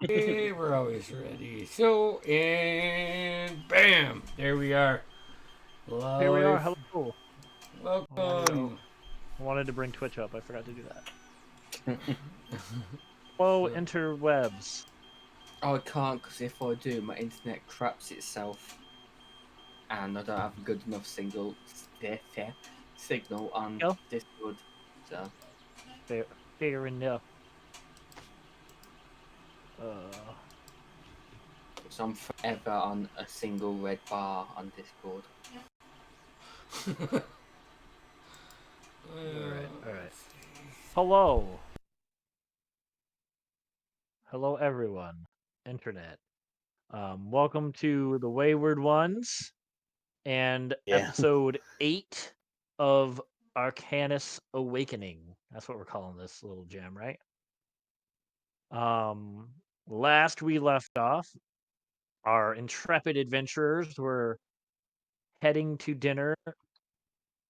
Hey, we're always ready. So, and bam! There we are. Here we are. Live. Hello. Welcome. I wanted to bring Twitch up. I forgot to do that. Hello, interwebs. Oh, I can't because if I do, my internet craps itself, and I don't have a good enough signal on Go. Discord. So Fair enough. Uh, so I'm forever on a single red bar on Discord. Alright. Hello. Hello, everyone. Internet. Welcome to the Wayward Ones and episode 8 of Arcanus Awakening. That's what we're calling this little jam, right? Last we left off, our intrepid adventurers were heading to dinner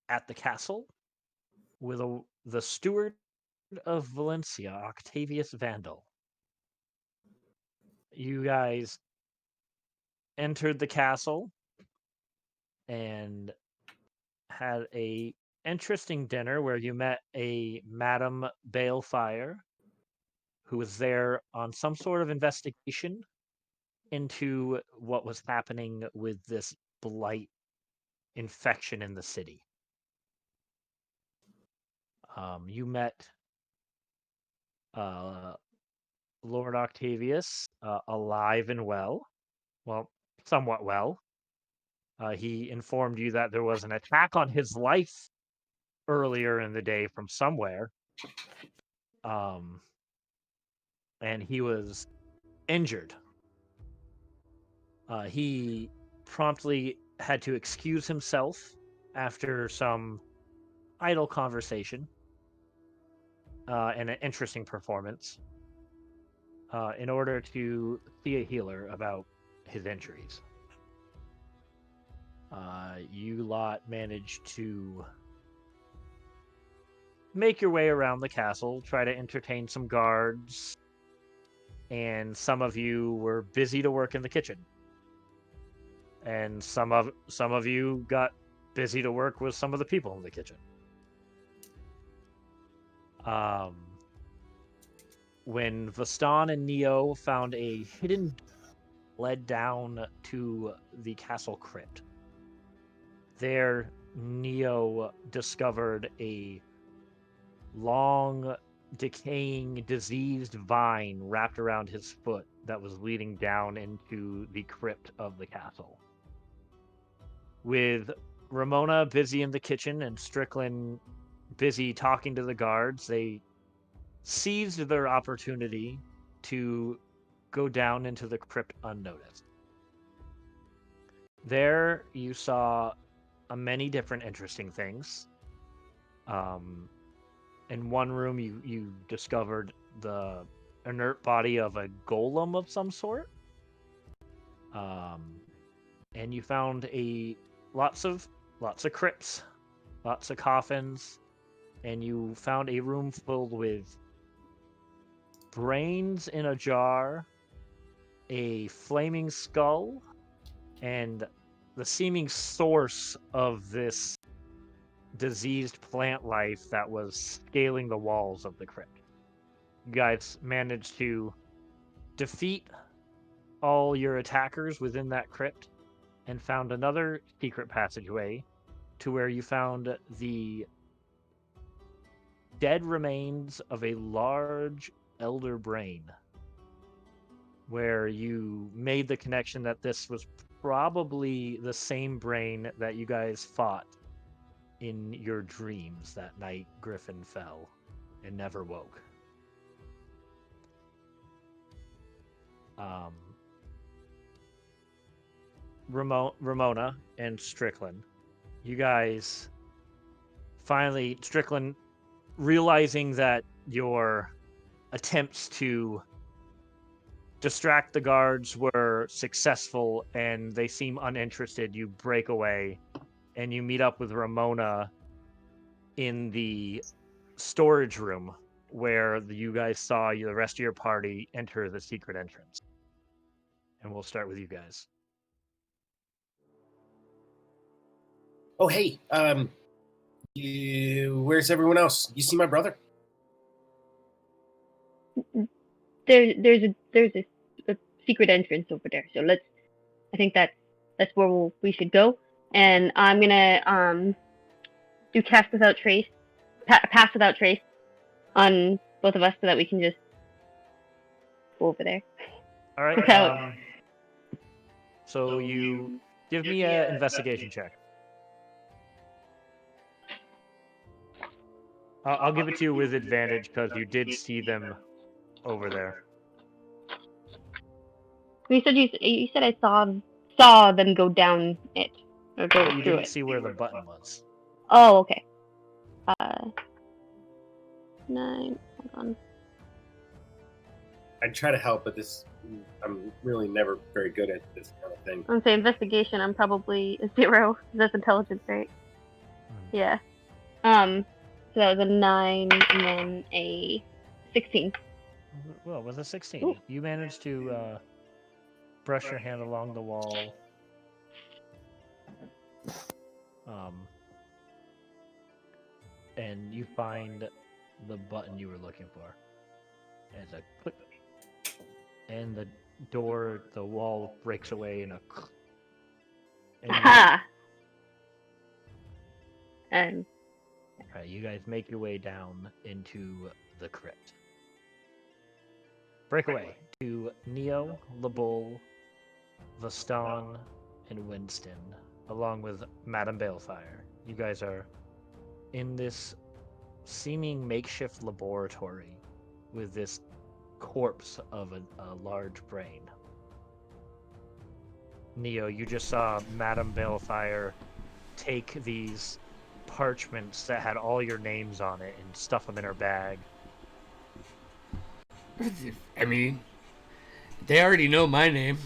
at the castle with the steward of Valencia, Octavius Vandal. You guys entered the castle and had a interesting dinner where you met a Madame Balefire who was there on some sort of investigation into what was happening with this blight infection in the city. You met Lord Octavius alive and well. Well, somewhat well. He informed you that there was an attack on his life earlier in the day from somewhere. And he was injured. He promptly had to excuse himself after some idle conversation and an interesting performance in order to see a healer about his injuries. You lot managed to make your way around the castle, try to entertain some guards, and some of you were busy to work in the kitchen. And some of you got busy to work with some of the people in the kitchen. When Vastan and Neo found a hidden led down to the castle crypt, there Neo discovered a long, decaying, diseased vine wrapped around his foot that was leading down into the crypt of the castle. With Ramona busy in the kitchen and Strickland busy talking to the guards, they seized their opportunity to go down into the crypt unnoticed. There you saw many different interesting things. In one room, you discovered the inert body of a golem of some sort. And you found lots of crypts, lots of coffins, and you found a room filled with brains in a jar, a flaming skull, and the seeming source of this diseased plant life that was scaling the walls of the crypt. You guys managed to defeat all your attackers within that crypt and found another secret passageway to where you found the dead remains of a large elder brain, where you made the connection that this was probably the same brain that you guys fought in your dreams that night Griffin fell and never woke. Ramona and Strickland, you guys finally, Strickland, realizing that your attempts to distract the guards were successful and they seem uninterested, you break away and you meet up with Ramona in the storage room where you guys saw the rest of your party enter the secret entrance. And we'll start with you guys. Oh, hey, where's everyone else? You see my brother? There's a secret entrance over there. So I think that's where we should go. And I'm gonna do cast without trace, pass without trace, on both of us so that we can just go over there. All right. Without. So you give me an investigation check. I'll give it to you with advantage because you did see them over there. You said I saw them go down it or go But you through didn't it. see where the button was. Oh, okay. 9. Hold on. I'd try to help, but I'm really never very good at this kind of thing. I'm gonna say investigation. I'm probably a 0. That's intelligence, right? Yeah. So that was a 9 and then a 16. Well, with a 16, Ooh. you managed to brush your hand along the wall. And you find the button you were looking for. And it's a click. And the door, the wall breaks away in a click. Aha! Alright, you guys make your way down into the crypt. Breakaway to Neo, LeBull, Vaston, and Winston, along with Madame Balefire. You guys are in this seeming makeshift laboratory with this corpse of a large brain. Neo, you just saw Madame Balefire take these parchments that had all your names on it and stuff them in her bag. I mean, they already know my name.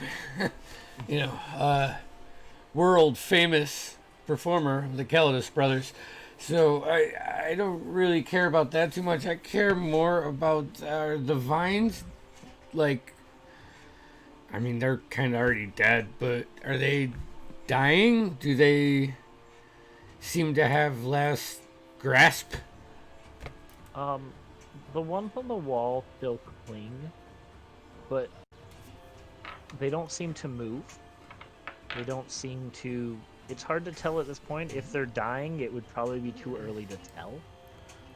World famous performer of the Calidus Brothers. So I don't really care about that too much. I care more about the vines. Like, I mean, they're kind of already dead, but are they dying? Do they seem to have less grasp? The ones on the wall still cling, but they don't seem to move. They don't seem to... It's hard to tell at this point. If they're dying, it would probably be too early to tell.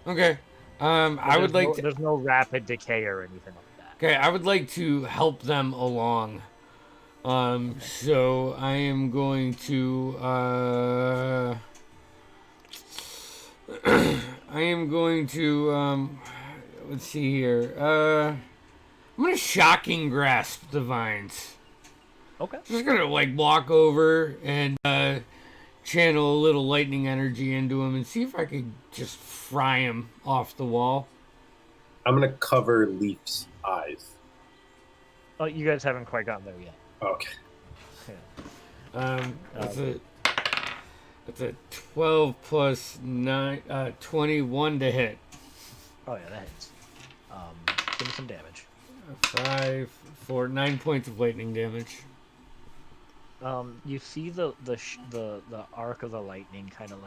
Okay. I would like to... There's no rapid decay or anything like that. Okay, I would like to help them along. So I am going to... let's see here. I'm going to shocking grasp the vines. Okay. Just going to, walk over and channel a little lightning energy into him and see if I could just fry him off the wall. I'm going to cover Leaf's eyes. Oh, you guys haven't quite gotten there yet. Okay. That's a 12 plus 9, 21 to hit. Oh yeah, that hits. Give me some damage. 5, 4, 9 points of lightning damage. You see the arc of the lightning kind of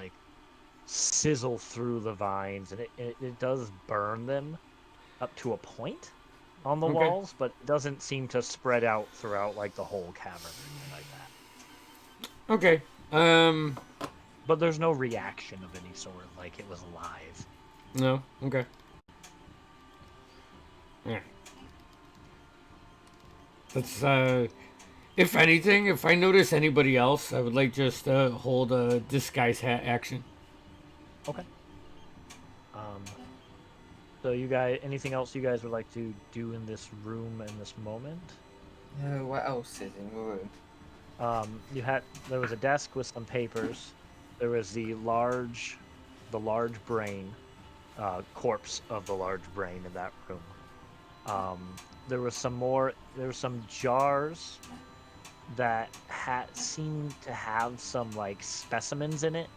sizzle through the vines, and it does burn them up to a point on the walls, but it doesn't seem to spread out throughout the whole cavern or anything like that. Okay. But there's no reaction of any sort, like it was alive. No. Okay. Yeah. That's if anything, if I notice anybody else, I would like just hold a disguise hat action. Okay. So you guys, anything else you guys would like to do in this room in this moment? No, what else is in the room? There was a desk with some papers. There was the large brain, corpse of the large brain in that room. There was some jars that seemed to have some specimens in it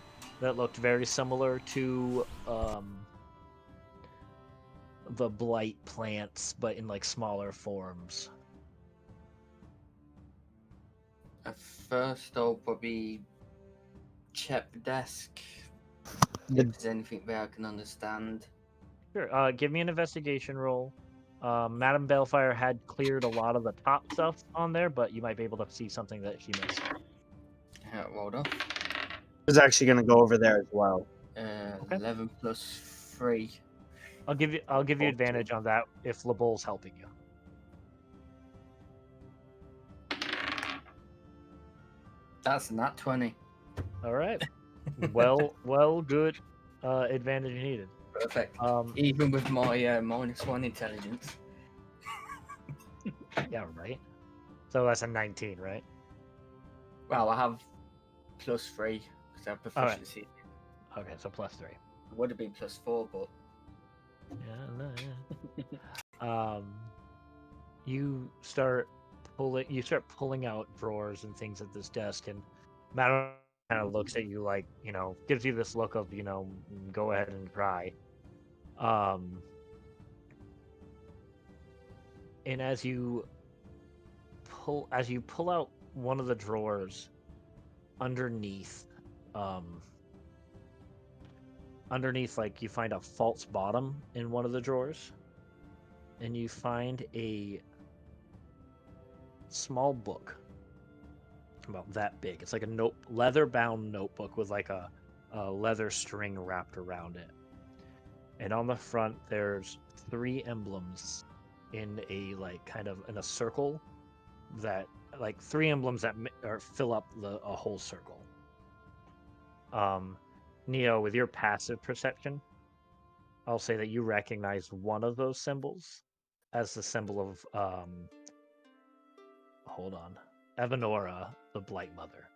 that looked very similar to the blight plants, but in like smaller forms. At first, I'll probably check the desk. The- If there's anything there I can understand. Sure. Give me an investigation roll. Madame Balefire had cleared a lot of the top stuff on there, but you might be able to see something that she missed. Yeah, rolled off. I was actually going to go over there as well. Okay. 11 plus 3. I'll give you advantage on that if LeBeau's helping you. That's not 20. All right. Good. Advantage needed. Perfect. Um, Even with my -1 intelligence. yeah, right. So that's a 19, right? Well, I have plus 3 because I have All right. proficiency. Okay, so +3. It would have been plus 4, but Yeah, no, yeah. You start pulling out drawers and things at this desk, and Madam kind of looks at you like, gives you this look of, go ahead and try. And as you pull out one of the drawers underneath, like you find a false bottom in one of the drawers, and you find a small book about that big. It's like a leather-bound notebook with like a leather string wrapped around it, and on the front there's 3 emblems in a in a circle, that like 3 emblems that fill up a whole circle. Neo, with your passive perception, I'll say that you recognize one of those symbols as the symbol of Evanora, the Blight Mother.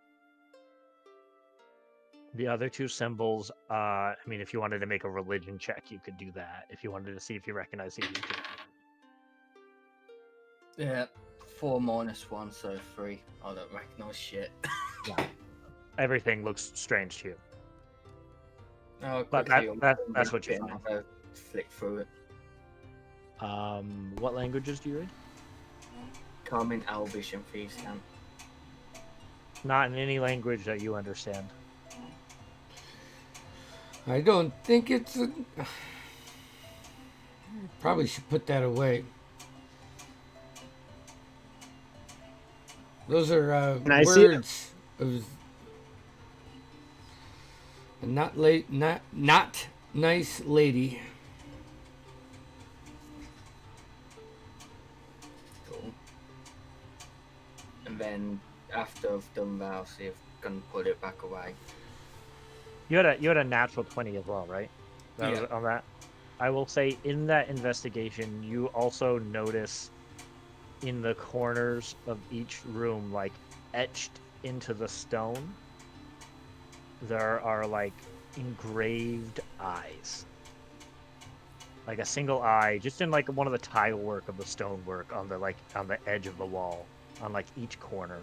The other 2 symbols, if you wanted to make a religion check, you could do that. If you wanted to see if you recognize these. yeah, 4 minus 1, so 3. I don't recognize shit. Yeah. Everything looks strange to you. Oh, But quickly, that's what you and find. have a flick through it. What languages do you read? Common, Elvish, and Thieves' Camp. Not in any language that you understand. I don't think it's a... Probably should put that away. Those are Can I see it? words of a not nice lady. Cool. And then after I've done that, I'll see if I can put it back away. You had a natural 20 as well, right? That was Yeah. on that. I will say in that investigation, you also notice in the corners of each room, like etched into the stone, there are like engraved eyes. Like a single eye, just in like one of the tile work of the stonework on the edge of the wall, on like each corner.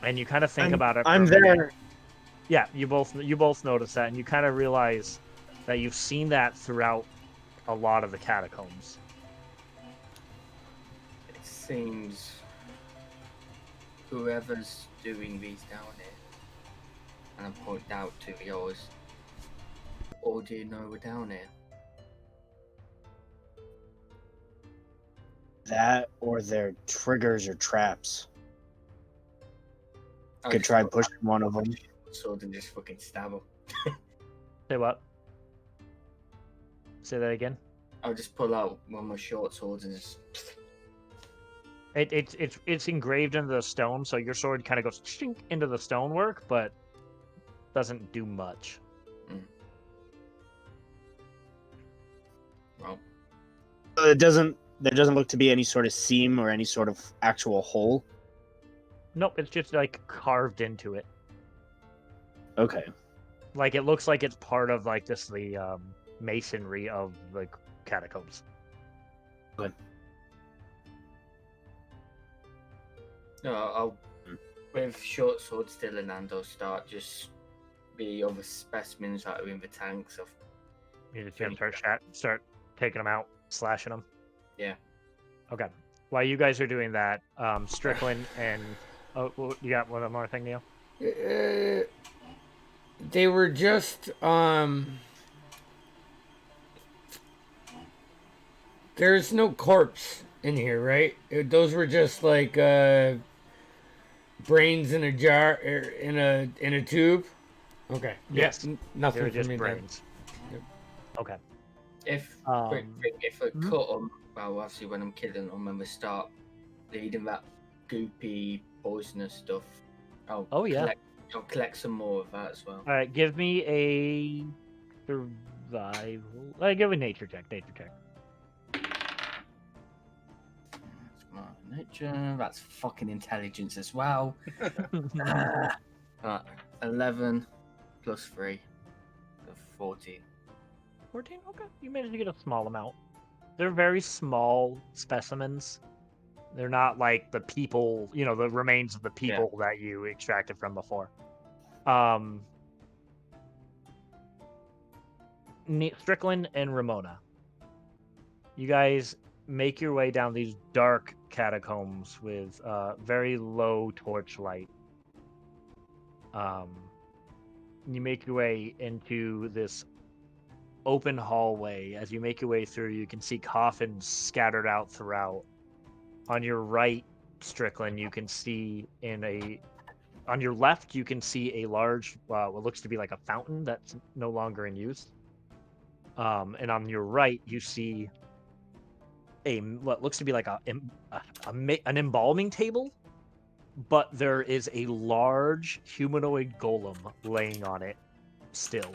And you kind of think about it. I'm for a minute. there. Yeah, you both notice that, and you kind of realize that you've seen that throughout a lot of the catacombs. It seems whoever's doing these down here, and I point out to yours, or do you know we're down here? That or their triggers or traps. I Could just try put pushing one of them. sword and just fucking stab him. Say what? Say that again. I'll just pull out one of my short swords and just. It's engraved into the stone, so your sword kind of goes chink into the stonework, but doesn't do much. Well, There doesn't look to be any sort of seam or any sort of actual hole. Nope, it's just like carved into it. Okay. Like it looks like it's part of like the masonry of the catacombs. no, I'll with short sword still in hand, I'll start just the other specimens that are in the tanks of. You just gonna start taking them out, slashing them. Yeah. Okay. While you guys are doing that, Strickland and you got one more thing, Neil? They were just there's no corpse in here, right? Those were just like brains in a jar in a tube. Okay. Yes. Yeah, They nothing were for just me brains. Yep. Okay. If if I cut them, well, obviously when I'm killing them and we start bleeding that goopy poisonous stuff, I'll collect some more of that as well. All right, give me a survival. Give a nature check. Nature, that's fucking intelligence as well. 11 plus 3, 14. 14? Okay, you managed to get a small amount. They're very small specimens. They're not like the people, the remains of the people that you extracted from before. Strickland and Ramona, you guys make your way down these dark catacombs with very low torchlight. You make your way into this open hallway. As you make your way through, you can see coffins scattered out throughout. On your right, Strickland, you can see on your left, you can see a large, what looks to be like a fountain that's no longer in use. And on your right, you see what looks to be like an embalming table, but there is a large humanoid golem laying on it still.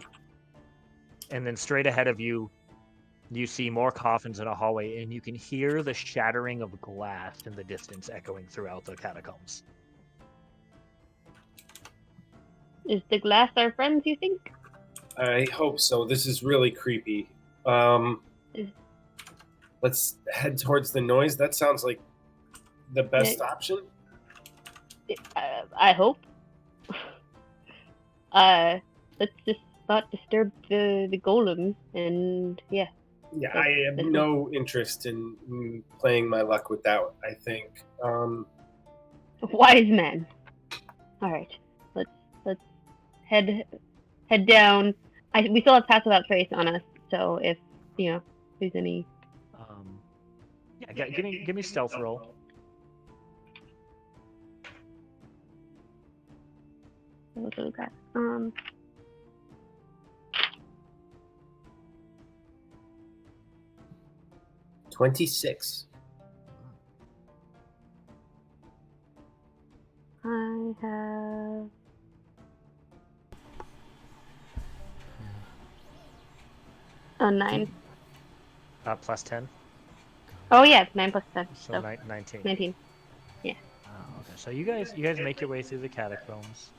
And then straight ahead of you, you see more coffins in a hallway, and you can hear the shattering of glass in the distance echoing throughout the catacombs. Is the glass our friends, you think? I hope so. This is really creepy. Let's head towards the noise. That sounds like the best option. I hope. Let's just not disturb the golem, and yeah. Yeah, I have no interest in playing my luck with that, I think. Wise man. All right, let's head down. We still have Pass Without Trace on us, so if there's any. Give me stealth roll. Look at that. 26. I have. Oh, 9. Plus 10. Oh yeah, 9 plus 10. So 19. 19. Yeah. Okay. So you guys make your way through the catacombs.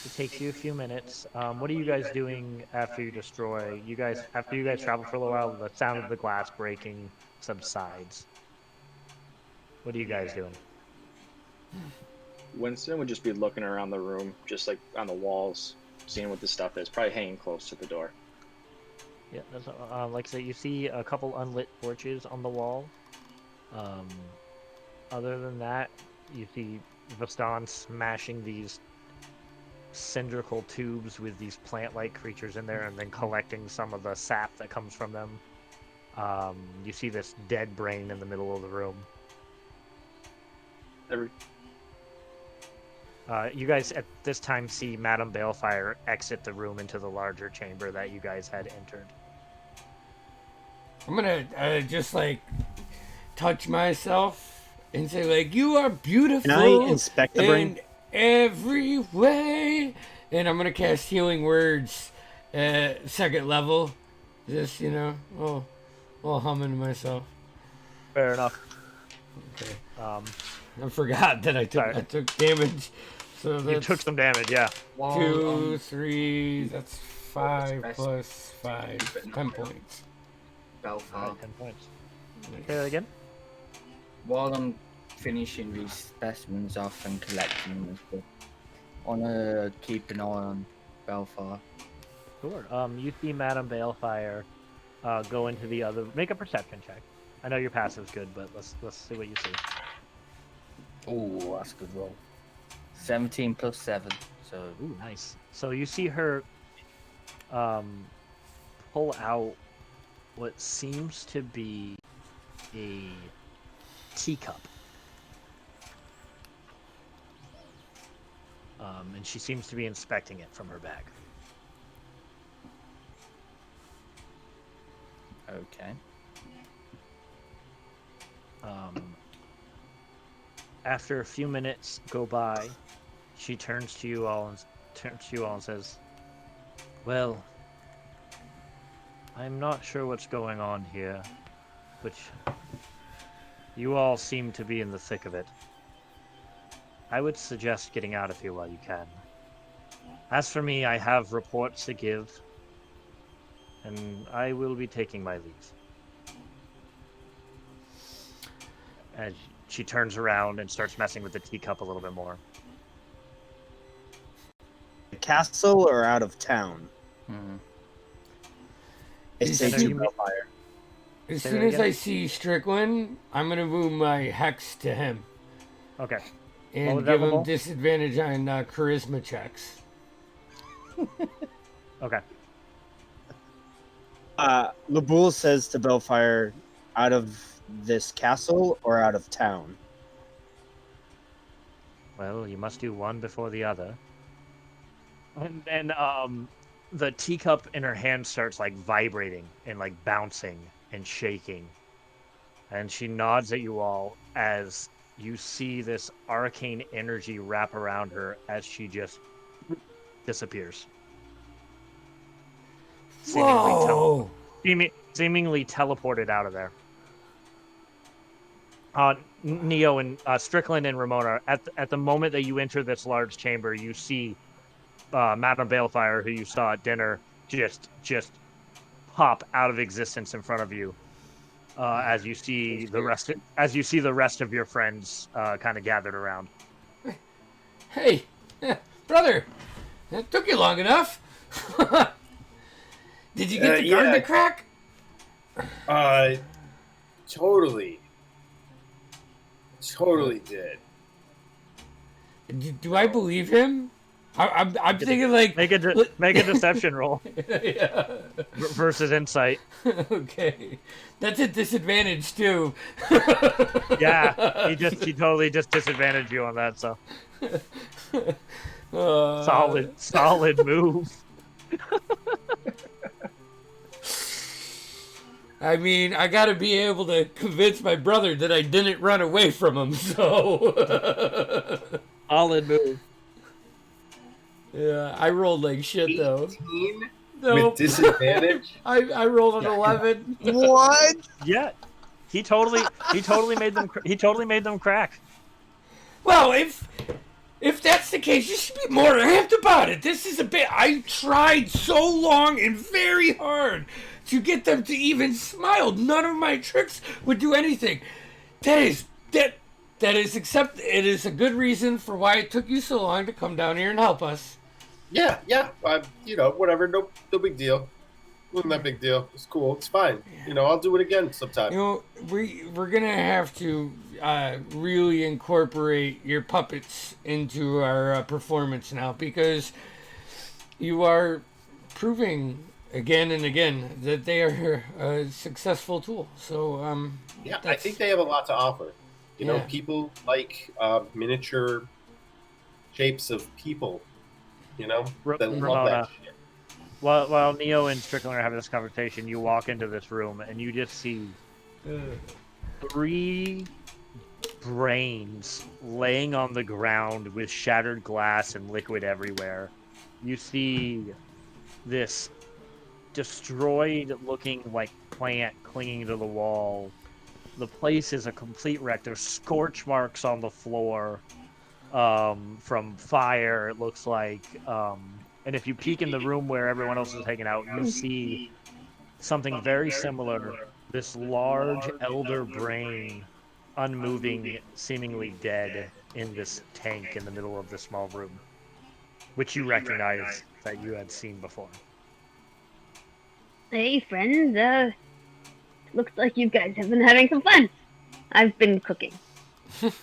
It takes you a few minutes. What are you guys doing after you destroy? After you guys travel for a little while, the sound of the glass breaking subsides. What are you guys doing? Winston would just be looking around the room, just like on the walls, seeing what the stuff is. Probably hanging close to the door. Yeah, that's, like I said, you see a couple unlit torches on the wall. Other than that, you see Vastan smashing these cylindrical tubes with these plant-like creatures in there and then collecting some of the sap that comes from them. You see this dead brain in the middle of the room. You guys at this time see Madame Balefire exit the room into the larger chamber that you guys had entered. I'm gonna just like touch myself and say like, "You are beautiful." Can I inspect the brain? In every way. And I'm gonna cast Healing Words at 2nd level. Just little humming to myself. Fair enough. Okay. I forgot that I took damage. So you took some damage, yeah. 2, 3. That's 5 plus 5. 10 points. Belfast. 10 points. Say that again. While I'm finishing these specimens off and collecting them and stuff, I wanna keep an eye on Belfast. Sure. You see Madame Balefire go into the other. Make a perception check. I know your passive's good, but let's see what you see. Oh, that's a good roll. 17 plus 7. So. Ooh, nice. So you see her pull out what seems to be a teacup. And she seems to be inspecting it from her bag. Okay. After a few minutes go by, she turns to you all and says, "Well, I'm not sure what's going on here, but you all seem to be in the thick of it. I would suggest getting out of here while you can. As for me, I have reports to give, and I will be taking my leave." And she turns around and starts messing with the teacup a little bit more. The castle or out of town? Mm-hmm. I say Are to you- Bellfire. As Say soon that as again? I see Strickland, I'm gonna move my hex to him Okay. and was that, give him Lamont? disadvantage on charisma checks. Okay. Labul says to Bellfire, out of this castle or out of town? Well, you must do one before the other. And then the teacup in her hand starts like vibrating and like bouncing and shaking. And she nods at you all as you see this arcane energy wrap around her as she just disappears. Whoa! Seemingly teleported out of there. Neo and Strickland and Ramona, at the moment that you enter this large chamber, you see Madame Balefire, who you saw at dinner, just pop out of existence in front of you. As you see the rest of your friends kind of gathered around. Hey, brother, that took you long enough. Did you get the guard yeah. to crack? Totally did. Do I believe him? I'm thinking like Make a deception roll yeah. versus insight. Okay, that's a disadvantage too. Yeah, he totally just disadvantaged you on that. So solid move. I mean, I gotta be able to convince my brother that I didn't run away from him, so... Solid move. Yeah, I rolled like shit, though. 18 Nope. with disadvantage? I rolled an 11. What? Yeah, he totally made them crack. Well, if that's the case, you should be more amped about it. This is a bit... I tried so long and very hard to get them to even smile. None of my tricks would do anything. That is it is a good reason for why it took you so long to come down here and help us. Yeah. Whatever. No big deal. Wasn't that big deal. It's cool. It's fine. I'll do it again sometime. We're gonna have to really incorporate your puppets into our performance now, because you are proving again and again that they are a successful tool. So I think they have a lot to offer. Yeah. People like miniature shapes of people. That love Ramona. that shit. While Neo and Strickland are having this conversation, you walk into this room and you just see 3 brains laying on the ground with shattered glass and liquid everywhere. You see this destroyed-looking like plant clinging to the wall. The place is a complete wreck. There's scorch marks on the floor from fire, it looks like. And if you peek in the room where everyone else is hanging out, you see something very similar. This large elder brain, unmoving, seemingly dead, in this tank in the middle of the small room, which you recognize that you had seen before. Hey, friends. Looks like you guys have been having some fun. I've been cooking.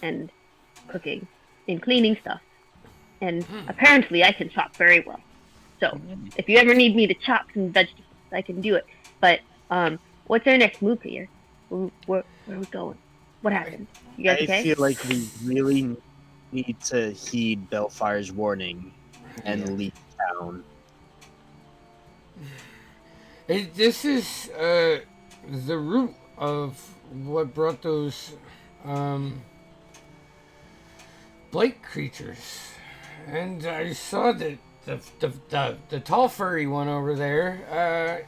And cooking. And cleaning stuff. And apparently I can chop very well. So, if you ever need me to chop some vegetables, I can do it. But, what's our next move here? Where are we going? What happened? You guys I okay? feel like we really need to heed Bellfire's warning and leave town. This is the root of what brought those blight creatures. And I saw that the tall furry one over there,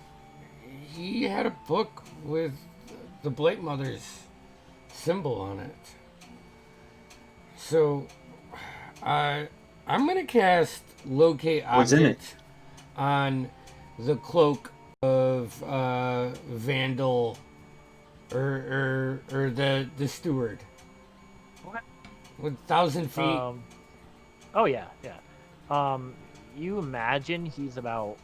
he had a book with the Blight Mother's symbol on it. So, I'm gonna cast Locate What's in it? Object on the cloak of Vandal or the steward. Okay. With 1,000 feet. Oh yeah. You imagine he's about.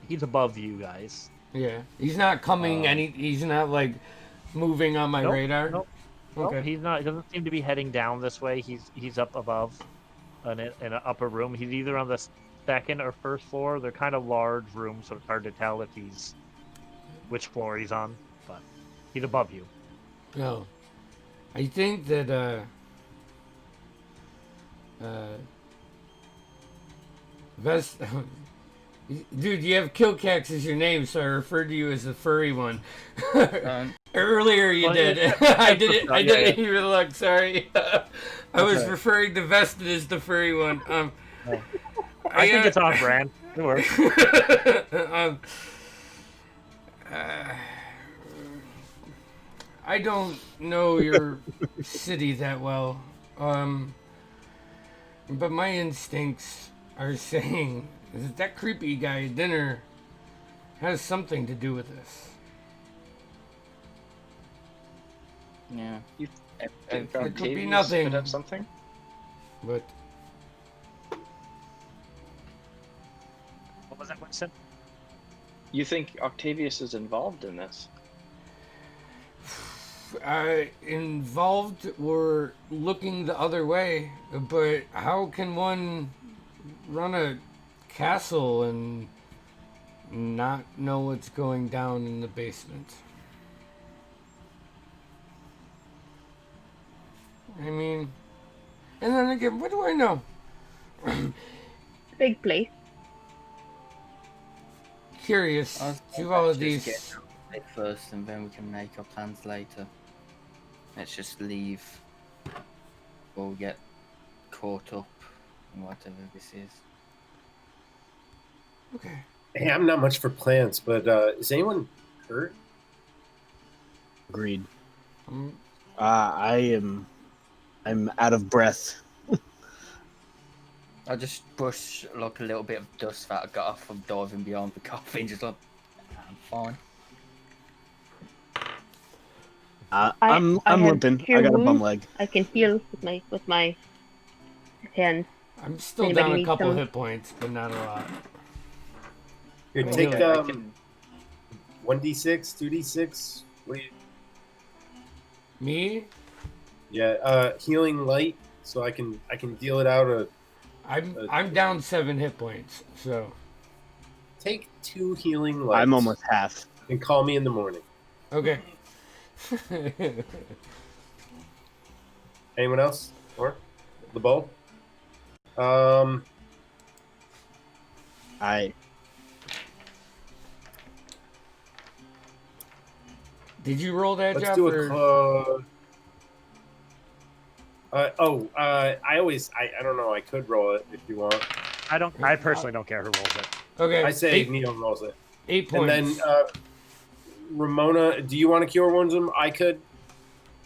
He's above you guys. Yeah, he's not coming he's not like moving on my radar. Nope. Okay. Nope, he's not. He doesn't seem to be heading down this way. He's up above, in an upper room. He's either on the second or first floor. They're kind of large rooms, so it's hard to tell if he's which floor he's on. But he's above you. No, I think that Vest. Dude, you have Kilcax as your name, so I referred to you as the furry one. Earlier you did. I didn't even look. Sorry. I was referring to Vested as the furry one. I think it's on brand. It works. I don't know your city that well, but my instincts are saying that creepy guy at dinner has something to do with this. Yeah. It could be Octavius nothing. could have something. But What was that question? You think Octavius is involved in this? involved or looking the other way, but how can one run a castle and not know what's going down in the basement? I mean, and then again, what do I know? Big place. Curious to all of these. First, and then we can make our plans later. Let's just leave, or we get caught up in whatever this is. Okay. Hey, I'm not much for plans, but is anyone hurt? Agreed. I'm out of breath. I just brush like a little bit of dust that I got off from diving beyond the coffin, just like, I'm fine. I'm limping. I got a bum leg. I can heal with my hands. I'm still Anybody down a need couple some? hit points, but not a lot. Here, Oh, take I can- 1d6, 2d6. What do you? Me? Yeah, healing light, so I can deal it out. I'm down 7 hit points, so Take 2 healing lights. I'm almost half. And call me in the morning. okay. Anyone else? Or the bowl? Did you roll that, Let's Jeff? do or- I don't know. I could roll it if you want. I personally don't care who rolls it. Okay. I say 8, Neil rolls it. 8 points. And then Ramona, do you want to cure wounds him? I could.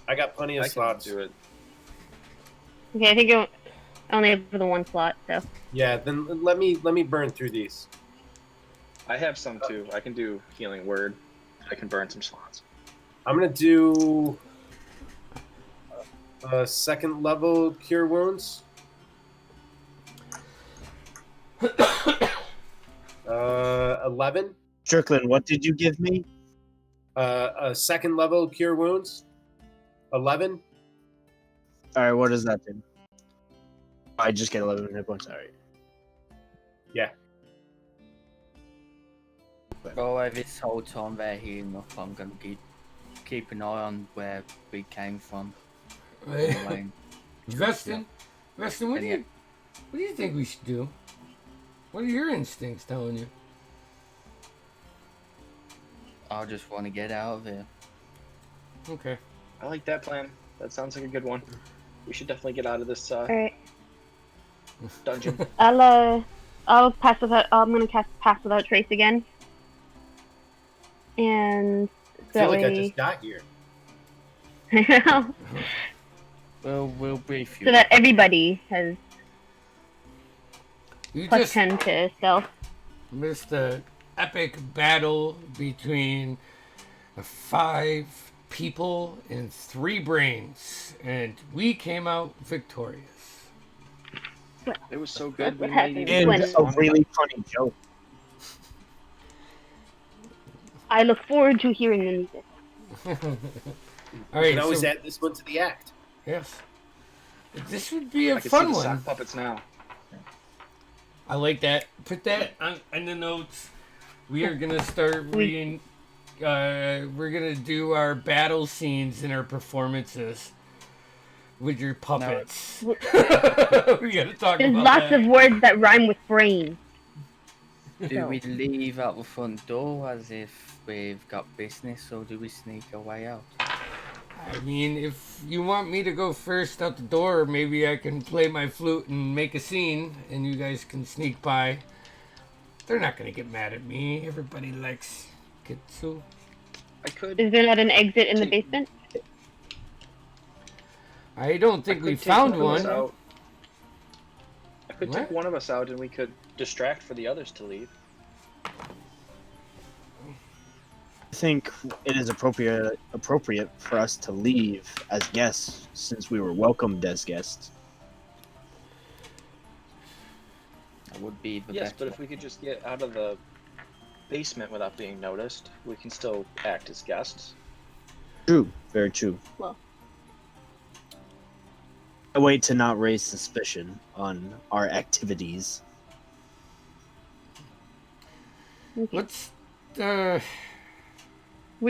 I got plenty of I can slots. do it. Okay, I think I only have for the one slot, so. Yeah, then let me burn through these. I have some too. I can do healing word. I can burn some slots. I'm gonna do second level cure wounds. 11. Strickland, what did you give me? A second level cure wounds. 11. All right, what does that do? I just get 11 hit points. All right. Yeah. Well, if this whole time they're healing up, I'm gonna keep an eye on where we came from. Veston, what do you think we should do? What are your instincts telling you? I just want to get out of here. Okay. I like that plan. That sounds like a good one. We should definitely get out of this All right. dungeon. I'll pass without. I'm gonna cast Pass Without Trace again. And I feel like I just got here. We'll brief you. So that everybody has You plus just 10 to stealth. missed the epic battle between 5 people and 3 brains, and we came out victorious. It was so good. We What made happened? it. And a really funny joke. I look forward to hearing the music. All right, You can always so, add this one to the act. yes, this would be a I can see fun the one. sock puppets now. I like that. Put that on the notes. We are gonna start reading. We're gonna do our battle scenes and our performances with your puppets. We gotta talk There's about lots that. of words that rhyme with brain. Do we leave out the front door as if we've got business, or do we sneak our way out? I mean, if you want me to go first out the door, maybe I can play my flute and make a scene, and you guys can sneak by. They're not gonna get mad at me. Everybody likes Kitsu. I could. Is there not an exit in the basement? I don't think we found one. I could What? take one of us out, and we could distract for the others to leave. I think it is appropriate for us to leave as guests, since we were welcomed as guests. That would be the Yes, best. but if we could just get out of the basement without being noticed, we can still act as guests. True, very true. Well. A way to not raise suspicion on our activities. Okay. Let's. Were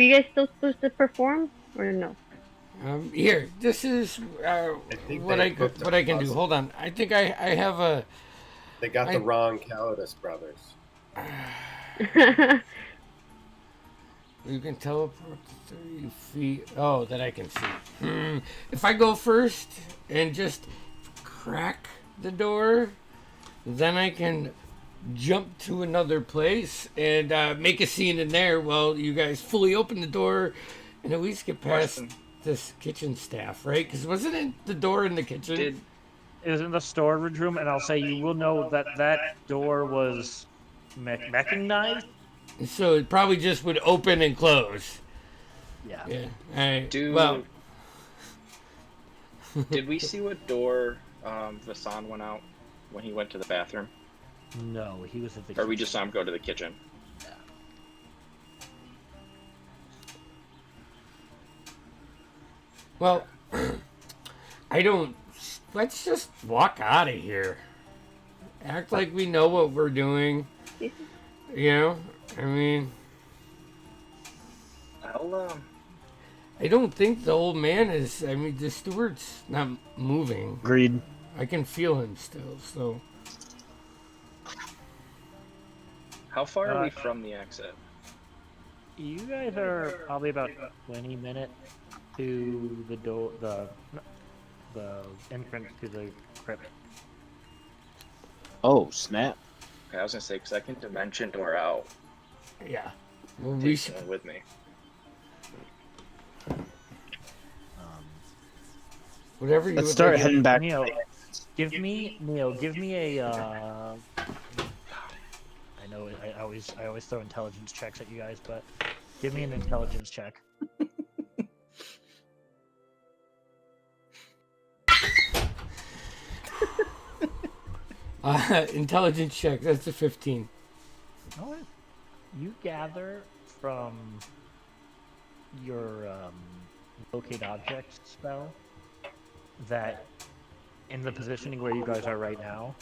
you guys still supposed to perform, or no? Here. This is think what they I booked what I can us. do. Hold on. I think I have a. They got the wrong Calidus brothers. You can teleport to 30 feet. Oh, that I can see. If I go first and just crack the door, then I can jump to another place and make a scene in there while you guys fully open the door and at least get past this kitchen staff, right? Because wasn't it the door in the kitchen? It was in the storage room, and I'll say you will know that that door was mechanized. So it probably just would open and close. Yeah. Yeah. All right. Do Well, did we see what door Vasan went out when he went to the bathroom? No, he was at the. Or we just saw him go to the kitchen? well, I don't. Let's just walk out of here. Act like we know what we're doing. You know? I mean, I'll I don't think the old man is. I mean, the steward's not moving. Agreed. I can feel him still, so. How far are we from the exit? You guys are probably about 20 minutes to the door, the entrance to the crypt. Oh, snap. Okay, I was gonna say second dimension door out. Yeah. Well, we Take should. someone with me. Whatever you Let's would start like. heading back. Neo, give me a. I know I always throw intelligence checks at you guys, but give me an intelligence check. Intelligence check. That's a 15. Oh, You gather from your locate object spell that in the positioning where you guys are right now,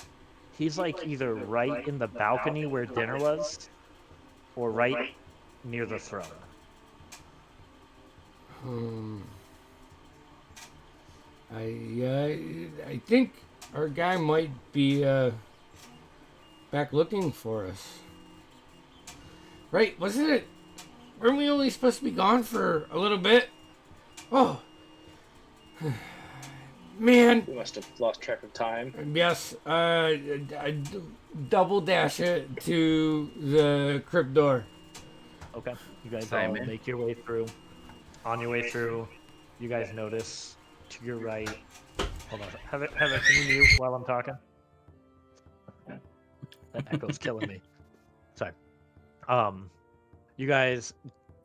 he's like either right in the balcony where dinner was, or right near the throne. I think our guy might be back looking for us. Right? Wasn't it? Weren't we only supposed to be gone for a little bit? Oh, man. We must have lost track of time. Yes. I double dash it to the crypt door. Okay, you guys Same, all man. make your way through. On your way through, you guys notice to your right. Hold on, Heather, can you mute while I'm talking? That echo's killing me. Sorry. You guys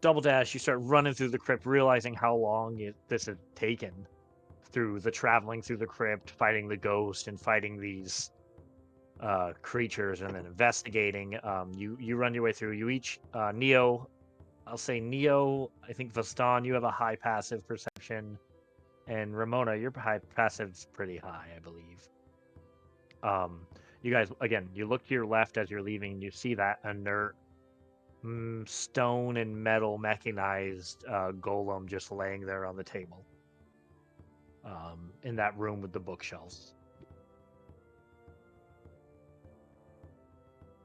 double dash. You start running through the crypt, realizing how long this had taken through the traveling through the crypt, fighting the ghost, and fighting these creatures, and then investigating. You run your way through. You each Neo. I'll say Neo. I think Vastan, you have a high passive perception, and Ramona, your high passive's pretty high, I believe. You guys, again, you look to your left as you're leaving, and you see that inert stone and metal mechanized golem just laying there on the table. In that room with the bookshelves.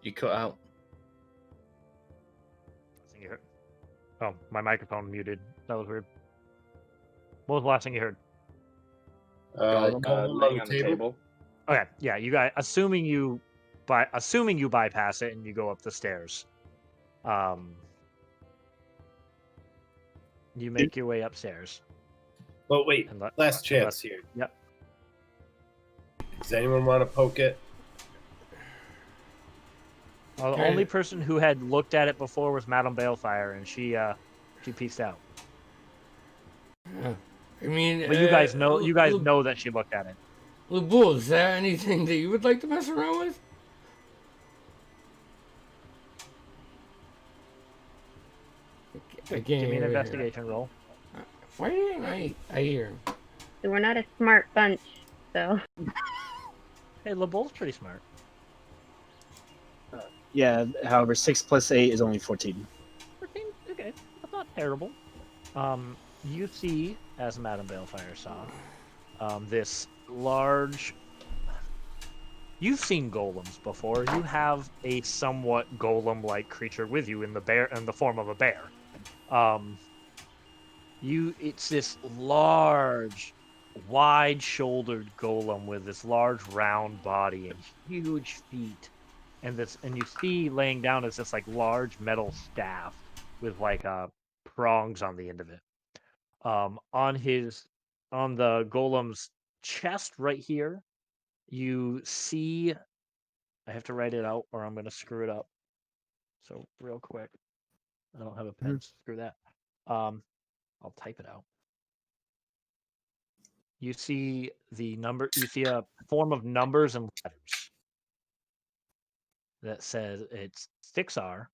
You cut out. You heard? Oh, my microphone muted. That was weird. What was the last thing you heard? Laying on the table. Okay, yeah, you guys, assuming you bypass it and you go up the stairs, you make your way upstairs. But wait, last chance here. Yep. Does anyone want to poke it? Well, the only person who had looked at it before was Madame Balefire, and she peaced out. I mean, but you guys know that she looked at it. Lubul, is there anything that you would like to mess around with? Give me an investigation roll. Why didn't I hear him? So we're not a smart bunch, so. Hey, Lubul's pretty smart. Yeah, however, 6 plus 8 is only 14. 14? Okay, that's not terrible. You see, as Madame Balefire saw, this large... You've seen golems before. You have a somewhat golem-like creature with you in the form of a bear. It's this large, wide-shouldered golem with this large round body and huge feet. And you see laying down is this like large metal staff with like prongs on the end of it. On the golem's chest right here, you see, I have to write it out or I'm gonna screw it up. So real quick, I don't have a pen. Screw that. I'll type it out. You see you see a form of numbers and letters that says it's 6R.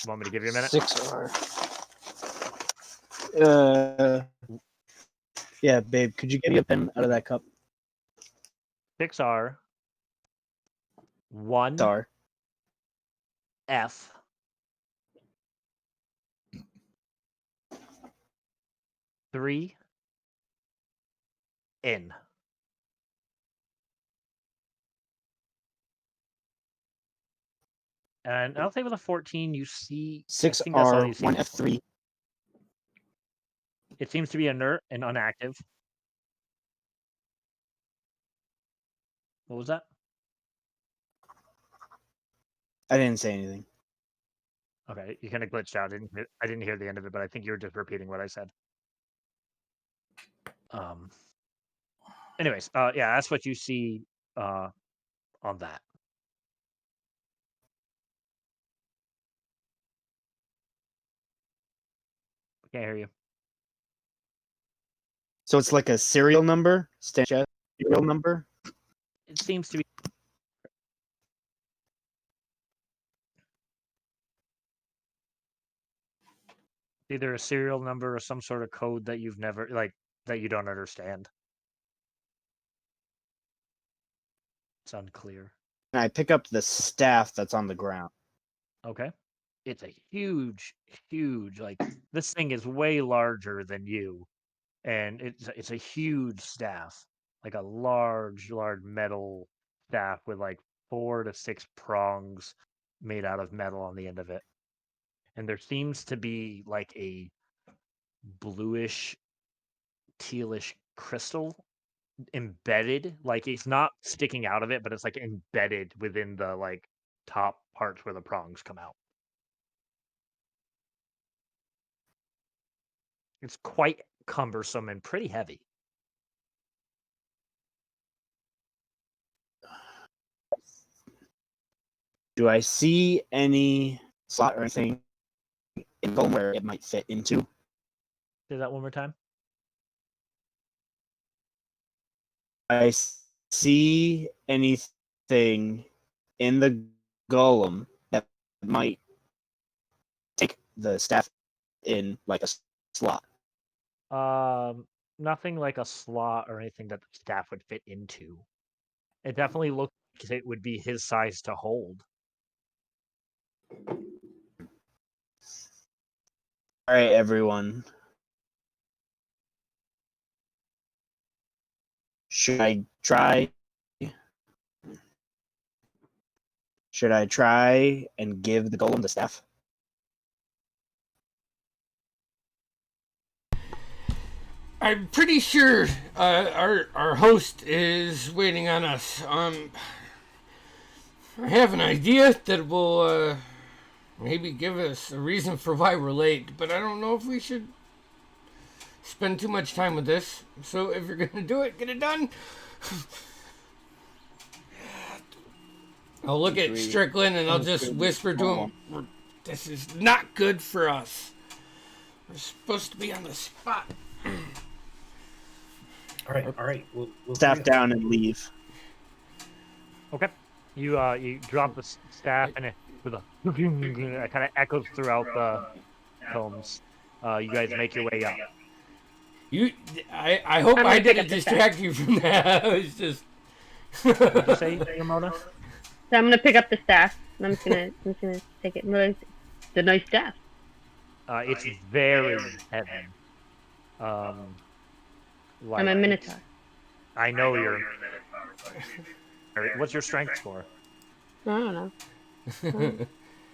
Want me to give you a minute? 6R. Yeah, babe, could you get me a pen out of that cup? 6R. 1 Star. F. 3 N. And I'll say with a 14, you see 6R, 1F3. It seems to be inert and unactive. What was that? I didn't say anything. Okay, you kind of glitched out. I didn't hear the end of it, but I think you were just repeating what I said. Anyways, yeah, that's what you see on that. Can't hear you. So it's like a serial number? Serial number? It seems to be. Either a serial number or some sort of code that you've never that you don't understand. It's unclear. And I pick up the staff that's on the ground. Okay. It's a huge, this thing is way larger than you, and it's a huge staff, like a large metal staff with like 4 to 6 prongs made out of metal on the end of it, and there seems to be like a bluish, tealish crystal embedded, like it's not sticking out of it, but it's like embedded within the like top parts where the prongs come out. It's quite cumbersome and pretty heavy. Do I see any slot or anything in the golem where it might fit into? Say that one more time. I see anything in the golem that might take the staff in like a slot? Nothing like a slot or anything that the staff would fit into. It definitely looks like it would be his size to hold. All right, everyone. Should I try? Should I try and give the golem the staff? I'm pretty sure our host is waiting on us. I have an idea that will maybe give us a reason for why we're late, but I don't know if we should spend too much time with this. So if you're gonna do it, get it done. I'll look at Strickland and I'll just whisper to him, "This is not good for us. We're supposed to be on the spot." All right. We'll Staff down and leave. Okay. You drop the staff and it with a it kind of echoes throughout the homes. You guys make your way up. I hope I didn't distract you from that. I was just. What did you say, Ramona? So I'm gonna pick up the staff. And I'm just gonna take it. It's a nice staff. It's very heavy. I'm a minotaur. I know you're a minotaur. What's your strength score? I don't know.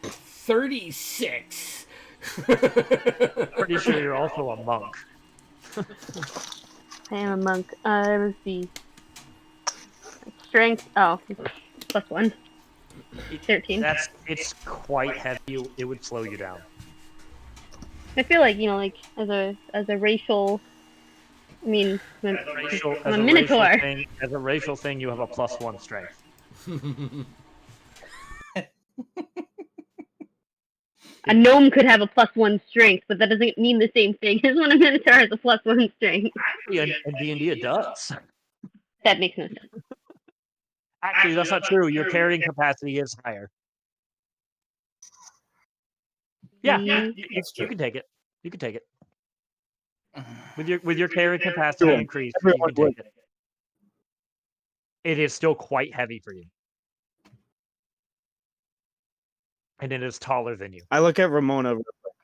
36. Pretty sure you're also a monk. I am a monk. Let's see. Strength. Oh, +1. 13. It's quite heavy. It would slow you down. I feel like like as a racial. I mean, I'm a minotaur. As a racial thing, you have a +1 strength. A gnome could have a +1 strength, but that doesn't mean the same thing as when a minotaur has a +1 strength. Yeah, and D&D it does. That makes no sense. Actually, that's not true. Your carrying capacity is higher. Yeah, you can take it. You can take it. With your carrying capacity increased, you can take it. It is still quite heavy for you. And it is taller than you. I look at Ramona real quick.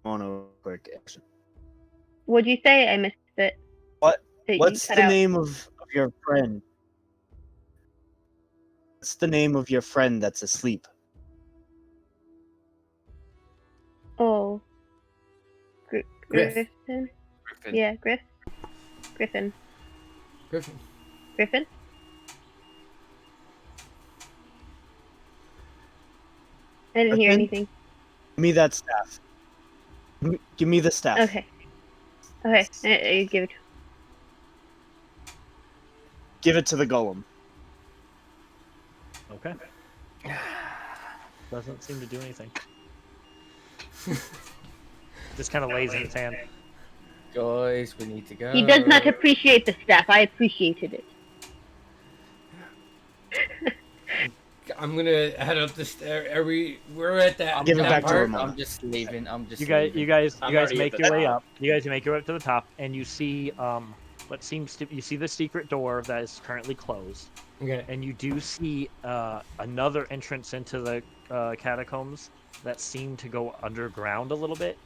Ramona real quick. Action. What'd you say? I missed it. What's the name of your friend? What's the name of your friend that's asleep? Oh. Griff. Griffin? Yeah, Griffin. Griffin? I didn't hear anything. Give me that staff. Give me the staff. Okay. I give it. Give it to the golem. Okay. Doesn't seem to do anything. Just kind of lays in his hand. Guys, we need to go. He does not appreciate the staff. I appreciated it. I'm gonna head up the stairs. We're at that. Give it that back to part. Ramona. I'm just leaving. You guys I'm make already at your the way top. up. You guys make your way up to the top, and you see what seems to you see the secret door that is currently closed, Okay. and you do see another entrance into the catacombs that seem to go underground a little bit.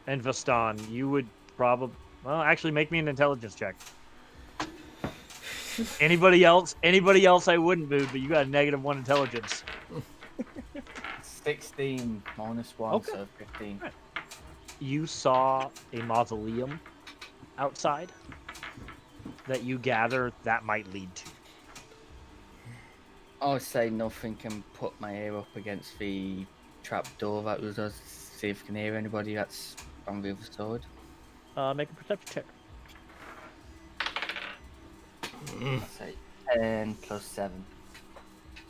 And Vastan, you would probably actually make me an intelligence check. Anybody else I wouldn't move, but you got a -1 intelligence. 16 minus 1, Okay. so 15. Right. You saw a mausoleum outside that you gather that might lead to. I would say nothing can put my ear up against the trap door that was us. See if I can hear anybody that's on the other side. Make a perception check. I'd say 10 plus 7.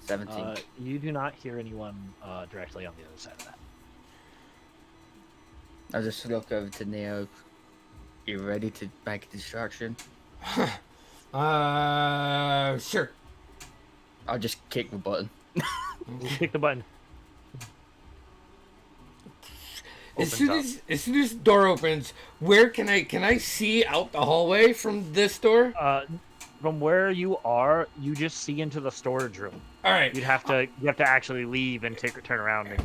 17. You do not hear anyone directly on the other side of that. I just look over to Neo. You ready to make a distraction? Sure. I'll just kick the button. Click the button. As soon as the door opens, where can I see out the hallway from this door? From where you are, you just see into the storage room. All right. You have to actually leave and turn around. And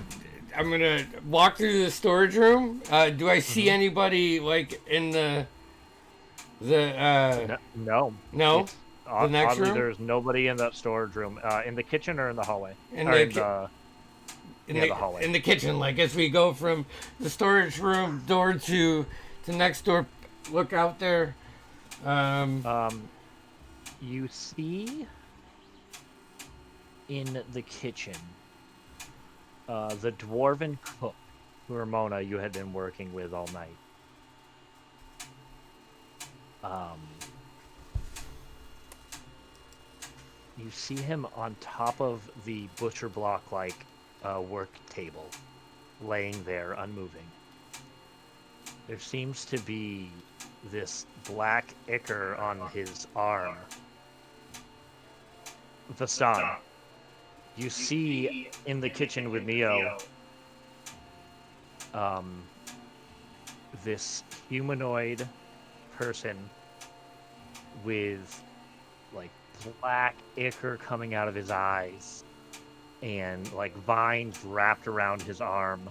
I'm gonna walk through the storage room. Do I see anybody like in the no. no? It's The next oddly, room? there's nobody in that storage room. In the kitchen or in the hallway? In Or the in ki- the the hallway. In the kitchen, like as we go from the storage room door to the next door, look out there. You see in the kitchen the dwarven cook, who Ramona you had been working with all night. You see him on top of the butcher block like work table, laying there unmoving. There seems to be this black ichor on his arm. Vastan, you see in the kitchen with Neo this humanoid person with like black ichor coming out of his eyes and like vines wrapped around his arm,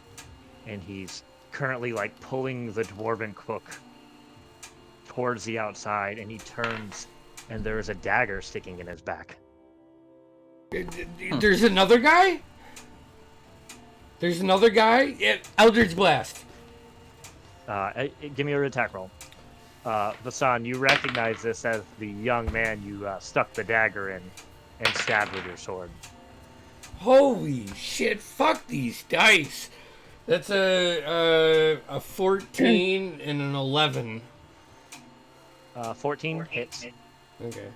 and he's currently like pulling the dwarven cook towards the outside, and he turns and there's a dagger sticking in his back. There's another guy? There's another guy? Yeah, Eldritch Blast. Give me an attack roll. Vassan, you recognize this as the young man you stuck the dagger in and stabbed with your sword. Holy shit, fuck these dice. That's a 14 and an 11. 14 hits. Okay.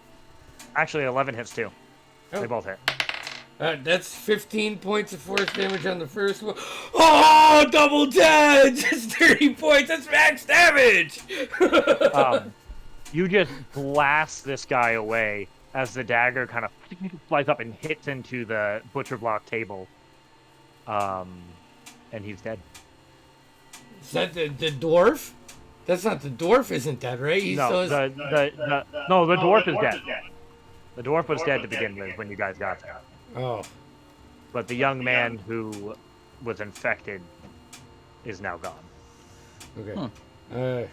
Actually, 11 hits too. Oh. They both hit. That's 15 points of force damage on the first one. Oh, double damage! That's 30 points. That's max damage! You just blast this guy away as the dagger kind of flies up and hits into the butcher block table. And he's dead. Is that the dwarf? That's not the dwarf. Isn't dead, right? He No, still is... the dwarf is dead. The dwarf was dead to begin with when you guys got there. Oh. But the young man who was infected is now gone. Okay.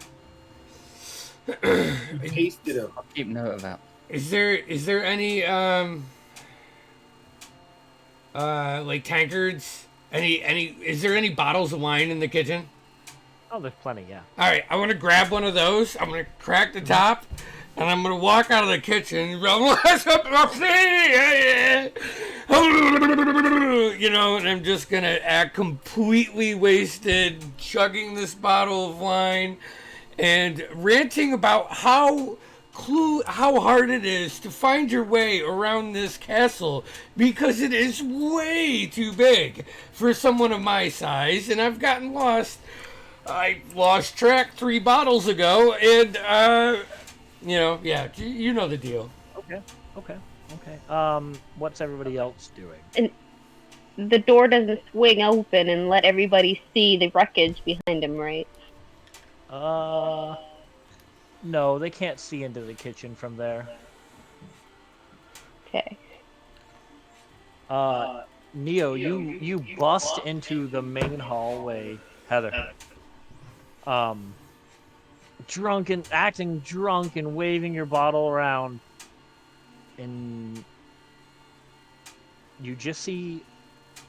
Tasted him. I'll keep note of that. Is there any like tankards? Is there any bottles of wine in the kitchen? Oh, there's plenty, yeah. All right, I want to grab one of those. I'm gonna crack the top, and I'm gonna walk out of the kitchen. You know, and I'm just gonna act completely wasted, chugging this bottle of wine, and ranting about how hard it is to find your way around this castle because it is way too big for someone of my size, and I've gotten lost I lost track 3 bottles ago, and yeah, you know the deal. Okay. What's everybody else doing? And the door doesn't swing open and let everybody see the wreckage behind him, right? No, they can't see into the kitchen from there. Okay. Neo, you bust into the main hallway, Heather. Acting drunk and waving your bottle around, and you just see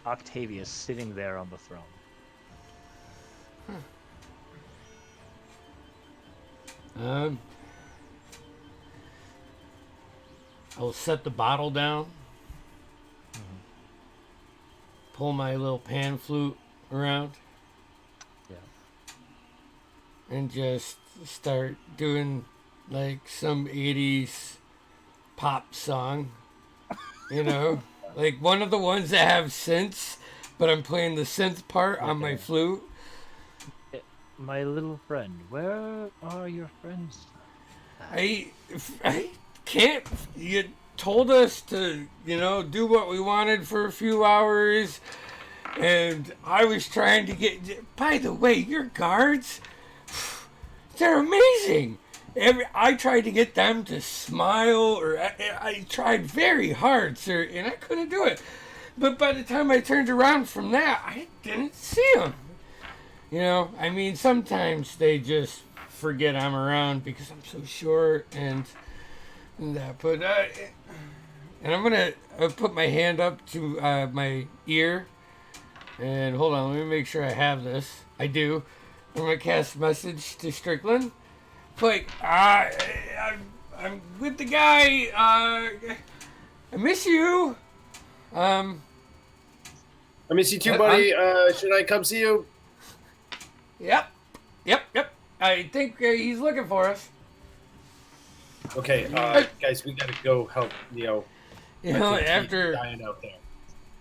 Octavius sitting there on the throne. I'll set the bottle down, pull my little pan flute around, and just start doing like some 80s pop song, like one of the ones that have synths, but I'm playing the synth part on my flute. My little friend, where are your friends? I can't. You told us to, do what we wanted for a few hours, and I was trying to get. By the way, your guards, they're amazing. I tried to get them to smile, or I tried very hard, sir, and I couldn't do it. But by the time I turned around from that, I didn't see them. Sometimes they just forget I'm around because I'm so short and that. But and I'm gonna put my hand up to my ear, and hold on, let me make sure I have this. I do. I'm gonna cast message to Strickland. Like, I'm with the guy. I miss you. I miss you too, buddy. Should I come see you? Yep. I think he's looking for us. Okay, guys, we gotta go help Neo. After dying out there.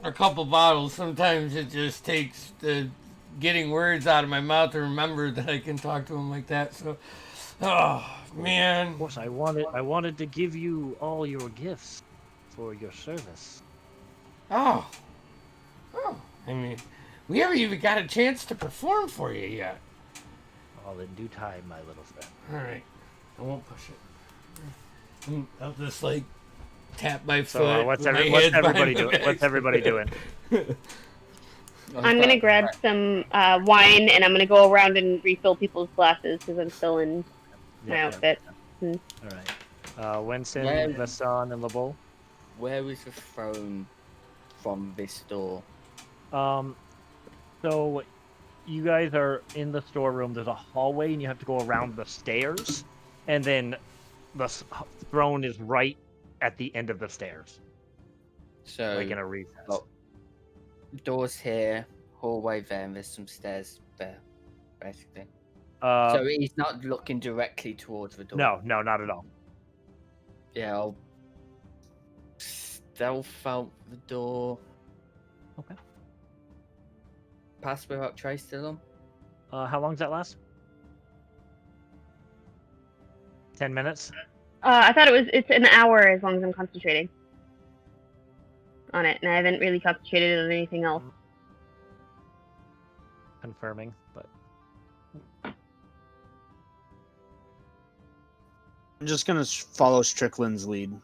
A couple bottles, sometimes it just takes the getting words out of my mouth to remember that I can talk to him like that. So, oh man. Of course, I wanted to give you all your gifts for your service. Oh. We haven't even got a chance to perform for you yet. All in due time, my little friend. All right, I won't push it. I'll just tap my foot. So, what's everybody doing? What's everybody doing? I'm gonna grab some wine and I'm gonna go around and refill people's glasses because I'm still in my outfit. All right. Winston, Vassan, and LeBeau. Where is the throne from this door? So you guys are in the storeroom. There's a hallway, and you have to go around the stairs, and then the throne is right at the end of the stairs. So, like in a recess. Doors here, hallway there, and there's some stairs there, basically. So he's not looking directly towards the door. No, not at all. Yeah, I'll stealth out the door. Okay. Pass without trace still on? How long does that last? 10 minutes? I thought it's an hour as long as I'm concentrating on it, and I haven't really concentrated on anything else. Confirming, but I'm just gonna follow Strickland's lead.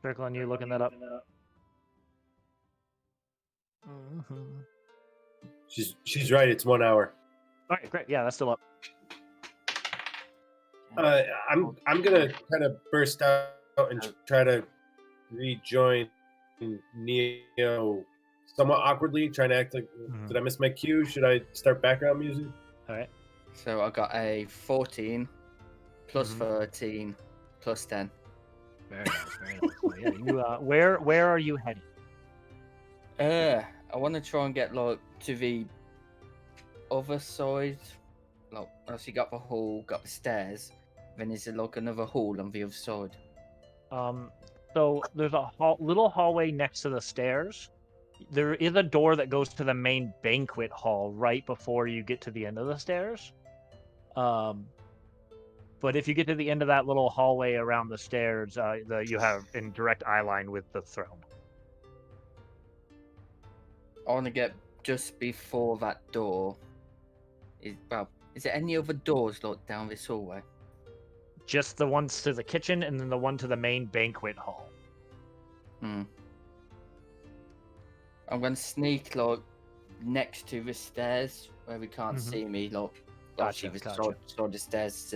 Strickland, you looking that up? Mm-hmm. She's right. It's 1 hour. All right, great. Yeah, that's still up. I'm gonna kind of burst out and try to rejoin Neo somewhat awkwardly, trying to act like. Did I miss my cue? Should I start background music? All right. So I got a 14 plus 13 plus 10. Very nice. Very nice. So, yeah, you, where are you heading? I want to try and get to the other side. Obviously got the hall, got the stairs. Then is there another hall on the other side? So there's a little hallway next to the stairs, there is a door that goes to the main banquet hall right before you get to the end of the stairs. But if you get to the end of that little hallway around the stairs, you have in direct eye line with the throne. I want to get just before that door. Is there any other doors down this hallway? Just the ones to the kitchen and then the one to the main banquet hall. I'm going to sneak next to the stairs where we can't see me. Gotcha. So the stairs.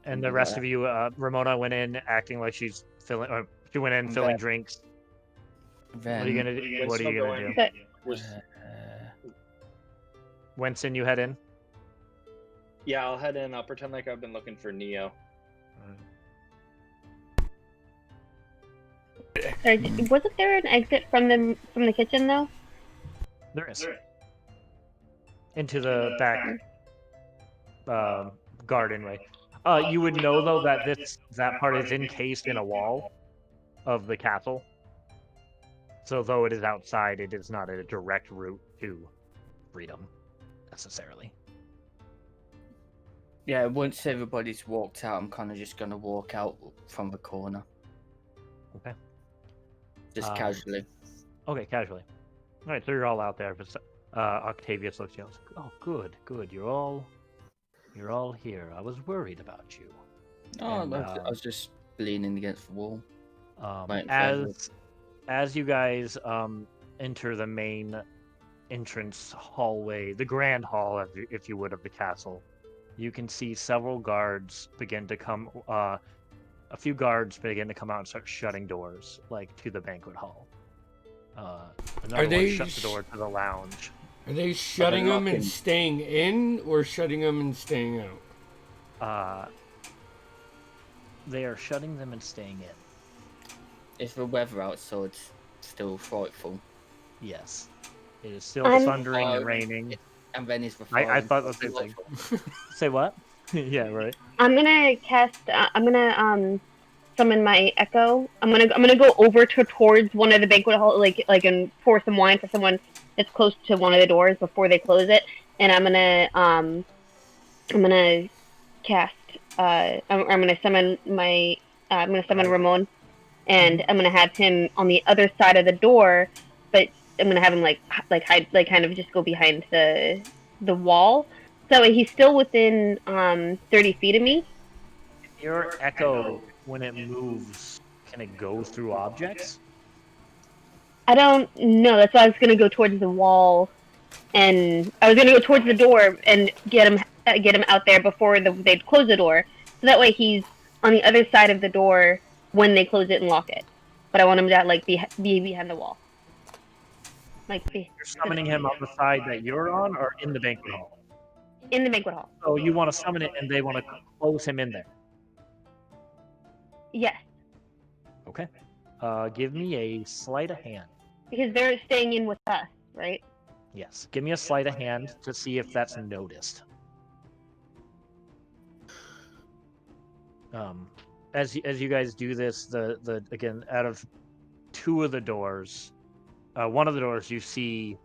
And the rest of you, Ramona went in acting like she's filling. Or she went in filling drinks. Then, what are you gonna do? What are you gonna do? Okay. Winston, you head in. Yeah, I'll head in. I'll pretend like I've been looking for Neo. Sorry, wasn't there an exit from the kitchen though? There is. Into the back garden way. You would know though that that part is encased in a wall of the castle. So though it is outside, it is not a direct route to freedom, necessarily. Yeah, once everybody's walked out, I'm kind of just going to walk out from the corner. Okay. Just casually. Okay, casually. All right, so you're all out there. Octavius looks at you. Oh, good. You're all here. I was worried about you. Oh, and, I was just leaning against the wall. As you guys enter the main entrance hallway, the grand hall, if you would, of the castle, you can see several guards begin to come. A few guards begin to come out and start shutting doors, to the banquet hall. Another one shuts the door to the lounge. Are they shutting them and staying in, or shutting them and staying out? They are shutting them and staying in. Is the weather outside still frightful? Yes. It is still thundering and raining. And then is the I thought the same thing. Say what? Yeah, right. I'm gonna summon my echo. I'm gonna go over towards one of the banquet hall, and pour some wine for someone that's close to one of the doors before they close it. And I'm gonna cast. I'm gonna summon Ramon, and I'm gonna have him on the other side of the door, but I'm gonna have him hide, kind of just go behind the wall. So he's still within 30 feet of me. Your echo, when it moves, can it go through objects? I don't know. That's why I was gonna go towards the wall, and I was gonna go towards the door and get him out there before they'd close the door. So that way he's on the other side of the door when they close it and lock it. But I want him to be behind the wall. You're summoning him on the side that you're on, or in the banquet hall? In the banquet hall. So you want to summon it, and they want to close him in there? Yes. Okay. Give me a sleight of hand. Because they're staying in with us, right? Yes. Give me a sleight of hand to see if that's noticed. As you guys do this, again, out of two of the doors, one of the doors you see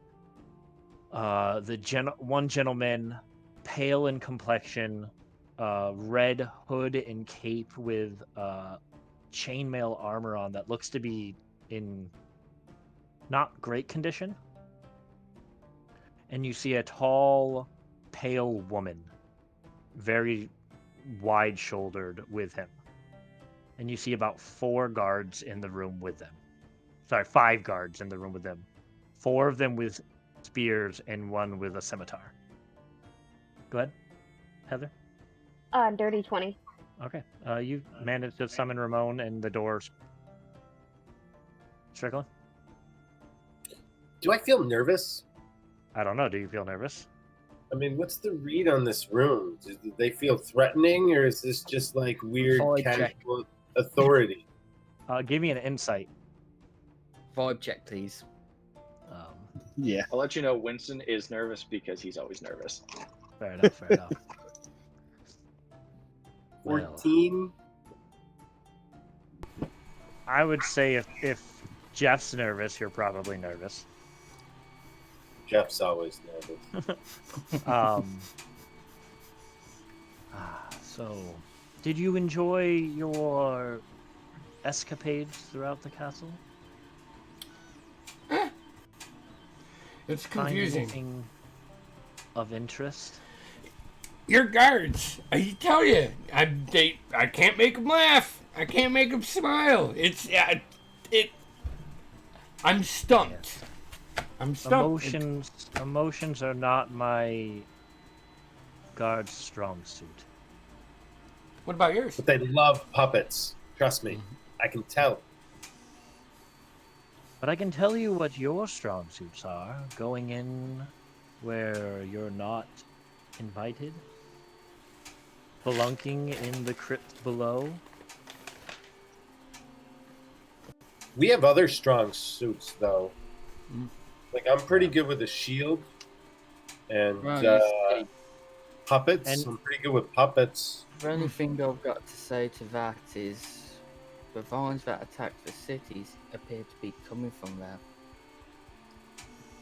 one gentleman, pale in complexion, red hood and cape with chainmail armor on that looks to be in not great condition. And you see a tall, pale woman, very wide-shouldered, with him. And you see about 4 guards in the room with them. Sorry, 5 guards in the room with them. 4 of them with spears and 1 with a scimitar. Go ahead, Heather. Dirty 20. Okay. You managed to summon Ramon and the doors. Strickland? Do I feel nervous? I don't know. Do you feel nervous? I mean, what's the read on this room? Do they feel threatening, or is this just weird casual authority? Give me an insight. Vibe check, please. Yeah. I'll let you know Winston is nervous because he's always nervous. Fair enough. 14? I would say if Jeff's nervous, you're probably nervous. Jeff's always nervous. So, did you enjoy your escapades throughout the castle? It's Find confusing. anything of interest? Your guards, I tell you, I can't make them laugh. I can't make them smile. I'm stumped. I'm stumped. Emotions are not my guard's strong suit. What about yours? But they love puppets. Trust me. I can tell. But I can tell you what your strong suits are. Going in where you're not invited. Spelunking in the crypt below. We have other strong suits, though. Like, I'm pretty good with a shield. And puppets. I'm pretty good with puppets. The only thing I've got to say to that is the vines that attacked the cities appear to be coming from there.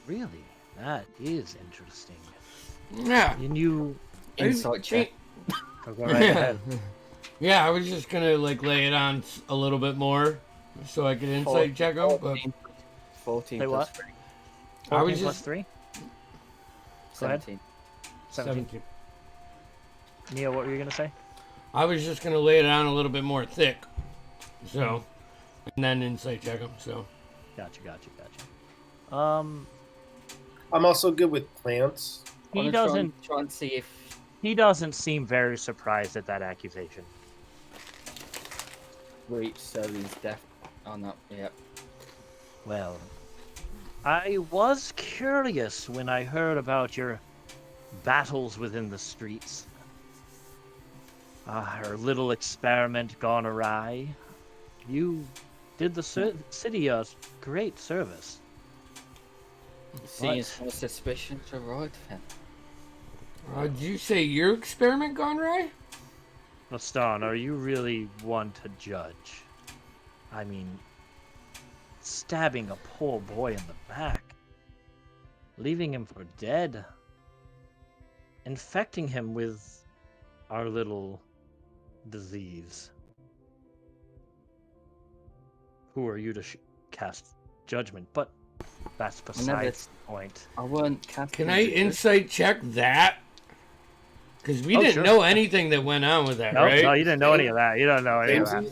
Really? That is interesting. Yeah. And you... Insight check. Go right ahead. Yeah, I was just gonna lay it on a little bit more so I could insight check them. But 14 Say plus what? 3. 14 plus 3? 17. 17. Neo, what were you going to say? I was just gonna lay it on a little bit more thick, so, and then insight check them. So. Gotcha. I'm also good with plants. He doesn't Try and see if He doesn't seem very surprised at that accusation. Wait, so he's deaf. Oh no, yep. Well, I was curious when I heard about your battles within the streets. Our little experiment gone awry. You did the city a great service. Seeing some suspicion to right then. Did you say your experiment gone right? Maston, are you really one to judge? I mean, stabbing a poor boy in the back, leaving him for dead, infecting him with our little disease. Who are you to cast judgment? But that's besides the point. I weren't casting. Can I insight check that? Because we didn't know anything that went on with that, right? No, you didn't know any of that. You don't know any of that.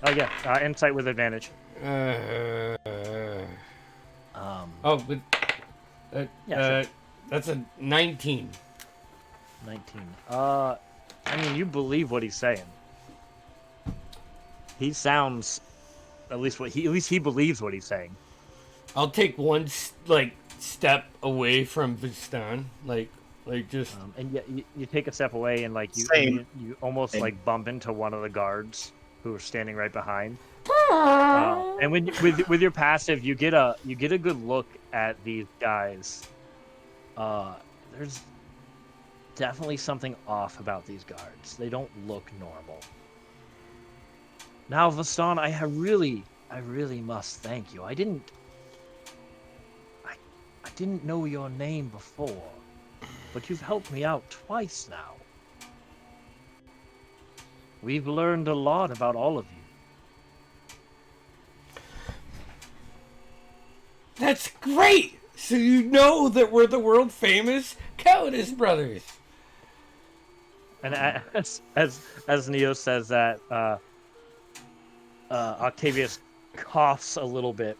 Oh yeah, insight with advantage. That's a 19. 19. I mean, you believe what he's saying. He sounds, at least he believes what he's saying. I'll take one step away from Vistan, like just. And yet you take a step away and you almost bump into one of the guards who are standing right behind. And with your passive, you get a good look at these guys. There's definitely something off about these guards. They don't look normal. Now, Vastan, I really must thank you. I didn't know your name before, but you've helped me out twice now. We've learned a lot about all of you. That's great! So you know that we're the world famous Calidus brothers. And as Neo says that, Octavius coughs a little bit.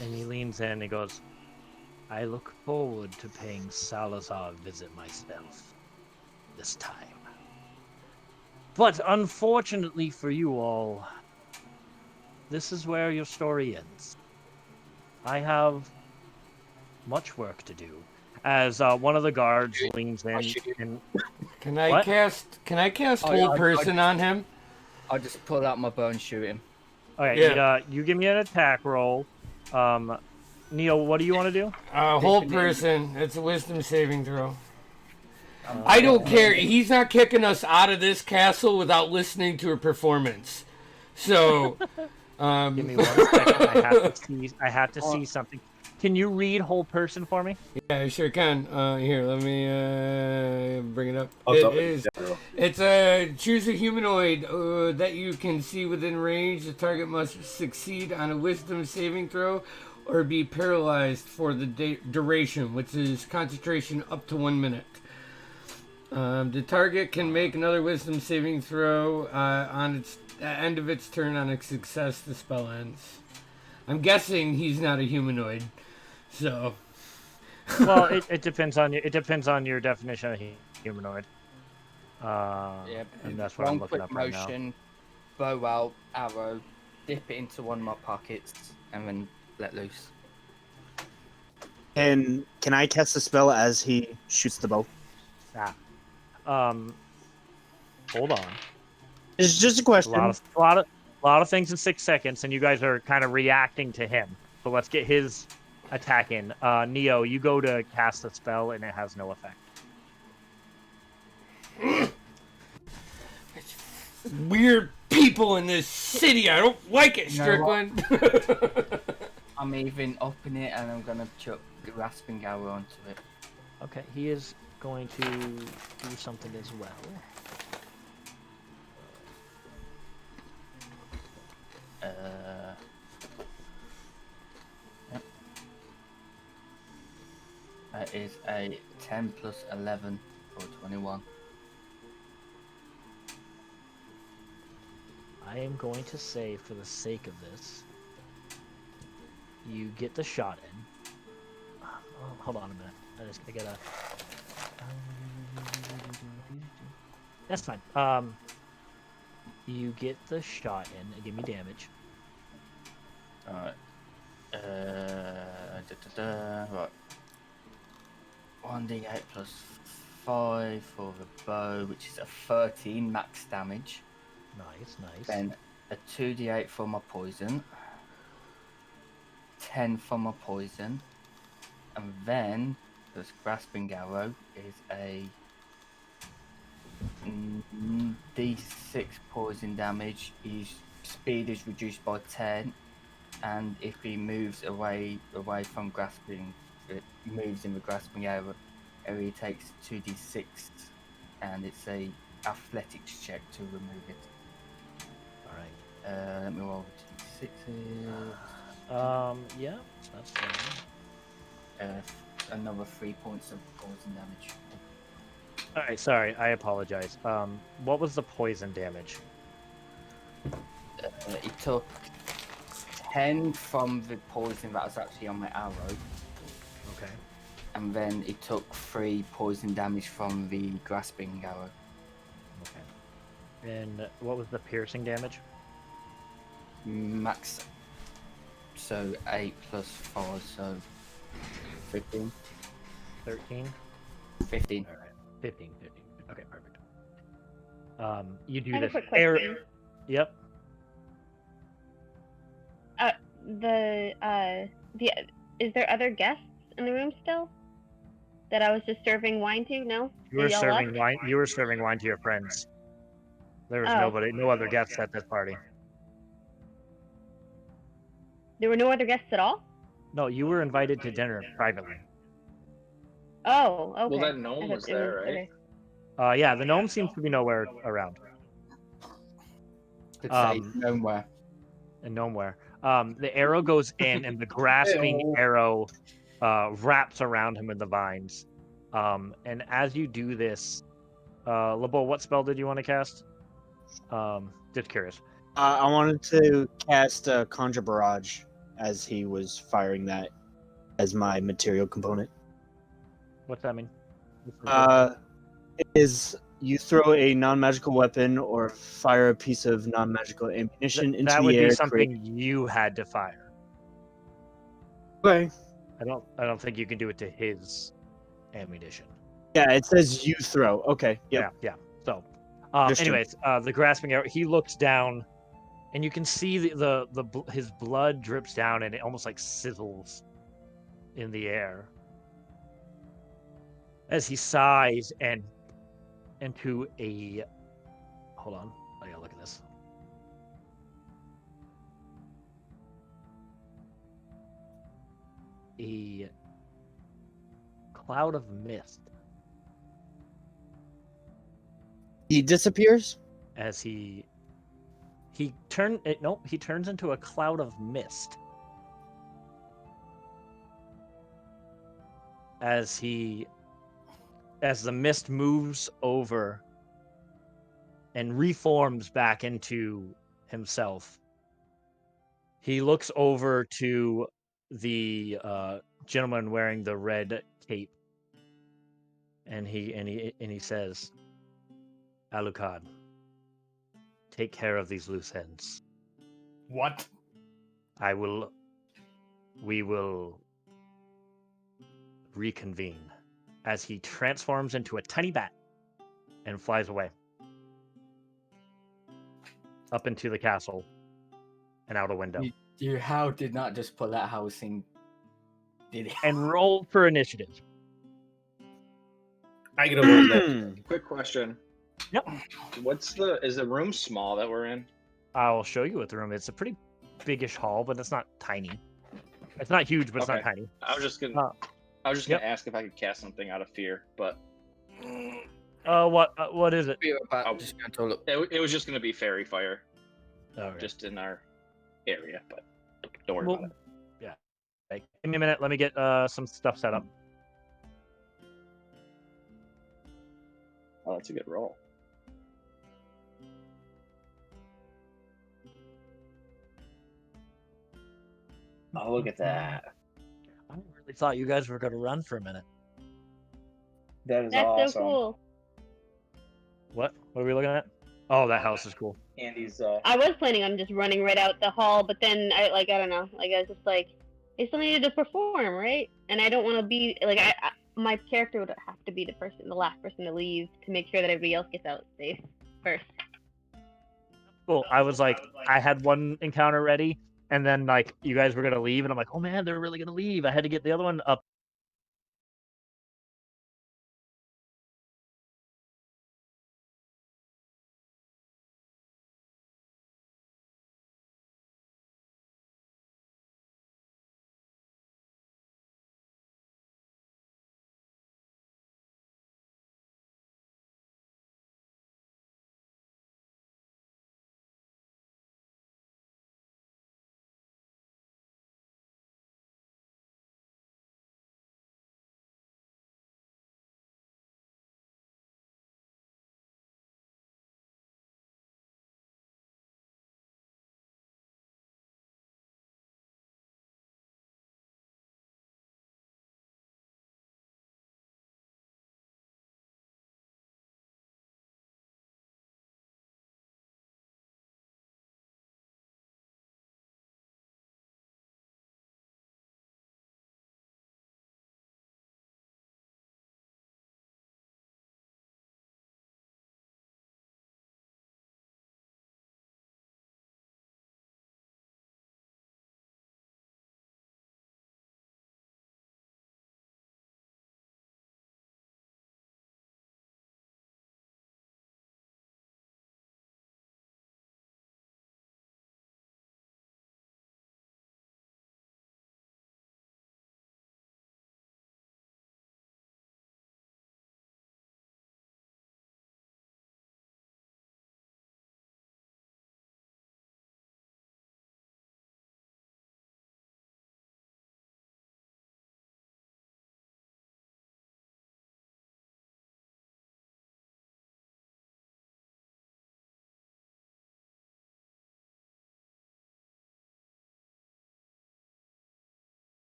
And he leans in and he goes, I look forward to paying Salazar a visit myself this time. But unfortunately for you all, this is where your story ends. I have much work to do. As one of the guards leans in and... Can I cast Hold Person on him? I'll just pull out my bow and shoot him. Okay, you give me an attack roll. Neil, what do you want to do? Hold Person. It's a wisdom saving throw. I don't care. He's not kicking us out of this castle without listening to a performance. So, Give me 1 second. I have to see something. Can you read whole person for me? Yeah, I sure can. Here, let me bring it up. It's It's a choose a humanoid that you can see within range. The target must succeed on a Wisdom saving throw, or be paralyzed for the duration, which is concentration up to 1 minute. The target can make another Wisdom saving throw on its end of its turn. On a success, the spell ends. I'm guessing he's not a humanoid, so. Well, it depends on your definition of humanoid. And that's what I'm looking up right now. Motion, bow out, arrow, dip it into one of my pockets, and then let loose. And can I cast the spell as he shoots the bow? Hold on. It's just a question. A lot of things in 6 seconds, and you guys are kind of reacting to him. So let's get his attack in. Neo, you go to cast the spell, and it has no effect. Weird people in this city. I don't like it, Strickland. I'm even upping it, and I'm gonna chuck grasping arrow onto it. Okay, he is going to do something as well. That is a 10 plus 11 for 21. I am going to say, for the sake of this, you get the shot in. Oh, hold on a minute. I gotta. That's fine. You get the shot in and give me damage. Alright. Right. 1d8 plus 5 for the bow, which is a 13 max damage. Nice. Then a 2d8 for my poison. 10 for my poison. And then this grasping arrow is a d6 poison damage. His speed is reduced by 10, and if he moves away from grasping, it moves in the grasping arrow, he takes 2d6, and it's a athletics check to remove it. All right. Let me roll 2d6s. Yeah, that's fine. Another 3 points of poison damage. All right, sorry, I apologize. What was the poison damage? He took 10 from the poison that was actually on my arrow. Okay. And then he took 3 poison damage from the grasping arrow. Okay. And what was the piercing damage? Max. So 8 plus 4, so 15. 13? 15. All right. 15. Okay, perfect. You do I have a this. quick question. Yep. Is there other guests in the room still? That I was just serving wine to? No? You were They all serving left? wine. You were serving wine to your friends. There was Oh. no other guests at this party. There were no other guests at all? No, you were invited to dinner privately. Oh, okay. Well, that gnome I thought was it there, right? okay. Yeah, the gnome seems to be nowhere around. Could say nowhere. And nowhere. The arrow goes in, and the grasping arrow wraps around him with the vines. And as you do this, LeBeau, what spell did you want to cast? Just curious. I wanted to cast Conjure Barrage as he was firing that as my material component. What's that mean? It is you throw a non-magical weapon or fire a piece of non-magical ammunition into that the would air. be something you had to fire. Okay. I don't think you can do it to his ammunition. Yeah, it says you throw. Okay. Yep. Yeah. So, Understood. anyways, the grasping arrow. He looks down, and you can see his blood drips down, and it almost like sizzles in the air as he sighs and into a. Hold on, I gotta look at this. a cloud of mist He disappears. as he turns into a cloud of mist as the mist moves over and reforms back into himself. He looks over to the gentleman wearing the red cape, and he says, "Alucard, take care of these loose ends. What? We will reconvene." As he transforms into a tiny bat and flies away up into the castle and out a window. Your how did not just pull that housing, did he? And roll for initiative. I get a vote in that. Quick question. Yep. Is the room small that we're in? I'll show you what the room is. It's a pretty biggish hall, but it's not tiny. It's not huge, but it's not tiny. I was just gonna ask if I could cast something out of fear, but what is it? I'm just going to look. it was just gonna be fairy fire, Okay. just in our area. But don't worry Well, about it. yeah. Okay, give me a minute. Let me get some stuff set up. Oh, that's a good roll. Oh, look at that. I really thought you guys were going to run for a minute. That is That's awesome. so cool. What are we looking at? Oh, that house is cool. Andy's I was planning on just running right out the hall, but then I don't know. Like I was just like, I still needed to perform, right? And I don't want to be like my character would have to be the last person to leave to make sure that everybody else gets out safe first. Cool. I was like, I had one encounter ready, and then like you guys were gonna leave, and I'm like, oh man, they're really gonna leave. I had to get the other one up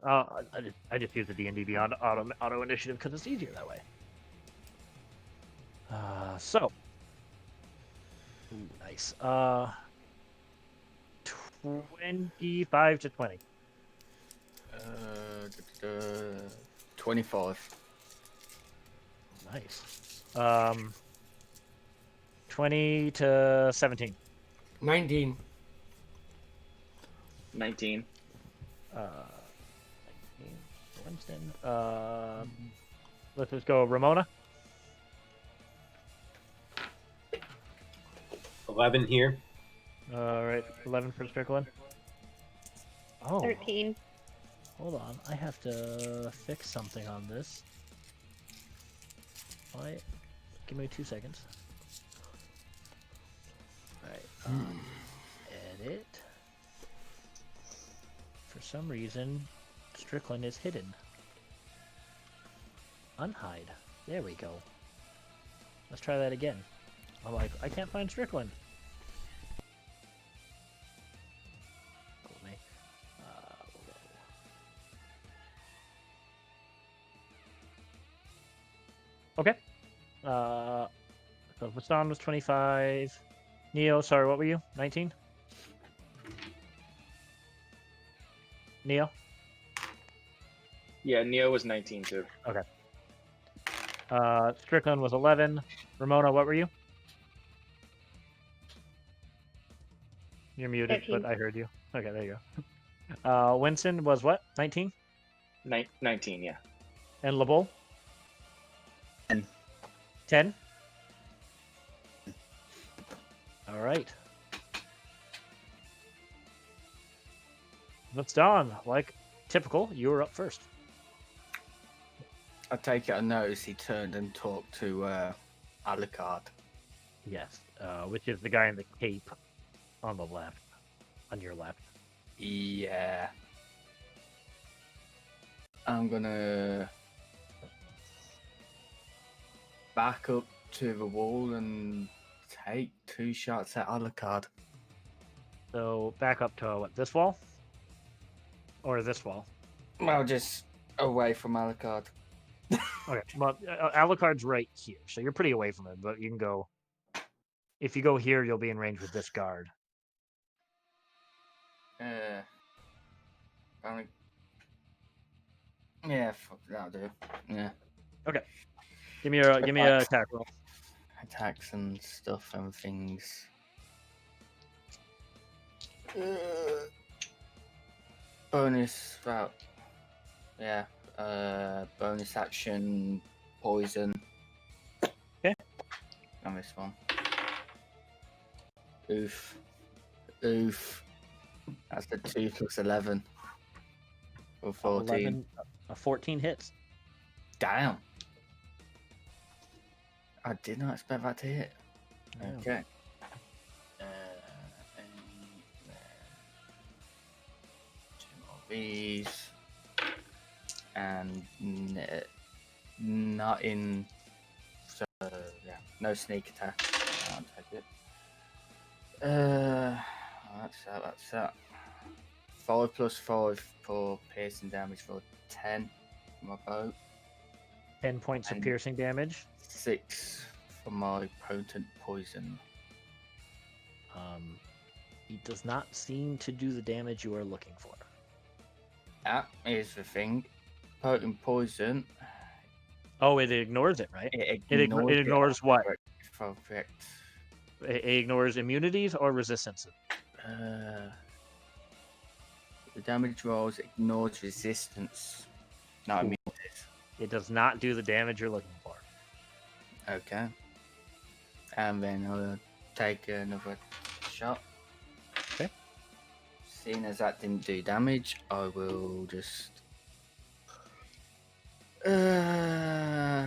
I just use the D&D Beyond auto initiative because it's easier that way. So. Ooh, nice. 25 to 20. 25. Nice. 20 to 17. 19. 19. 19. Winston. Let's just go Ramona. 11 here. All right, 11 for Strickland. Oh, 13. hold on. I have to fix something on this. Why? Give me 2 seconds. All right. Edit. For some reason, Strickland is hidden. Unhide. There we go. Let's try that again. I'm like, I can't find Strickland. Cool, me. Okay. So Vastan was 25. Neo, sorry, what were you? 19? Neo? Yeah, Neo was 19 too. Okay. Strickland was 11. Ramona, what were you? You're muted, 13. but I heard you. Okay, there you go. Winston was what? 19? 19, yeah. And LeBeau? 10. 10? All right. That's Don. Like typical, you were up first. I take it I noticed he turned and talked to Alucard. Yes, which is the guy in the cape on the left, on your left. Yeah. I'm gonna back up to the wall and take 2 shots at Alucard. So back up to what, this wall? Or this wall? Well, just away from Alucard. Okay, well, Alucard's right here, so you're pretty away from him, but you can go... If you go here, you'll be in range with this guard. Yeah, fuck, that'll do. Yeah. Okay. Give me a attack roll. Attacks and stuff and things. Bonus route. Yeah. Bonus action, poison. Okay. On this one. Oof. Oof. That's the 2 plus 11. Or 14. 11, 14 hits. Damn. I did not expect that to hit. Yeah. Okay. Two more of these. And not in. So, yeah, no sneak attack. I'll take it. That's that. 5 plus 5 for piercing damage for 10 for my bow. 10 points of And- piercing damage. 6 for my potent poison. He does not seem to do the damage you are looking for. That is the thing. Potent poison. Oh, it ignores it, right? It It ignores what? If I'm correct. It ignores immunities or resistances. The damage rolls ignores resistance. Not Cool. immunities. It does not do the damage you're looking for. Okay. And then I'll take another shot. Okay. Seeing as that didn't do damage, I will just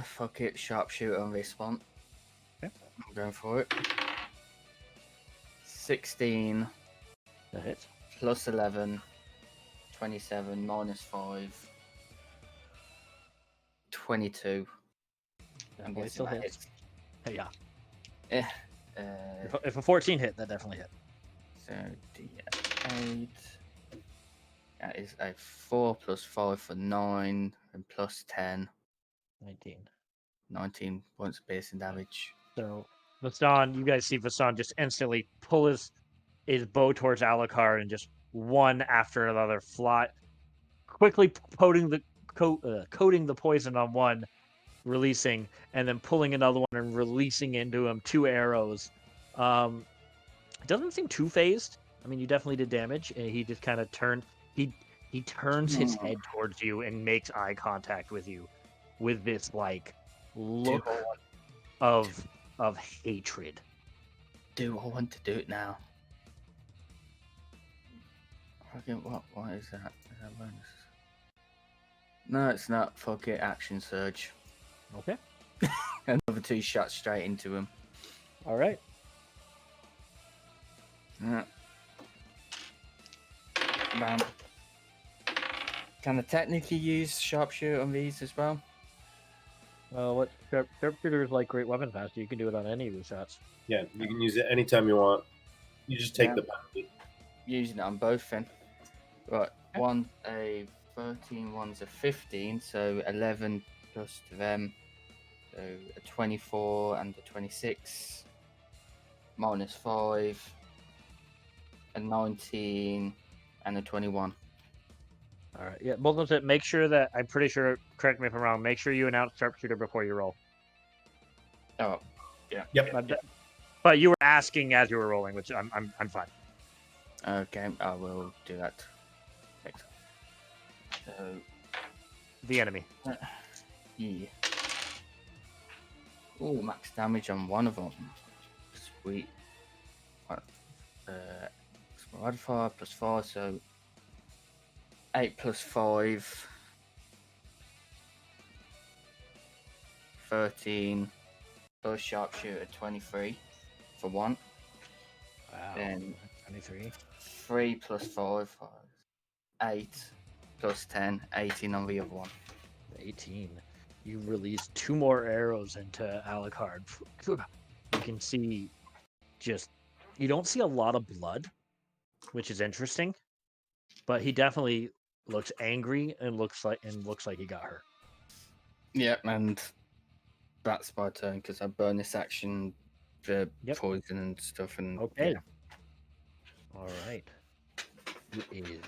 fuck it, sharpshooter on this one. Okay. I'm going for it. 16 That hits. plus 11, 27 minus 5, 22. I'm Definitely guessing still that hits. hits. Hey, yeah. Eh, If a 14 hit, that definitely hit. so D8 That is a 4 plus 5 for 9 and plus 10. 19. 19 points of piercing damage. So, Vastan, you guys see Vastan just instantly pull his bow towards Alucard and just one after another fly, quickly coating the poison on one, releasing, and then pulling another one and releasing into him 2 arrows. It doesn't seem too phased. I mean, you definitely did damage, and he just kind of turned. He turns his head towards you and makes eye contact with you, with this like look of hatred. Do I want to do it now? What is that? Is that bonus? No, it's not. Fuck it. Action surge. Okay. Another 2 shots straight into him. All right. Yeah. Bam. Can I technically use sharpshooter on these as well? What sharpshooter is like great weapon faster. You can do it on any of the shots. Yeah, you can use it anytime you want. You just take the penalty. Using it on both then. Right, one's a 13, one's a 15, so 11 plus to them. So a 24 and a 26. Minus 5. A 19 and a 21. All right. Yeah, both of them. Make sure that I'm pretty sure. Correct me if I'm wrong. Make sure you announce sharpshooter before you roll. Oh, yeah. Yep. But you were asking as you were rolling, which I'm fine. Okay, I will do that. Next. So, The enemy. yeah. Oh, max damage on one of them. Sweet. Modifier plus 4, so 8 plus 5. 13 plus sharpshooter 23 for 1. Wow. Then 23. 3 plus 5, 8 plus 10, 18 on the other one. 18. You release 2 more arrows into Alucard. You can see you don't see a lot of blood, which is interesting, but he definitely looks angry and looks like he got hurt. Yeah, and that's my turn because I bonus action the poison and stuff. And okay. Yeah. All right. It is.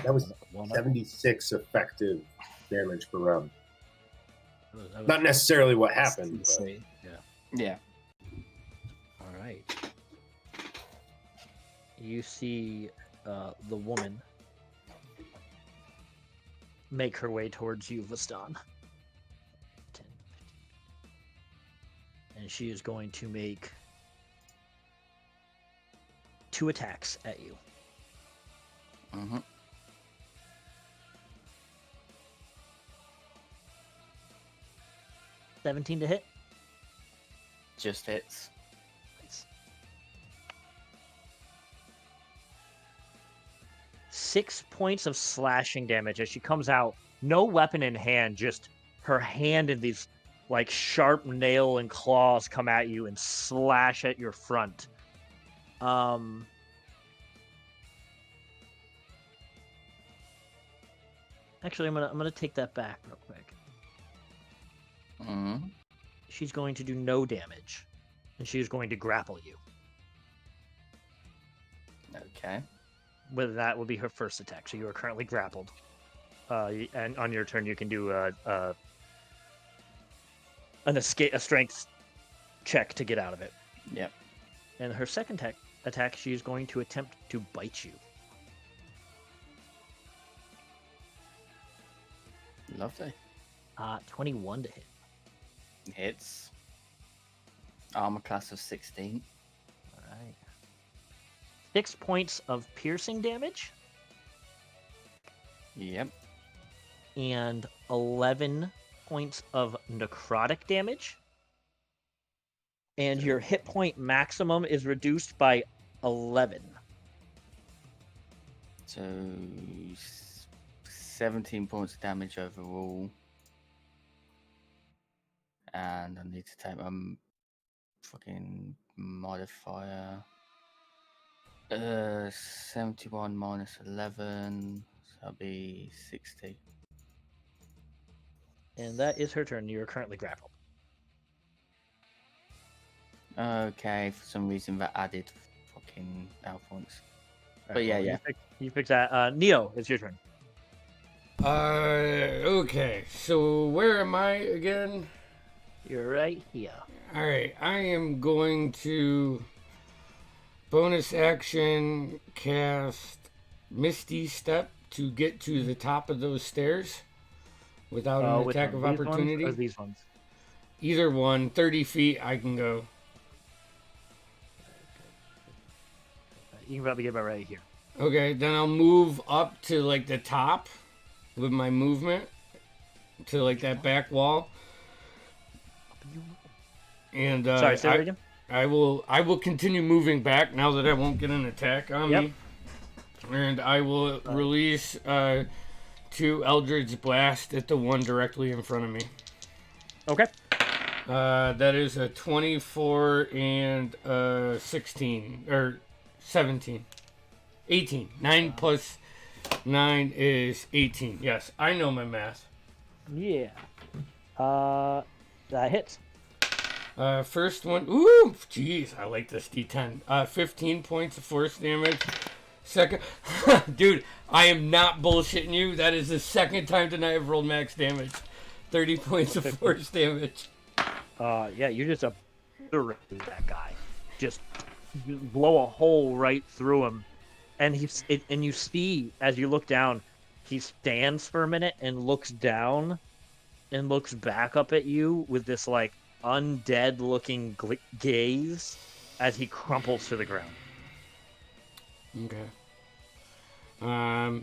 That was 76 effective damage per round. Not necessarily what happened. But... Yeah. All right. You see the woman make her way towards you, Vastan. 10, 15. And she is going to make 2 attacks at you. Mm-hmm. 17 to hit. Just hits. Nice. 6 points of slashing damage as she comes out, no weapon in hand, just her hand in these like sharp nail and claws come at you and slash at your front. Actually, I'm gonna take that back real quick. Mm-hmm. She's going to do no damage, and she is going to grapple you. Okay. Whether that will be her first attack. So you are currently grappled, and on your turn you can do a strength check to get out of it. Yep. And her second attack, she is going to attempt to bite you. Lovely. 21 to hit. Hits. Armor class of 16. All right. 6 points of piercing damage. Yep. And 11 points of necrotic damage. And your hit point maximum is reduced by 11. So 17 points of damage overall. And I need to take my fucking modifier. 71 minus 11, so that'll be 60. And that is her turn. You are currently grappled. Okay, for some reason that added fucking health points. All But right, yeah, well, yeah. You fix that. Neo, it's your turn. Okay, so where am I again? You're right here. Alright, I am going to bonus action cast Misty Step to get to the top of those stairs without an attack of opportunity. Or these ones? Either one, 30 feet I can go. You can probably get about right here. Okay, then I'll move up to like the top with my movement to like that back wall. And Sorry, say that again. I will continue moving back now that I won't get an attack on me. And I will release 2 Eldritch Blast at the one directly in front of me. Okay. That is a 24 and 16 or 17. 18. 9 plus 9 is 18. Yes, I know my math. Yeah. That hits. First one. Ooh, jeez, I like this D10. 15 points of force damage. Second, dude, I am not bullshitting you. That is the second time tonight I've rolled max damage. 30 points of force damage. Yeah, you just obliterated that guy. Just blow a hole right through him, and and you see as you look down, he stands for a minute and looks down, and looks back up at you with this like undead-looking gaze as he crumples to the ground. Okay. I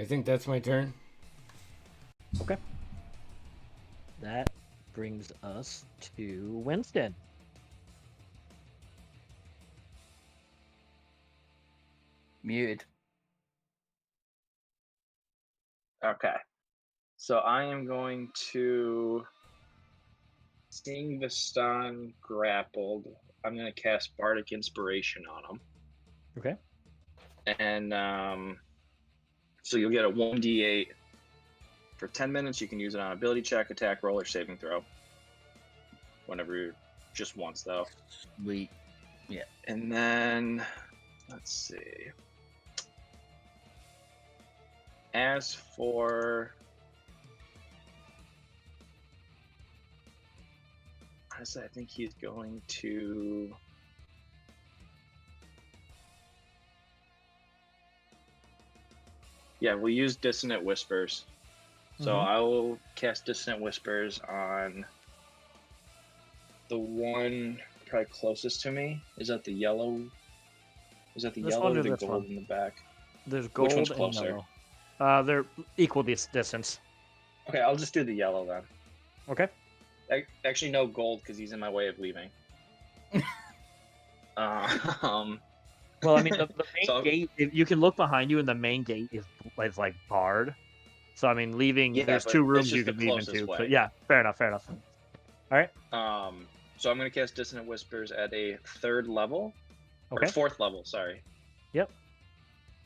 think that's my turn. Okay. That brings us to Winston. Muted. Okay. So I am going to, seeing the stun grappled, I'm going to cast Bardic Inspiration on him. Okay. And so you'll get a 1d8. For 10 minutes, you can use it on ability check, attack roll, or saving throw. Whenever you're just once, though. Sweet. Yeah. And then, let's see. As for... I think he's going to... Yeah, we'll use Dissonant Whispers. So I will cast Dissonant Whispers on the one probably closest to me. Is that the yellow? Is that the This yellow one or or the this gold one? in the back? There's gold Which one's and closer? yellow. They're equal distance. Okay, I'll just do the yellow then. Okay. Actually, no gold because he's in my way of leaving. Well, I mean, the main So- gate. If you can look behind you, and the main gate is like barred. So I mean, leaving. Yeah, there's but 2 it's rooms just you the could leave closest into. way. So yeah, fair enough. All right. So I'm going to cast Dissonant Whispers at a 3rd level. Okay. Or 4th level, sorry. Yep.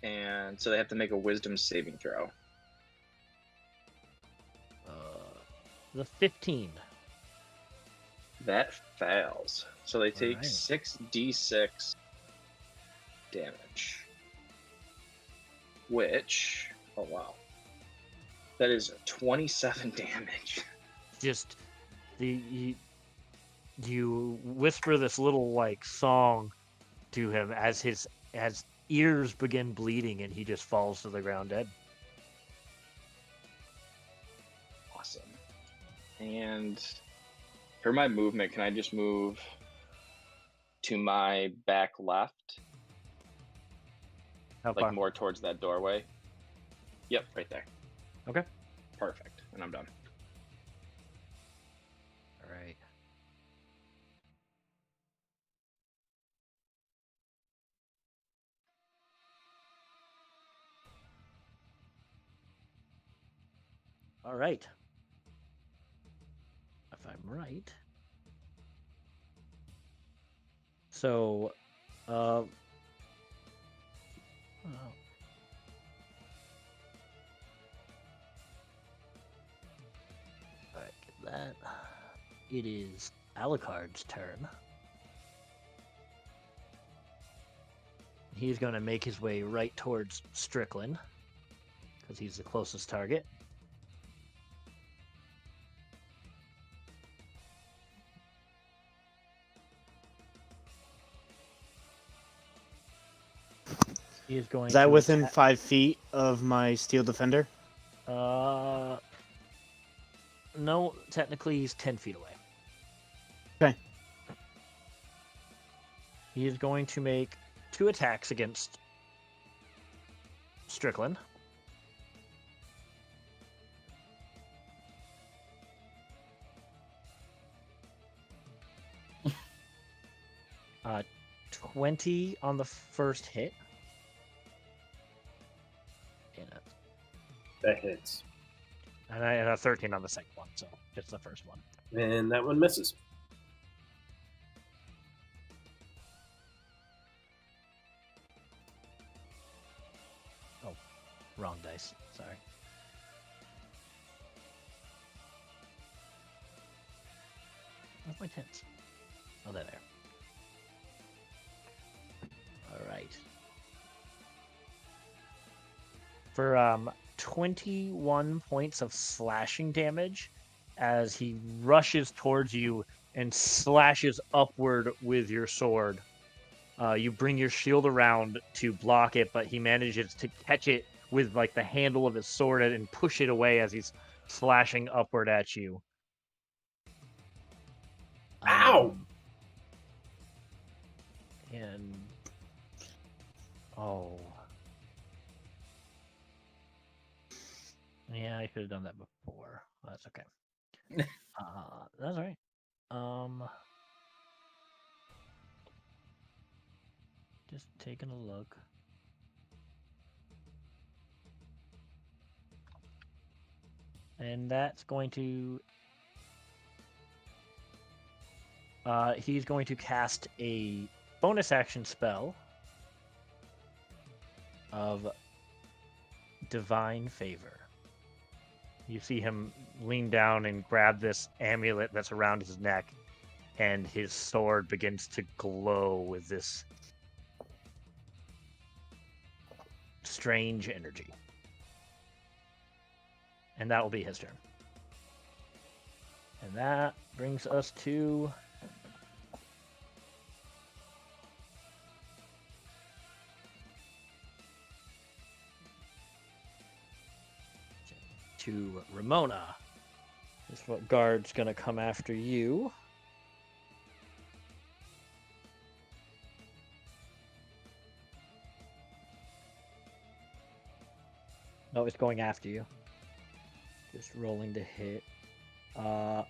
And so they have to make a Wisdom saving throw. The 15. That fails. So they take Alright. 6d6 damage. Which, oh wow. That is 27 damage. Just you whisper this little like song to him as ears begin bleeding, and he just falls to the ground dead. Awesome. And for my movement, can I just move to my back left? How Like far? more towards that doorway? Yep, right there. Okay. Perfect. And I'm done. All right. All right. If I'm right. So Oh. Alright, get that. It is Alucard's turn. He's going to make his way right towards Strickland, because he's the closest target. He is going Is that to within 5 feet of my steel defender? No, technically he's 10 feet away. Okay. He is going to make 2 attacks against Strickland. uh, 20 on the first hit. That hits. And a 13 on the second one, so just the first one. And that one misses. Oh, wrong dice. Sorry. Where's my tents? Oh, they're there. All right. For 21 points of slashing damage as he rushes towards you and slashes upward with your sword. You bring your shield around to block it, but he manages to catch it with like the handle of his sword and push it away as he's slashing upward at you. Ow! And oh. Yeah, I could have done that before. That's okay. That's all right. Just taking a look. And that's going to... he's going to cast a bonus action spell of Divine Favor. You see him lean down and grab this amulet that's around his neck, and his sword begins to glow with this strange energy. And that will be his turn. And that brings us to Ramona. This is what guard's gonna come after you. No, it's going after you. Just rolling to hit. I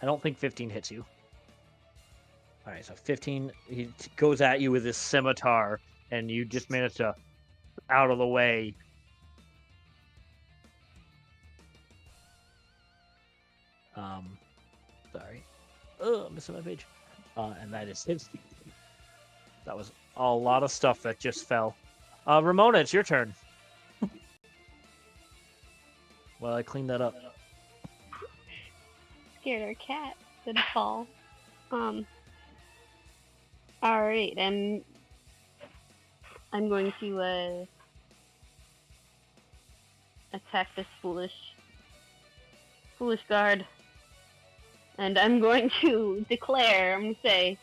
don't think 15 hits you. Alright, so 15, he goes at you with his scimitar, and you just manage to out of the way. Sorry. Oh, I'm missing my page. And that is his. That was a lot of stuff that just fell. Ramona, it's your turn. Well, I cleaned that up. Scared our cat didn't fall. Alright, I'm going to attack this foolish guard. And I'm going to declare, I'm going to say,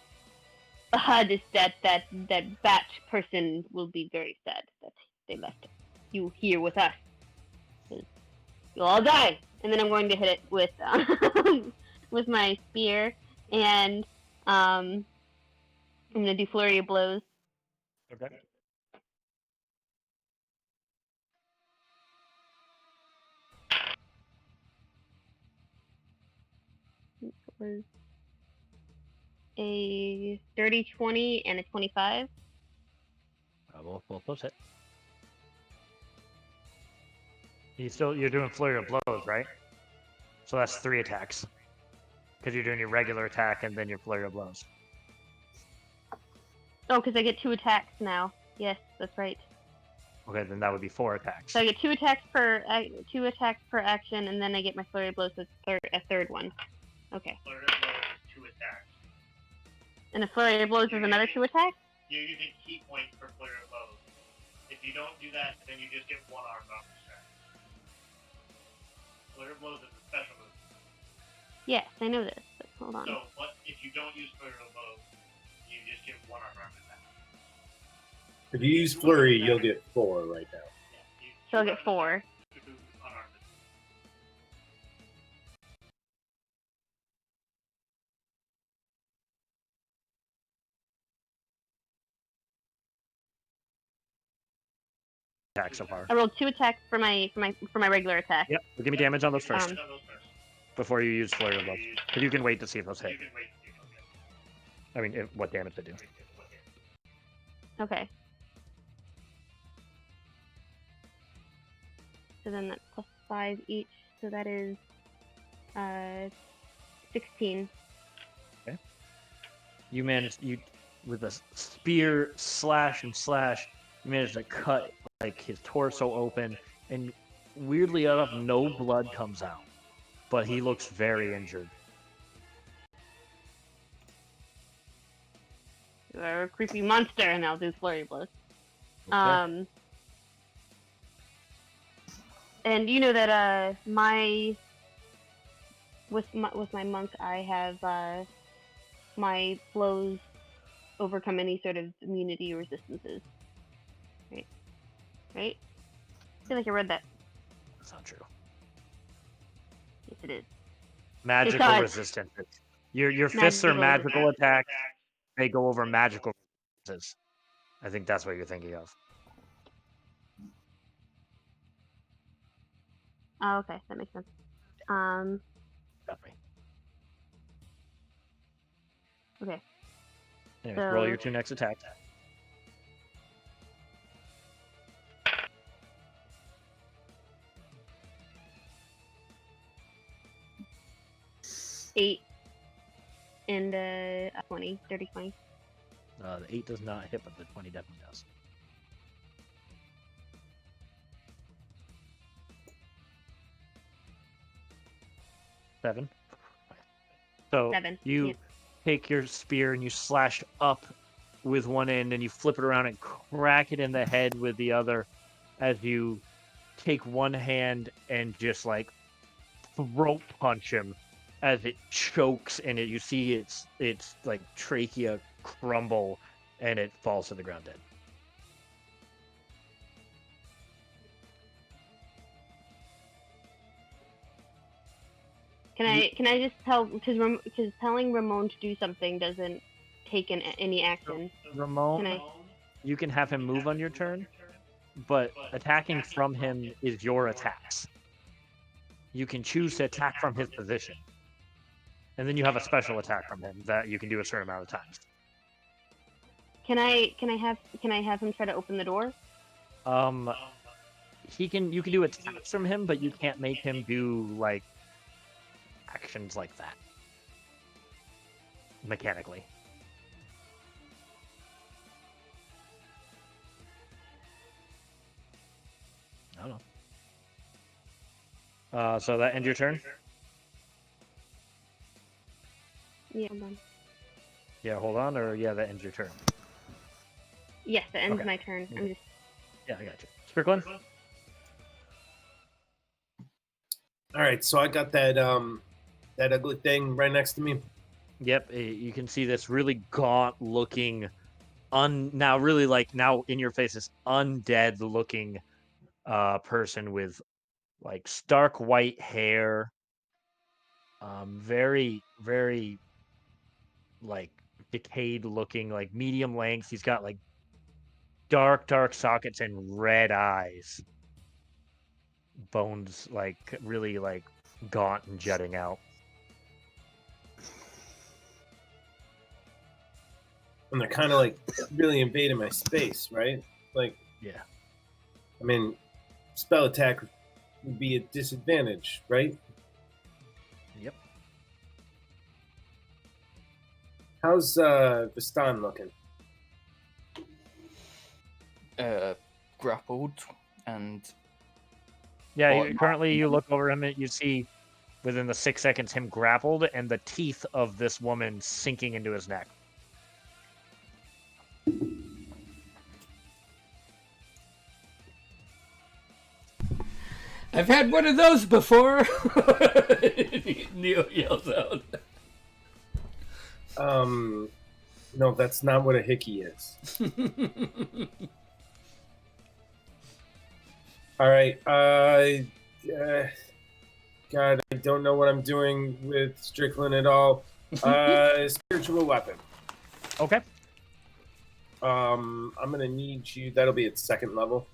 that bat person will be very sad that they left you here with us. You'll all die. And then I'm going to hit it with with my spear, and I'm going to do flurry of blows. Okay. It was a dirty 20 and a 25. Both those hit. You're doing flurry of blows, right? So that's 3 attacks. Because you're doing your regular attack and then your flurry of blows. Oh, because I get 2 attacks now. Yes, that's right. Okay, then that would be 4 attacks. So I get 2 attacks per action, and then I get my flurry of blows. So it's a third one. Okay. Flurry of blows is 2 attacks. And a flurry of blows is another 2 attacks. You're using key points for flurry of blows. If you don't do that, then you just get 1 arm bonus attack. Flurry of blows is a special move. Yes, I know this. But hold on. So, if you don't use flurry of blows, you just get 1 arm bonus attack. If you use flurry, you'll get 4 right now. Yeah, So I'll get 4. Unarmed. Attack so far. I rolled 2 attacks for my regular attack. Yep. Well, give me damage on those first Um, before you use flurry of blows. Because you can wait to see if those hit. You can wait. Okay. I mean, what damage they do. Okay. So then that's plus 5 each. So that is 16. You managed with a spear slash, you managed to cut like his torso open, and weirdly enough, no blood comes out, but he looks very injured. You're a creepy monster, and I'll do flurry blows. Okay. And you know that with my monk, I have my blows overcome any sort of immunity or resistances. Right? I feel like I read that. That's not true. Yes, it is. Magical Besides- resistance. Your fists are magical attacks. They go over magical resistances. I think that's what you're thinking of. Oh, okay, that makes sense. Definitely. Okay. Anyways, roll So- your 2 next attacks. Eight and 20, dirty 20. The 8 does not hit, but the 20 definitely does. Seven. So 7. you Yep. take your spear and you slash up with one end and you flip it around and crack it in the head with the other as you take one hand and just like throat punch him as it chokes and you see its like trachea crumble and it falls to the ground dead. Can I just tell because telling Ramon to do something doesn't take any action. Ramon, Can I? you can have him move on your turn, but attacking from him is your attacks. You can choose to attack from his position. And then you have a special attack from him that you can do a certain amount of times. Can I have him try to open the door? You can do attacks from him, but you can't make him do like actions like that. Mechanically. I don't know. So that ends your turn? Yeah, hold on. Yeah, hold on, or yeah, that ends your turn. Yes, that ends Okay. my turn. I'm just Yeah, I got you. Strickland? All right, so I got that that ugly thing right next to me. Yep, you can see this really gaunt looking, now really like now in your face, this undead looking person with like stark white hair, very, very like decayed looking, like medium length. He's got like dark sockets and red eyes. Bones like really like gaunt and jutting out. And they're kind of like really invading my space, right? Like, Yeah. I mean, spell attack would be a disadvantage, right? Yep. How's Vistan looking? grappled and. Yeah, currently you look over him and you see within the 6 seconds him grappled and the teeth of this woman sinking into his neck. I've had one of those before. Neo yells out. No, that's not what a hickey is. All right. God, I don't know what I'm doing with Strickland at all. Spiritual weapon. Okay. I'm gonna need you. That'll be at second level.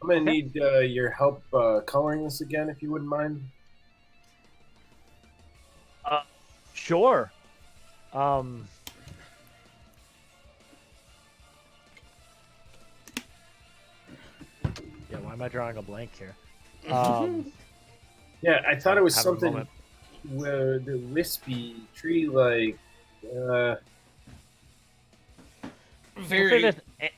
I'm gonna need your help coloring this again, if you wouldn't mind. Sure. Yeah, why am I drawing a blank here? Yeah, I thought it was Have a something moment. where the wispy tree, like. Very.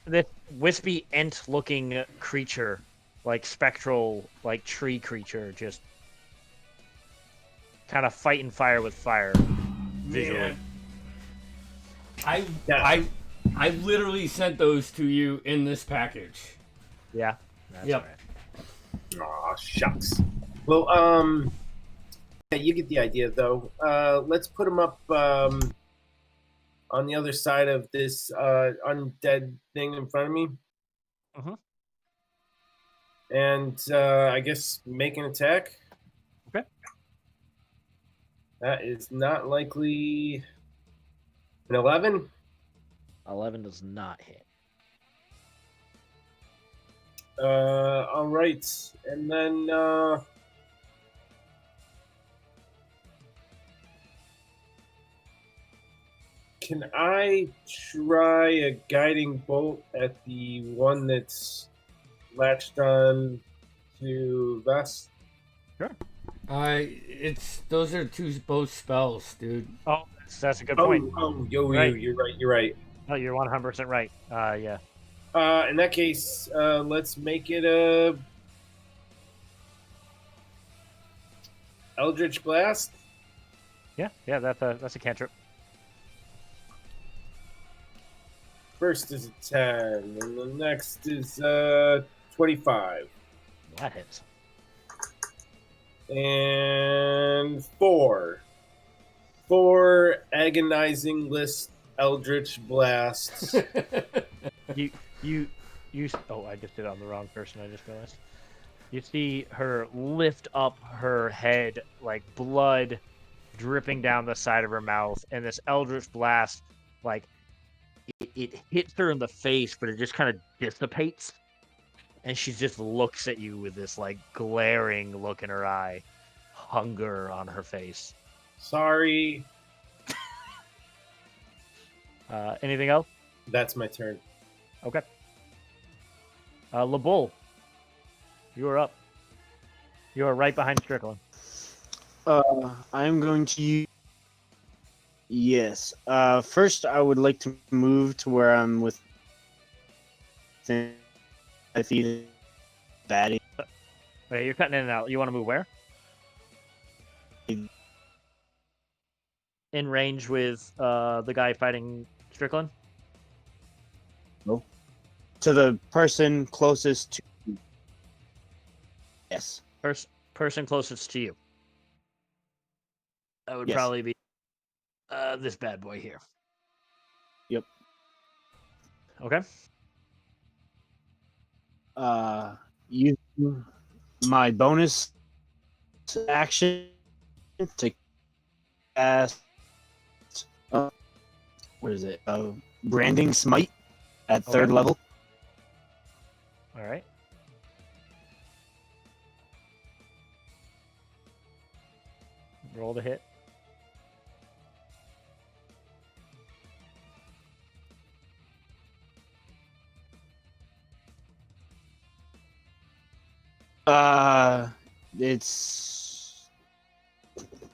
This wispy ent-looking creature, like spectral, like tree creature, just kind of fighting fire with fire, visually. I literally sent those to you in this package. Yeah. That's Yep. right. Aw, shucks. Well, yeah, you get the idea, though. Let's put them up on the other side of this undead thing in front of me. Uh-huh. And I guess make an attack. Okay. That is not likely an 11. 11 does not hit. All right. And then can I try a guiding bolt at the one that's latched on to Vest? Sure. Those are both spells, dude. Oh, that's a good point. Right. You're right. You're right. No, you're 100% right. Yeah. In that case, let's make it a Eldritch Blast. Yeah, that's a cantrip. First is a 10, and the next is 25. That hits. And 4. 4 agonizing list Eldritch Blasts. You oh, I just did it on the wrong person, I just realized. You see her lift up her head, like blood dripping down the side of her mouth, and this Eldritch Blast, like, it hits her in the face, but it just kind of dissipates. And she just looks at you with this, like, glaring look in her eye. Hunger on her face. Sorry. Anything else? That's my turn. Okay. LeBull, you are up. You are right behind Strickland. I'm going to use... Yes. First, I would like to move to where I'm with... I think batting. Okay, you're cutting in and out. You want to move where? In range with the guy fighting Strickland? No. To the person closest to... Yes. Person closest to you. That would Yes. probably be this bad boy here. Yep. Okay. Use my bonus action to cast what is it? Branding Smite at third level. All right. Roll the hit.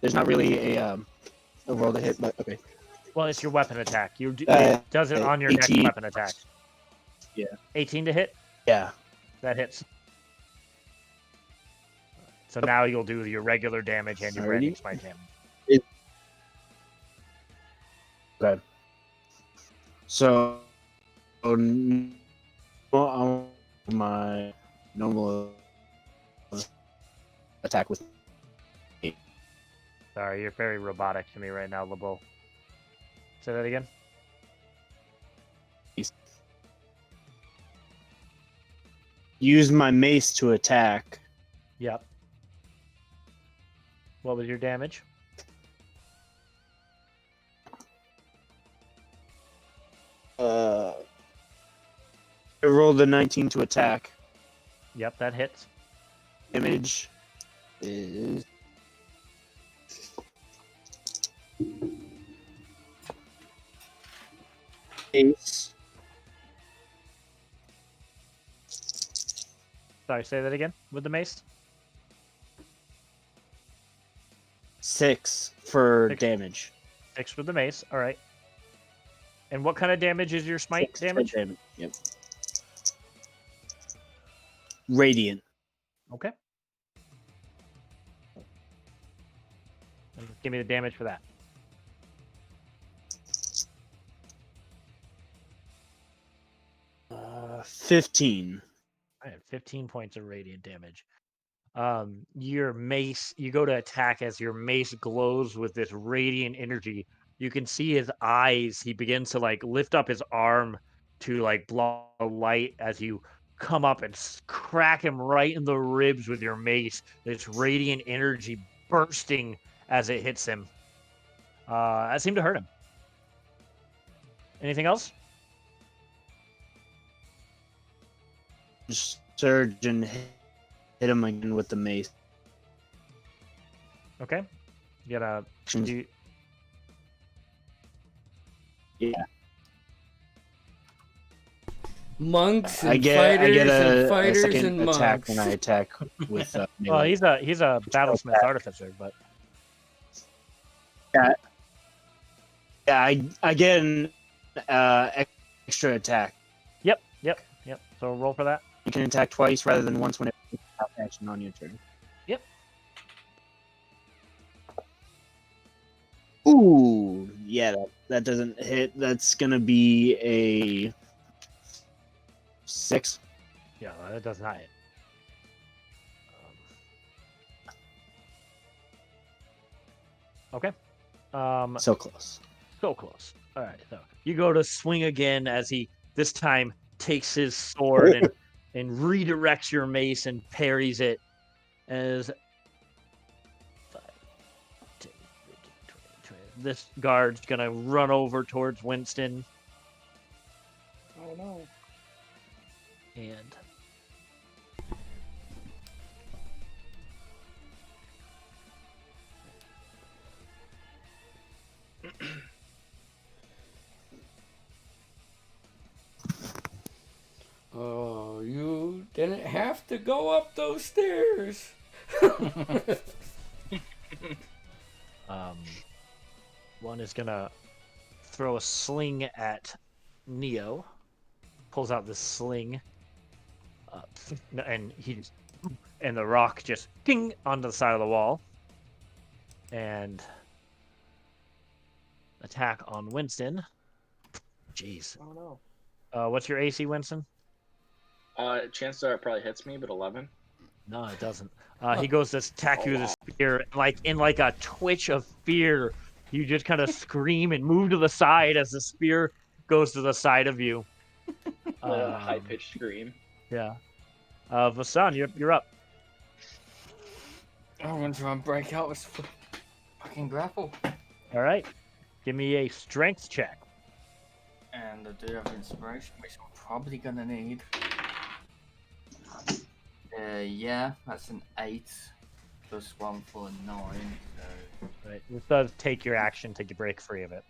There's not really a roll to hit, but okay. Well, it's your weapon attack. It does it on your next 18. weapon attack. Yeah. 18 to hit? Yeah. That hits. So now you'll do your regular damage and your branding smite damage. Okay. So, my normal attack with. Sorry, you're very robotic to me right now, LeBeau. Say that again. Use my mace to attack. Yep. What was your damage? I rolled a 19 to attack. Yep, that hits. Damage is ace. Sorry, say that again with the mace. 6 for 6. damage. 6 with the mace. All right. And what kind of damage is your smite 6 for damage? Yep. Radiant. Okay. And give me the damage for that. Uh, 15. I have 15 points of radiant damage. Your mace, you go to attack as your mace glows with this radiant energy. You can see his eyes. He begins to like lift up his arm to like block the light as you come up and crack him right in the ribs with your mace. This radiant energy bursting as it hits him. That seemed to hurt him. Anything else? Surge and hit him again with the mace. Okay. You gotta do. Yeah. Monks and I get fighters a and second attack monks. when I attack with. Well, he's a battlesmith artificer, but yeah, I get an extra attack. Yep. So roll for that. You can attack twice rather than once whenever you have action on your turn. Yep. Ooh, yeah, that doesn't hit. That's gonna be a 6. Yeah, that does not hit. Okay. So close. So close. All right. So you go to swing again as he this time takes his sword and redirects your mace and parries it as 5, 10, 15, 20. This guard's gonna run over towards Winston. Oh no. And Oh, you didn't have to go up those stairs. one is gonna throw a sling at Neo. Pulls out this sling, and the rock just ping onto the side of the wall, and attack on Winston. Jeez. Oh no. What's your AC, Winston? Chances are it probably hits me, but 11. No, it doesn't. He goes to attack you with a spear, in a twitch of fear, you just kind of scream and move to the side as the spear goes to the side of you. A high-pitched scream. Yeah. Vasan, you're up. I want to try and break out this fucking grapple. All right. Give me a strength check. And I do have inspiration, which I'm probably gonna need. Yeah, that's an 8 plus 1 for 9. So Right. This does take your action to break free of it.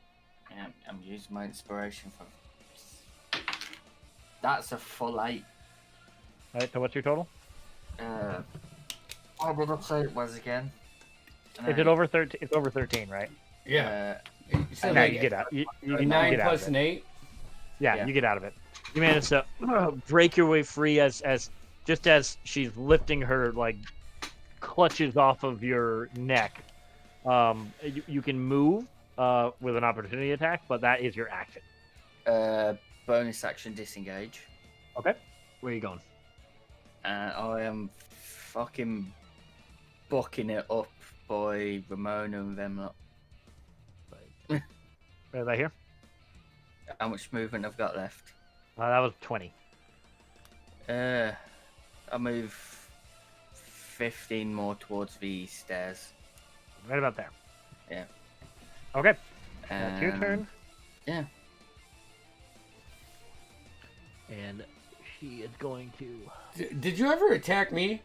yeah, I'm using my inspiration for. That's a full 8. All right. So what's your total? What did I say it was again? Is it over 13? It's over 13, right? Yeah. Uh, So No, like you get out. You a get 9 out plus of an it. 8. Yeah, Yeah. you get out of it. You manage to break your way free as just as she's lifting her like clutches off of your neck. You can move with an opportunity attack, but that is your action. Bonus action disengage. Okay. Where are you going? I am fucking bucking it up by Ramona and them lot. Right about here? How much movement I've got left? That was 20. I move 15 more towards the stairs. Right about there. Yeah. Okay. That's your turn. Yeah. And she is going to. Did you ever attack me?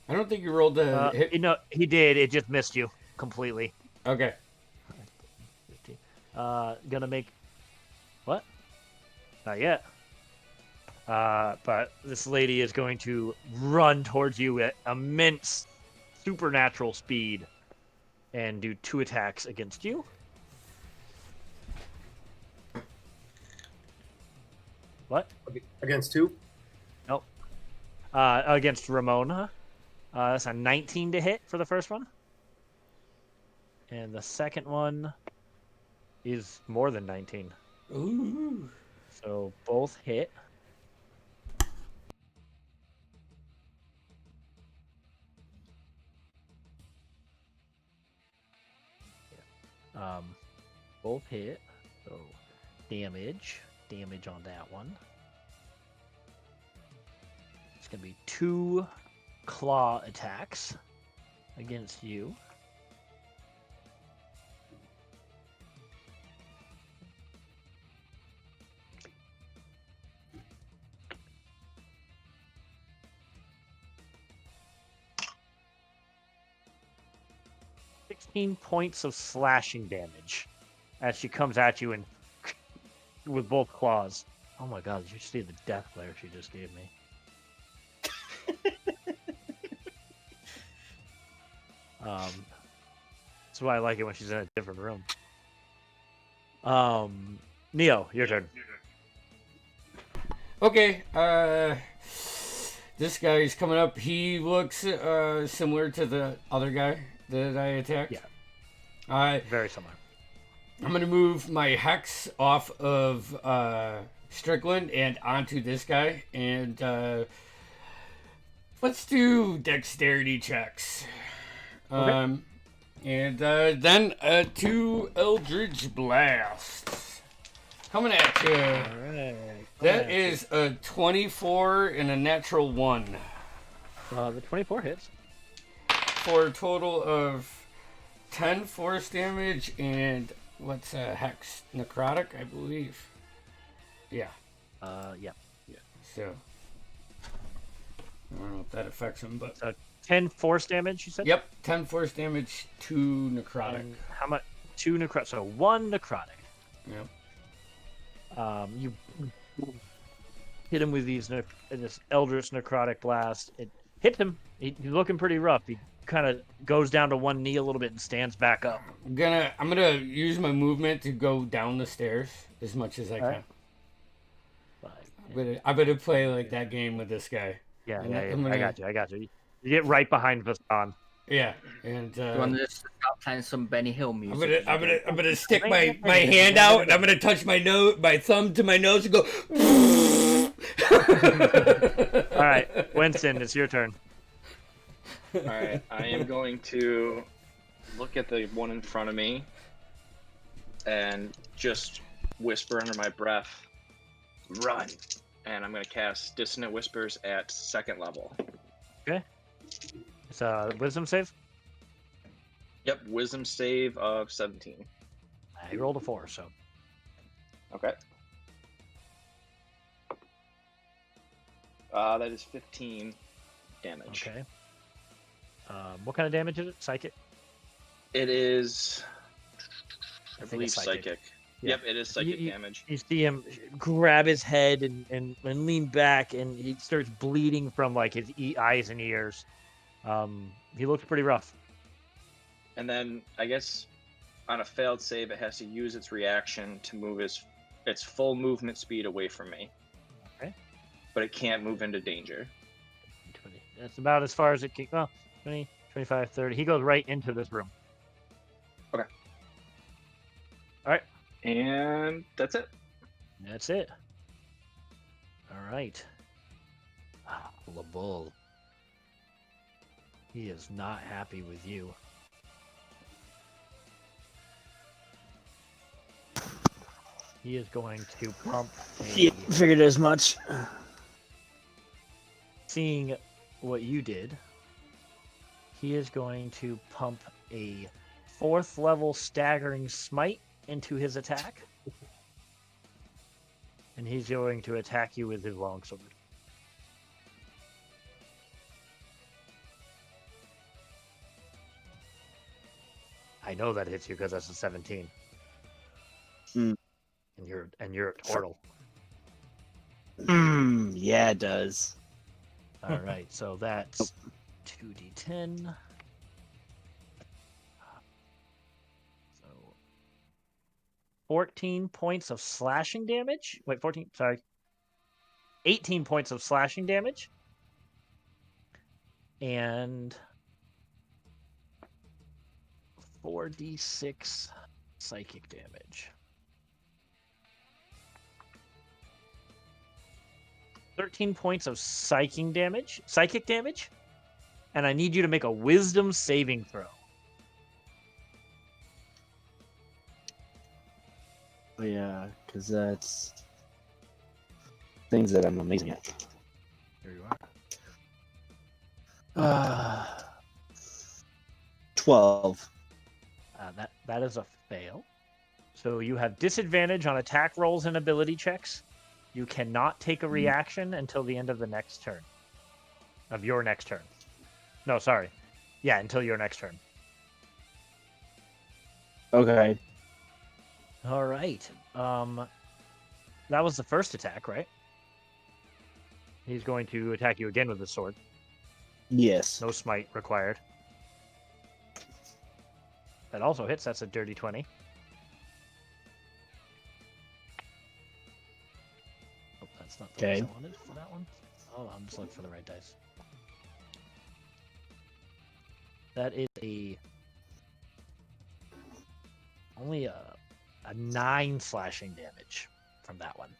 I don't think you rolled the hit. No, he did. It just missed you completely. Okay. Gonna make. What? Not yet. But this lady is going to run towards you at immense supernatural speed and do 2 attacks against you. What? Against 2? Nope. Against Ramona. That's a 19 to hit for the first one. And the second one is more than 19. Ooh. So both hit. Both hit. So damage on that one. It's gonna be 2 claw attacks against you. Points of slashing damage as she comes at you and with both claws. Oh my god, did you see the death glare she just gave me? That's why I like it when she's in a different room. Neo, your turn. Okay, this guy's coming up. He looks similar to the other guy that I attacked. Yeah. Very similar. I'm going to move my Hex off of Strickland and onto this guy. And let's do dexterity checks. Okay. And then 2 Eldritch Blasts. Coming at you. All right. That is a 24 and a natural 1. The 24 hits. For a total of 10 force damage and what's a Hex? Necrotic, I believe. Yeah. Yeah. So, I don't know if that affects him, but 10 force damage, you said? Yep, 10 force damage, 2 necrotic. And how much? 2 necrotic. So 1 necrotic. Yep. You hit him with this Eldritch Necrotic Blast. It hits him. He's looking pretty rough. He kind of goes down to one knee a little bit and stands back up. I'm gonna use my movement to go down the stairs as much as I can. Right. I'm gonna play like that game with this guy. Yeah. I got you. You get right behind Vastan. Yeah, and You want to just start playing some Benny Hill music? I'm gonna stick my hand out and I'm gonna touch my thumb to my nose and go. All right, Winston, it's your turn. All right, I am going to look at the one in front of me and just whisper under my breath, "Run!" And I'm gonna cast Dissonant Whispers at 2nd level. Okay. It's a wisdom save? Yep, wisdom save of 17. I rolled a 4, so. Okay. That is 15 damage. Okay. What kind of damage is it? Psychic? It is, I think believe, it's psychic. Yeah. Yep, it is psychic damage. You see him grab his head and lean back, and he starts bleeding from like his eyes and ears. He looks pretty rough. And then I guess on a failed save, it has to use its reaction to move its full movement speed away from me. but it can't move into danger. 20. That's about as far as it can. Well, 20, 25, 30. He goes right into this room. Okay. All right. And that's it. That's it. All right. LeBull. He is not happy with you. He is going to pump Yeah, figured as much. Seeing what you did, he is going to pump a 4th level staggering smite into his attack. And he's going to attack you with his longsword. I know that hits you because that's a 17. Mm. And you're a turtle. Yeah, it does. All right, so that's 2d10. So 14 points of slashing damage. Wait, 14, sorry. 18 points of slashing damage. And 4d6 psychic damage. 13 points of psychic damage, and I need you to make a wisdom saving throw. Oh, yeah, because that's things that I'm amazing at. Here you are. 12. That is a fail. So you have disadvantage on attack rolls and ability checks. You cannot take a reaction until the end of the next turn. Of your next turn. No, sorry. Yeah, until your next turn. Okay. All right. That was the first attack, right? He's going to attack you again with his sword. Yes. No smite required. That also hits. That's a dirty 20. Oh, that's not the dice I wanted for that one. Oh, I'm just looking for the right dice. That is only a 9 slashing damage from that one.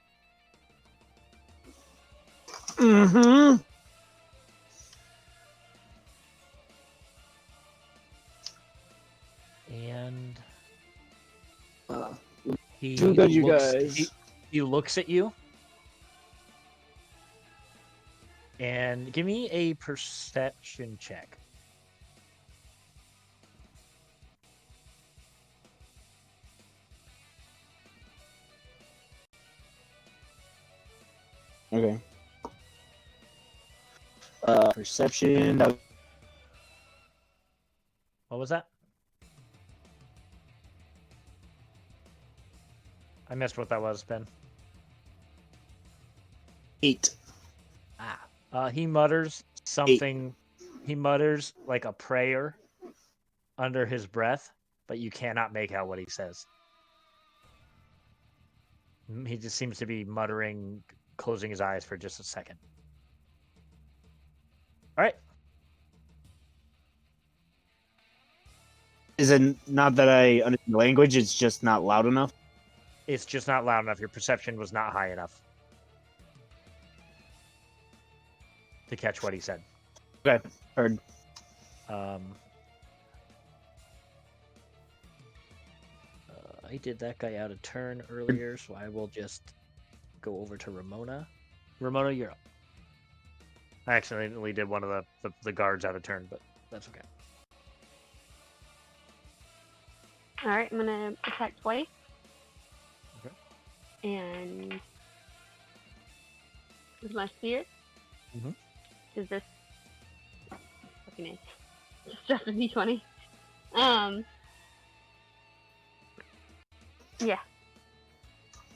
Mm-hmm. And Too good, you guys. He looks at you. And give me a perception check. Okay. Perception. What was that? I missed what that was, Ben. 8. He mutters something. 8. He mutters like a prayer under his breath, but you cannot make out what he says. He just seems to be muttering, closing his eyes for just a second. All right. Is it not that I understand the language? It's just not loud enough? It's just not loud enough. Your perception was not high enough to catch what he said. Okay, heard. I did that guy out of turn earlier, so I will just go over to Ramona. Ramona, you're up. I accidentally did one of the guards out of turn, but that's okay. All right, I'm gonna attack twice. Okay. And this is my spear. Mhm. Is this fucking it? Just a d20. Yeah.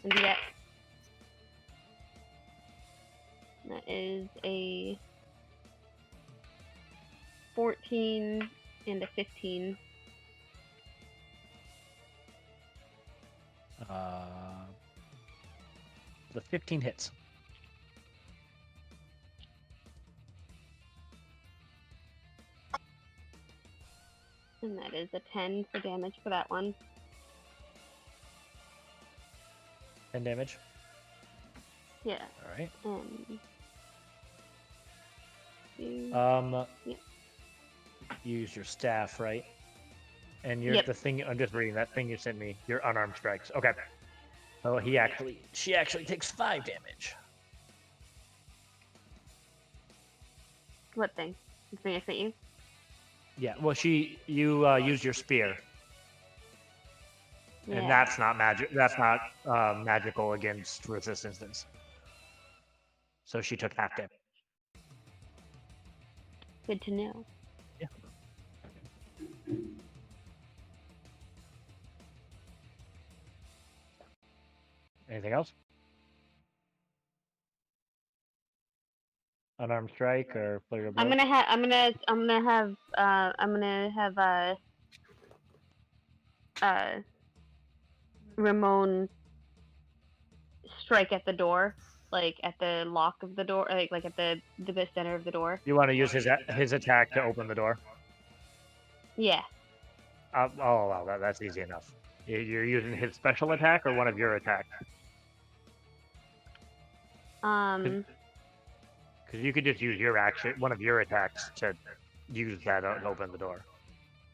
And do that. That is a 14 and a 15. The 15 hits. And that is a 10 for damage for that one. 10 damage. Yeah. All right. Yeah. Use your staff, right? And Yep. the thing I'm just reading that thing you sent me. Your unarmed strikes. Okay. Oh, she actually takes 5 damage. What thing? The thing I sent you? Yeah. Well, you use your spear, Yeah. and that's not magic. That's not magical against resistances. So she took half damage. Good to know. Yeah. Anything else? Unarmed strike or flurry of blows? I'm gonna have Ramon strike at the door, like at the lock of the door, like at the center of the door. You want to use his attack to open the door? Yeah. I'll allow that. That's easy enough. You're using his special attack or one of your attacks? Because you could just use one of your attacks to use that to open the door.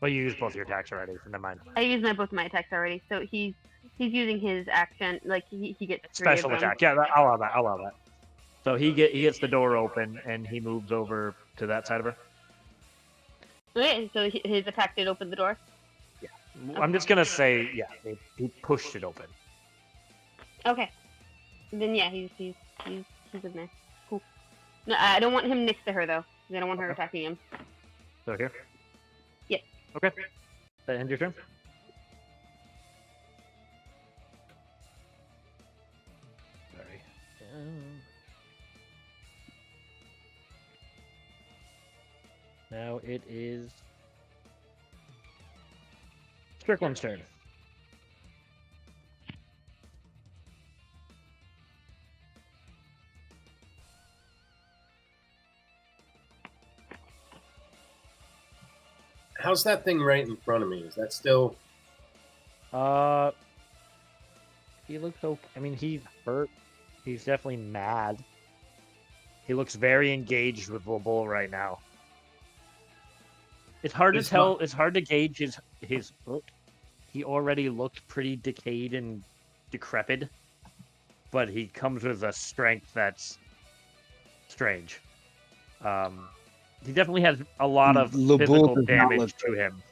Well, you used both your attacks already, so never mind. I used both my attacks already, so he's using his action, like he gets 3 Special of them. attack. Yeah, I'll allow that. So he gets the door open and he moves over to that side of her. Okay, so his attack did open the door. Yeah, I'm just gonna say he pushed it open. Okay. Then yeah, he's in there. Cool. No, I don't want him next to her though. 'Cause I don't want her attacking him. So here. Yeah. Okay. That ends your turn. Sorry. Now it is Strickland's turn. How's that thing right in front of me? Is that still? He looks okay. I mean, he's hurt. He's definitely mad. He looks very engaged with Lobul right now. It's hard to tell. It's hard to gauge his look. He already looked pretty decayed and decrepit, but he comes with a strength that's strange. He definitely has a lot of physical damage to him.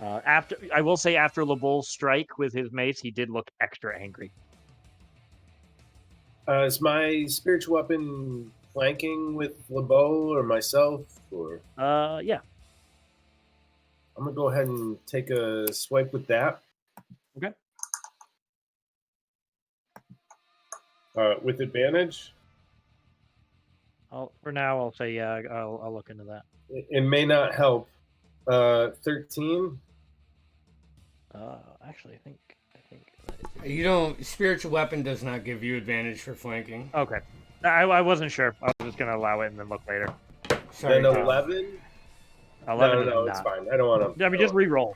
After Lobul's strike with his mace, he did look extra angry. Is my spiritual weapon flanking with LeBeau or myself? Or yeah. I'm gonna go ahead and take a swipe with that. Okay. With advantage. For now, I'll say yeah. I'll look into that. It may not help. 13. Actually, I think You don't. Spiritual weapon does not give you advantage for flanking. Okay. I wasn't sure. I was just gonna allow it and then look later. Sorry. Then 11. 11. No, it's fine. I don't want to. I mean, just re-roll.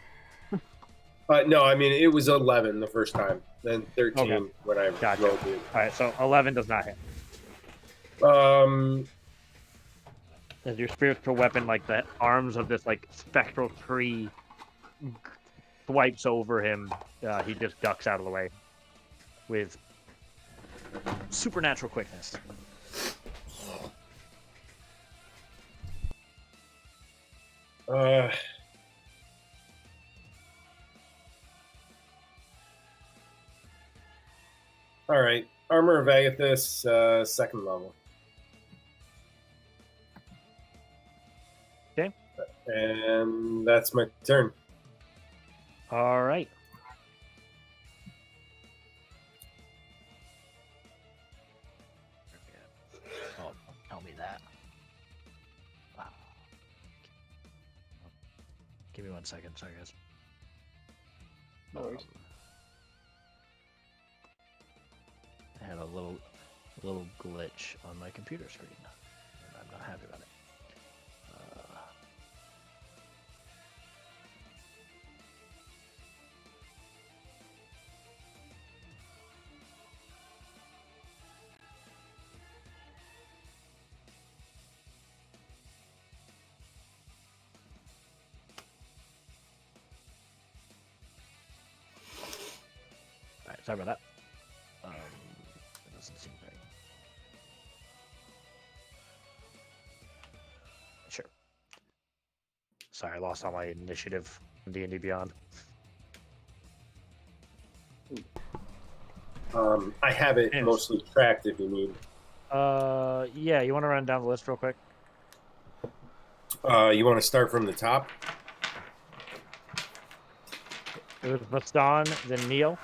No, I mean it was 11 the first time, then 13 when I rolled it. All right, so 11 does not hit. As your spiritual weapon, like the arms of this like spectral tree, swipes over him, he just ducks out of the way with supernatural quickness. All right, Armor of Agathis, 2nd level. Okay. And that's my turn. All right. Oh, tell me that. Wow. Give me 1 second, sorry guys. No worries. I had a little glitch on my computer screen, and I'm not happy about it. sorry about that. It doesn't seem right. Sure. Sorry, I lost all my initiative in D&D Beyond. I have it mostly tracked if you need. Yeah, you want to run down the list real quick? You want to start from the top? It was Baston, then Neil.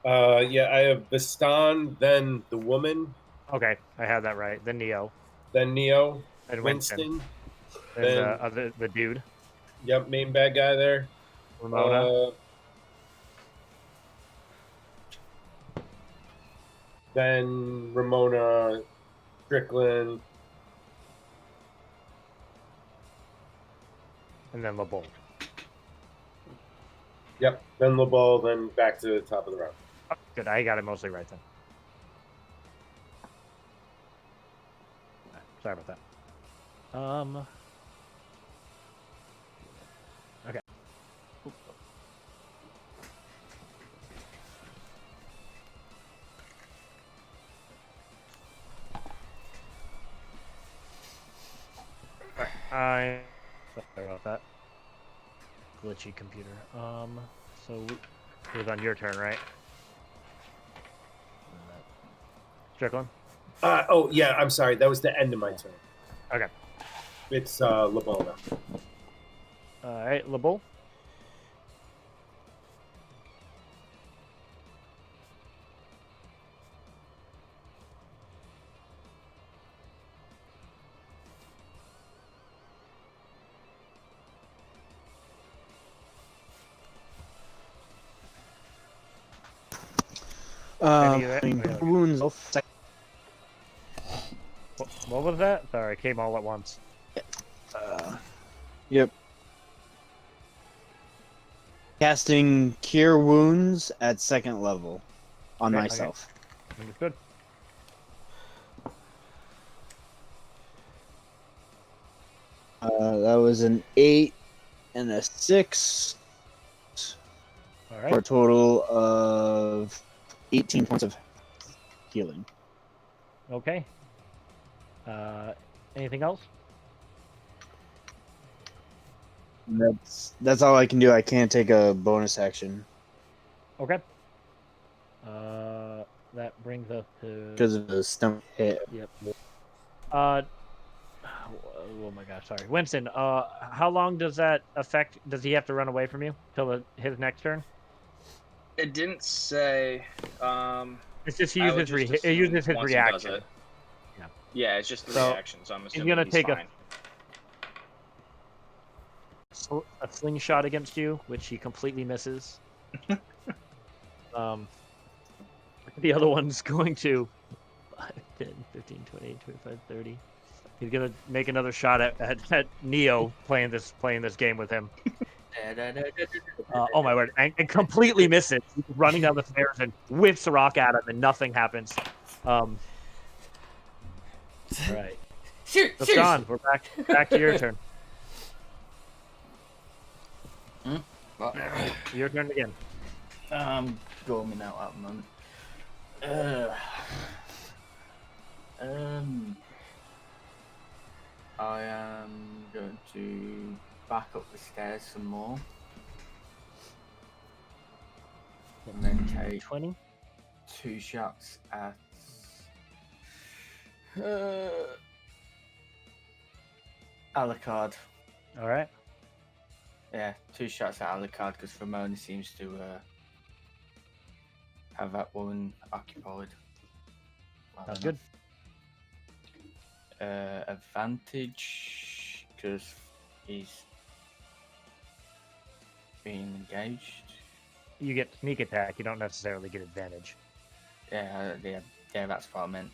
Yeah, I have Bastan, then the woman. Okay, I had that right. Then Neo. Then Neo. Then Winston. Then the dude. Yep, main bad guy there. Ramona. Then Ramona, Strickland. And then LeBeau. Yep, then LeBeau, then back to the top of the round. Oh, good, I got it mostly right then. Sorry about that. Okay. Sorry about that. Glitchy computer. So it was on your turn, right? Strickland? Oh, yeah, I'm sorry. That was the end of my turn. Okay. It's LeBeau now. Alright, LeBeau? Wounds. What was that? Sorry, it came all at once. Yep. Casting Cure Wounds at 2nd level on myself. Okay. Understood. That was an 8 and a 6. All right. For a total of 18 points of healing. Okay. Anything else? That's all I can do. I can't take a bonus action. Okay. That brings us to... Because of the stump hit. Yep. Oh my gosh, sorry. Winston, how long does that affect? Does he have to run away from you till his next turn? It didn't say. It's just he uses his reaction. Yeah, it's just the reaction, so I'm assuming he's gonna take fine. a slingshot against you, which he completely misses. The other one's going to 5, 10, 15, 20, 25, 30. He's gonna make another shot at Neo playing this game with him. Oh my word! And completely misses. He's running down the stairs and whips a rock at him, and nothing happens. All right. John, we're back to your turn. Your turn again. Going out at the moment. I am going to back up the stairs some more. And then take 20? 2 shots at Alucard. All right. Yeah, 2 shots at Alucard because Ramona seems to have that woman occupied. That's good. Advantage because he's being engaged. You get sneak attack. You don't necessarily get advantage. Yeah, that's what I meant.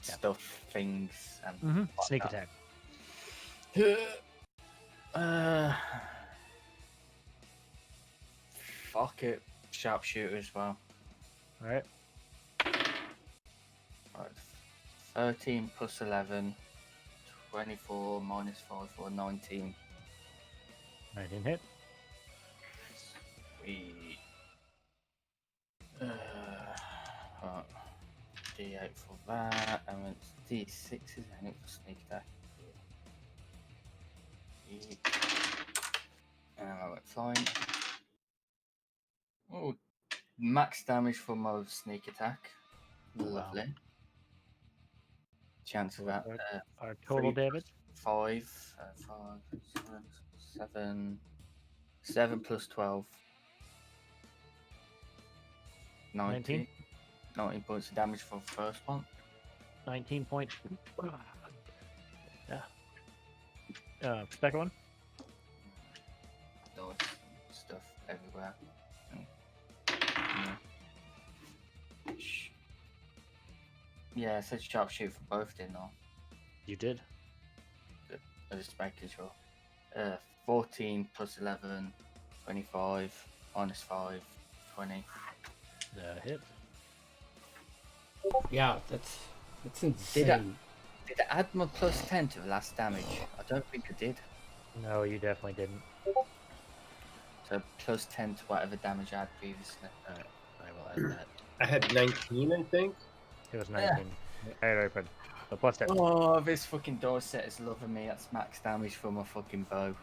Yeah. Stuff, things, and Sneak attack. Fuck it, sharpshooter as well. All right. 13 plus 11, 24 minus 5 for 19. 19 hit. Sweet. Right. D8 for that, and it's D6, isn't it, for sneak attack? And I went flying. Oh, max damage for my sneak attack. Lovely. Wow. Chance of that. Our total damage? 5, 7 plus 12. 19 points of damage for the first one. 19 points. Yeah. Second one? Dodge stuff everywhere. Yeah, I said sharpshoot for both, didn't I? You did. Good. I just making sure. 14 plus 11, 25, minus 5, 20. Hit. Yeah, that's insane. Did I add my plus 10 to the last damage? I don't think I did. No, you definitely didn't. So plus 10 to whatever damage I had previously. Alright, I will add that. I had 19, I think. It was 19. Yeah. Alright, so plus 10. Oh, this fucking Dorset is loving me. That's max damage for my fucking bow.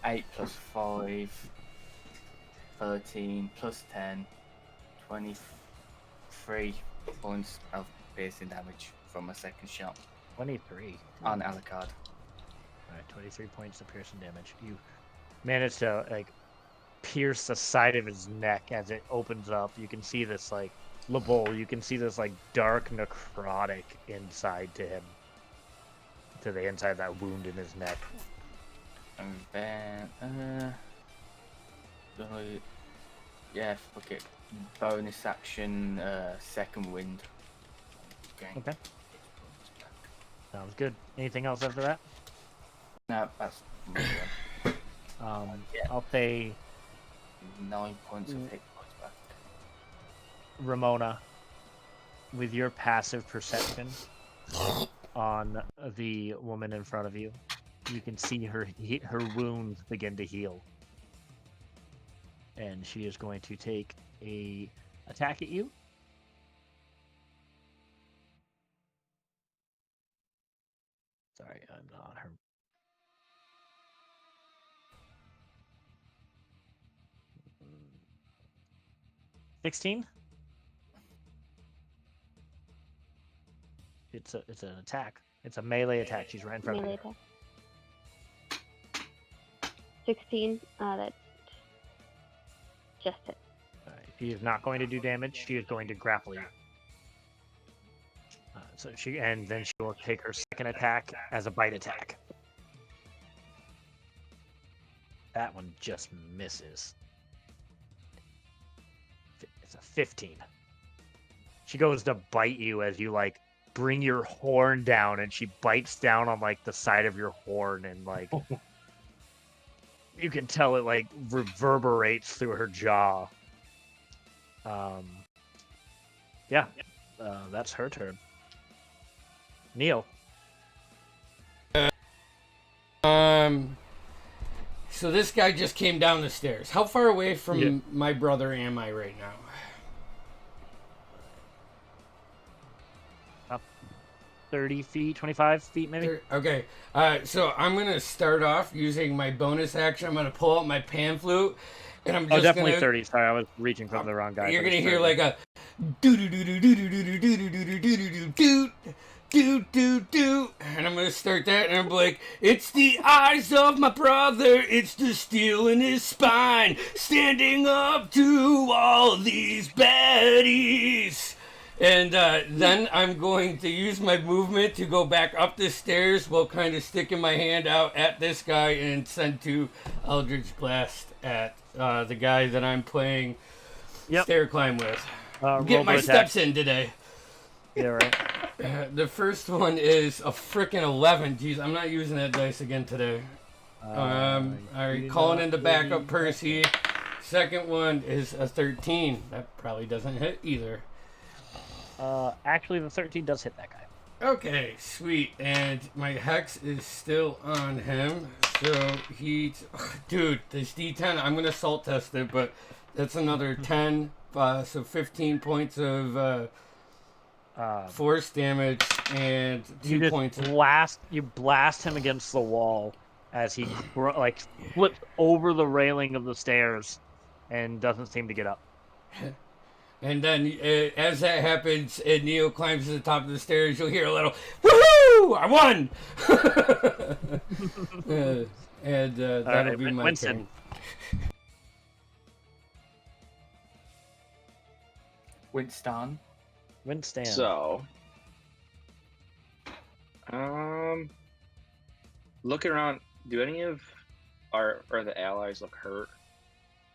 8 plus 5, 13 plus 10, 23 points of piercing damage from my second shot. 23. On Alucard. Alright, 23 points of piercing damage. You managed to pierce the side of his neck as it opens up. You can see this Labol, you can see this dark necrotic inside to him. To the inside of that wound in his neck. And then yeah, fuck it. Bonus action, second wind. Okay. Sounds good. Anything else after that? No, that's I'll say 9 points of hit points back. Ramona, with your passive perception on the woman in front of you, you can see her wounds begin to heal. And she is going to take a attack at you. Sorry, I'm not on her. $16. It's an attack. It's a melee attack. She's right in front of you. Attack. 16. That's just it. She is not going to do damage. She is going to grapple you. And then she will take her second attack as a bite attack. That one just misses. It's a 15. She goes to bite you as you bring your horn down, and she bites down on the side of your horn, and you can tell it reverberates through her jaw. That's her turn. Neil. So this guy just came down the stairs. How far away from my brother am I right now? Up 30 feet, 25 feet maybe? Okay. So I'm going to start off using my bonus action. I'm going to pull out my pan flute. And I'm just definitely 30. Sorry, I was reaching from the wrong guy. You're going to hear a do do do do do do do do do do do do do do do do, and I'm gonna start that, and I'm like, it's the eyes of my brother, it's the steel in his spine, standing up to all these baddies. And then I'm going to use my movement to go back up the stairs while kind of sticking my hand out at this guy and send two Eldritch Blast at the guy that I'm playing stair climb with. Get my steps in today. Yeah, right. The first one is a frickin' 11. Jeez, I'm not using that dice again today. Alright, calling in the backup Percy. Second one is a 13. That probably doesn't hit either. Actually, the 13 does hit that guy. Okay, sweet. And my hex is still on him. So dude, this D10, I'm gonna salt test it, but That's another 10. So 15 points of force damage and 2 points. You blast him against the wall as he flips over the railing of the stairs and doesn't seem to get up. And then, as that happens, and Neo climbs to the top of the stairs, you'll hear a little "Woohoo! I won!" That'll be my Winston. turn. Winston. So, looking around, do any of our or the allies look hurt?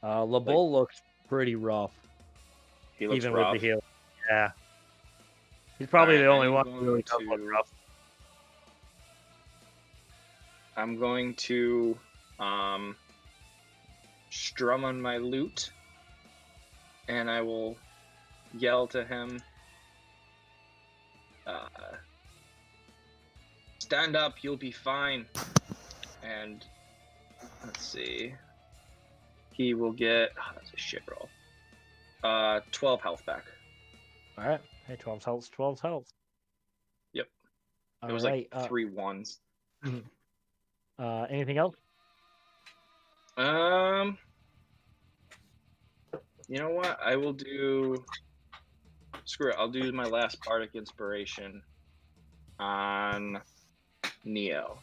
LeBeau looks pretty rough. He looks even rough. with the heal. Yeah. He's probably the only I'm one who really does going look to- rough. I'm going to strum on my lute, and I will yell to him, stand up, you'll be fine. And let's see, he will get, that's a shit roll, 12 health back. All right. Hey, 12 health, 12 health. Yep. All It was right, like 3 ones. Anything else? You know what? I will do. Screw it. I'll do my last bardic inspiration on Neo.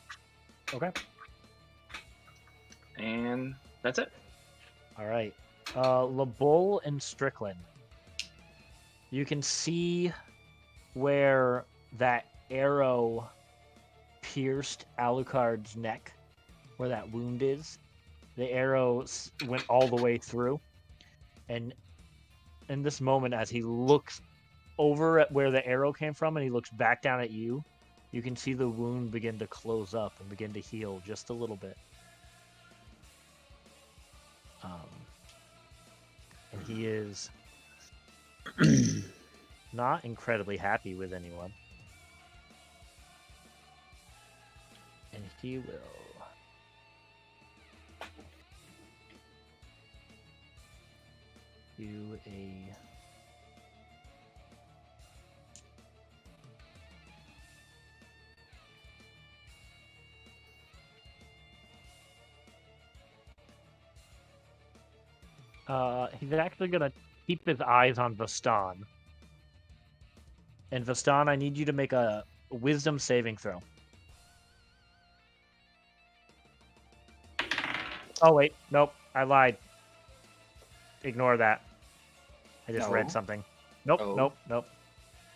Okay. And that's it. All right. LeBeau and Strickland. You can see where that arrow pierced Alucard's neck, where that wound is. The arrow went all the way through. And in this moment, as he looks over at where the arrow came from and he looks back down at you, you can see the wound begin to close up and begin to heal just a little bit. And he is not incredibly happy with anyone. And he will do a he's actually gonna keep his eyes on Vastan. And Vastan, I need you to make a wisdom saving throw. Oh wait, nope, I lied. Ignore that. I just read something. Nope, nope.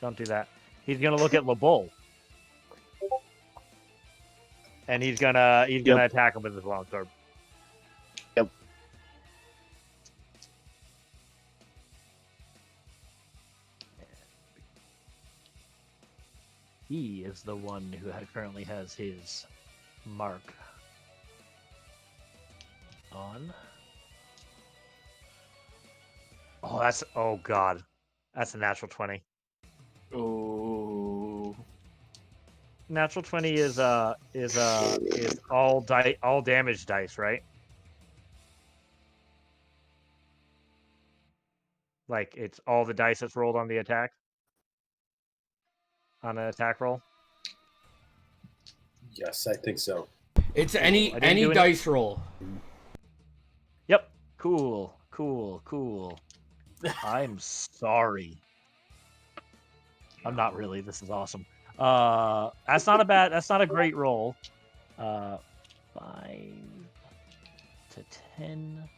Don't do that. He's gonna look at LeBeau. And he's gonna attack him with his longsword. Yep. He is the one who currently has his mark on. Oh god. That's a natural 20. Ooh. Natural 20 is all damage dice, right? Like it's all the dice that's rolled on the attack. On an attack roll. Yes, I think so. It's any do dice roll. Yep. Cool. I'm sorry. I'm not really. This is awesome. That's not a great roll. 5 to 10. 11,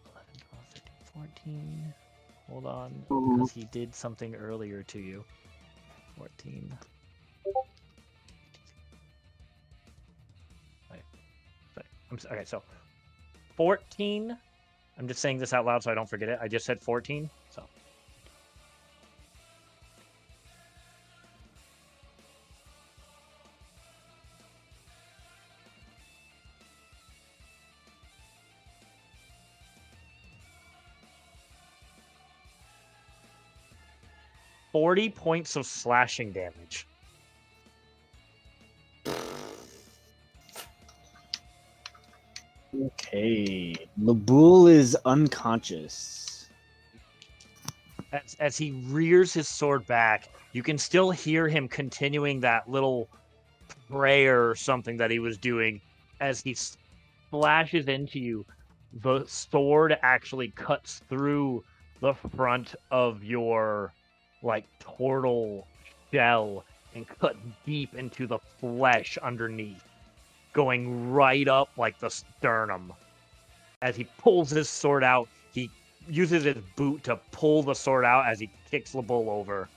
12, 13, 14. Hold on, because he did something earlier to you. 14. Okay, so 14. I'm just saying this out loud so I don't forget it. I just said 14, so. $40 points of slashing damage. Okay. Laboul is unconscious. As he rears his sword back, you can still hear him continuing that little prayer or something that he was doing. As he splashes into you, the sword actually cuts through the front of your turtle shell and cut deep into the flesh underneath, going right up like the sternum. As he pulls his sword out, he uses his boot to pull the sword out as he kicks the bull over.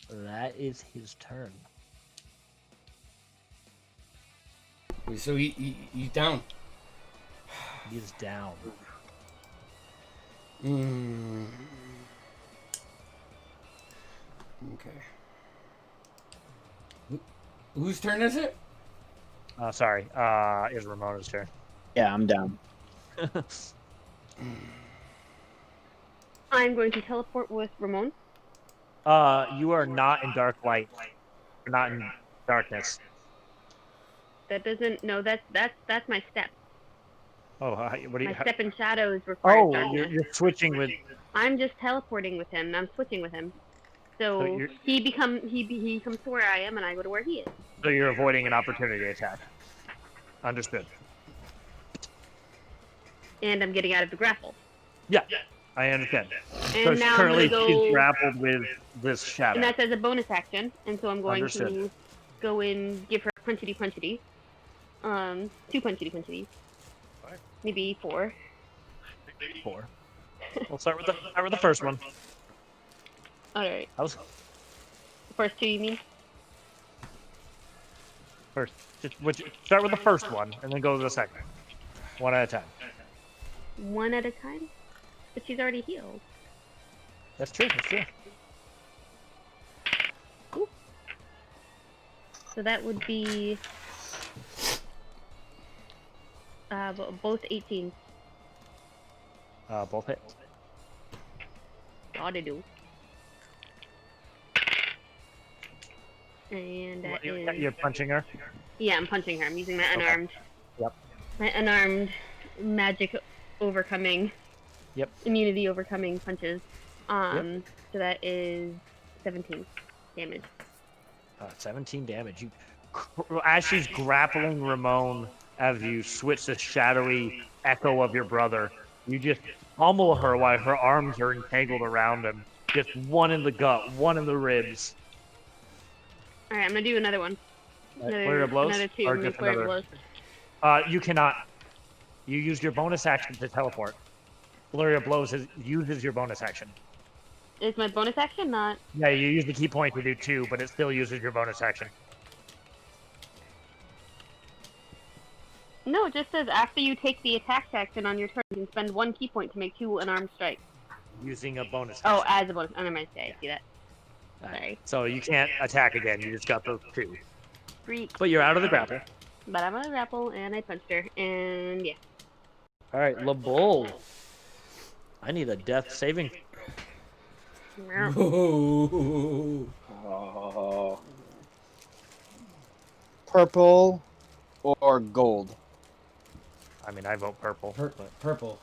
That is his turn. Wait, so he's down. He is down. Okay. Whose turn is it? Sorry. Is Ramona's turn. Yeah, I'm down. I'm going to teleport with Ramon. You are not in dark light. You're not in darkness. That doesn't. No, that's my step. Oh, what do you? My step in shadows requires Oh, darkness. you're switching with. I'm just teleporting with him. I'm switching with him. So he comes to where I am, and I go to where he is. So you're avoiding an opportunity attack. Understood. And I'm getting out of the grapple. Yeah, I understand. And so now currently I'm gonna go, she's grappled with this shadow. and that's as a bonus action. And so I'm going Understood. to go in, give her punchity punchity. 2 punchity punchity. Maybe 4. 4. We'll start with the first one. Alright. How's First 2, you mean? first? Start with the first one and then go to the second. One at a time. 1 at a time? But she's already healed. That's true. Cool. So that would be both 18. Both hit. Gotta do. And that is... You're punching her? Yeah, I'm punching her. I'm using my unarmed. Yep. My unarmed magic overcoming. Yep. Immunity overcoming punches. So that is 17 damage. 17 damage. As she's grappling Ramon, as you switch the shadowy echo of your brother, you just pummel her while her arms are entangled around him. Just one in the gut, one in the ribs. Alright, I'm gonna do another one. Flurry of blows? Another 2. Or I'm gonna just flurry of another? blows. You cannot. You used your bonus action to teleport. Flurry of blows uses your bonus action. Is my bonus action not? Yeah, you use the key point to do 2, but it still uses your bonus action. No, it just says after you take the attack action on your turn, you can spend 1 key point to make 2 unarmed strikes. Using a bonus Oh, action. as a bonus. Oh, never mind. I see that. Sorry. So you can't attack again. You just got those 2. Freak. But you're out of the grapple. But I'm gonna grapple, and I punched her, and yeah. All right, LeBull. I need a death saving. Whoa. Oh. Purple or gold? I mean, I vote purple. Purple.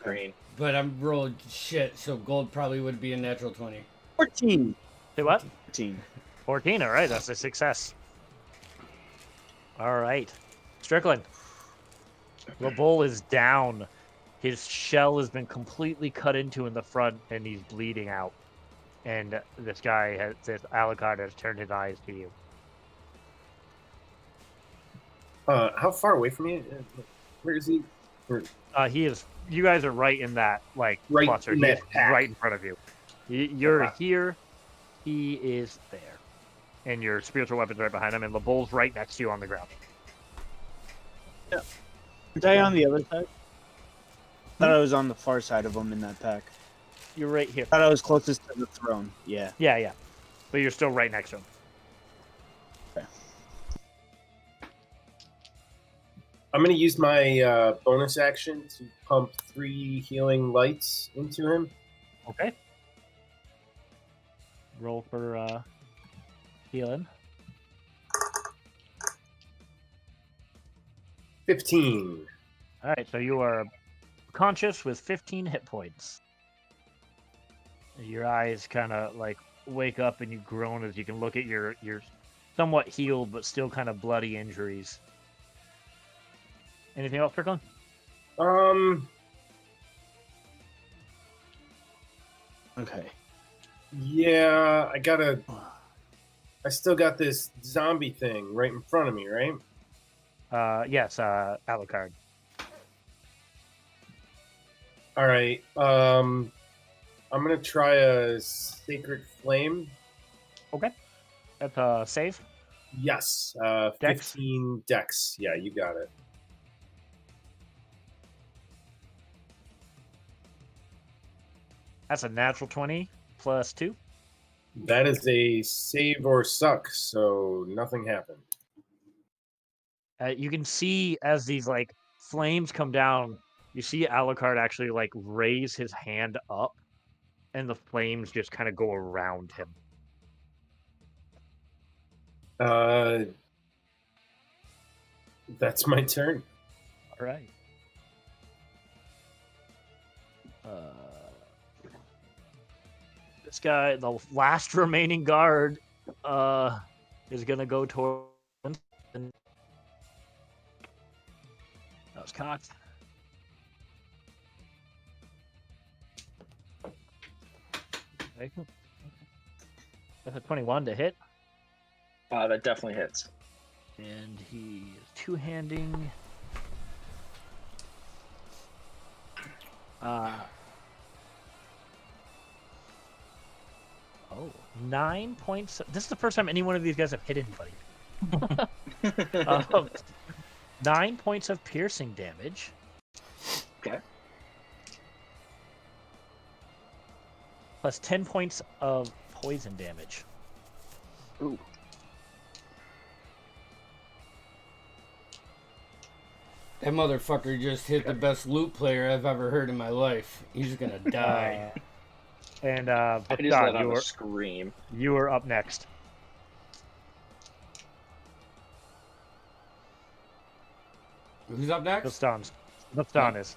Green. But I'm rolling shit, so gold probably would be a natural 20. 14. Say what? 14. 14. All right, that's a success. All right, Strickland. LeBull is down. His shell has been completely cut into in the front, and he's bleeding out. And this Alucard has turned his eyes to you. How far away from you? Where is he? He is. You guys are right in that Right cluster. in He that is pack. right in front of you. You're here. He is there. And your spiritual weapon's right behind him, and LeBull's right next to you on the ground. Yeah. Aren't I on the other side? Thought I was on the far side of him in that pack. You're right here. Thought I was closest to the throne. Yeah. Yeah. But you're still right next to him. Okay. I'm going to use my bonus action to pump 3 healing lights into him. Okay. Roll for Healing. 15. All right, so you are conscious with 15 hit points. Your eyes kind of like wake up and you groan as you can look at your somewhat healed but still kind of bloody injuries. Anything else, Strickland? Okay. Yeah, I still got this zombie thing right in front of me, right? Yes, Alucard. All right. I'm gonna try a sacred flame. Okay. That's a save. Yes. Dex? 15 dex. Yeah, you got it. That's a natural 20 plus 2. That is a save or suck, so nothing happened. You can see as these like flames come down, you see Alucard actually like raise his hand up, and the flames just kind of go around him. That's my turn. All right. This guy, the last remaining guard, is gonna go toward. That was cocked. Okay. That's a 21 to hit. That definitely hits. And he is two-handing. 9 points. This is the first time any one of these guys have hit anybody. 9 points of piercing damage. Okay. Plus 10 points of poison damage. Ooh. That motherfucker just hit the best loot player I've ever heard in my life. He's gonna die. And I just let out a scream. You are up next. Who's up next? Bastan is.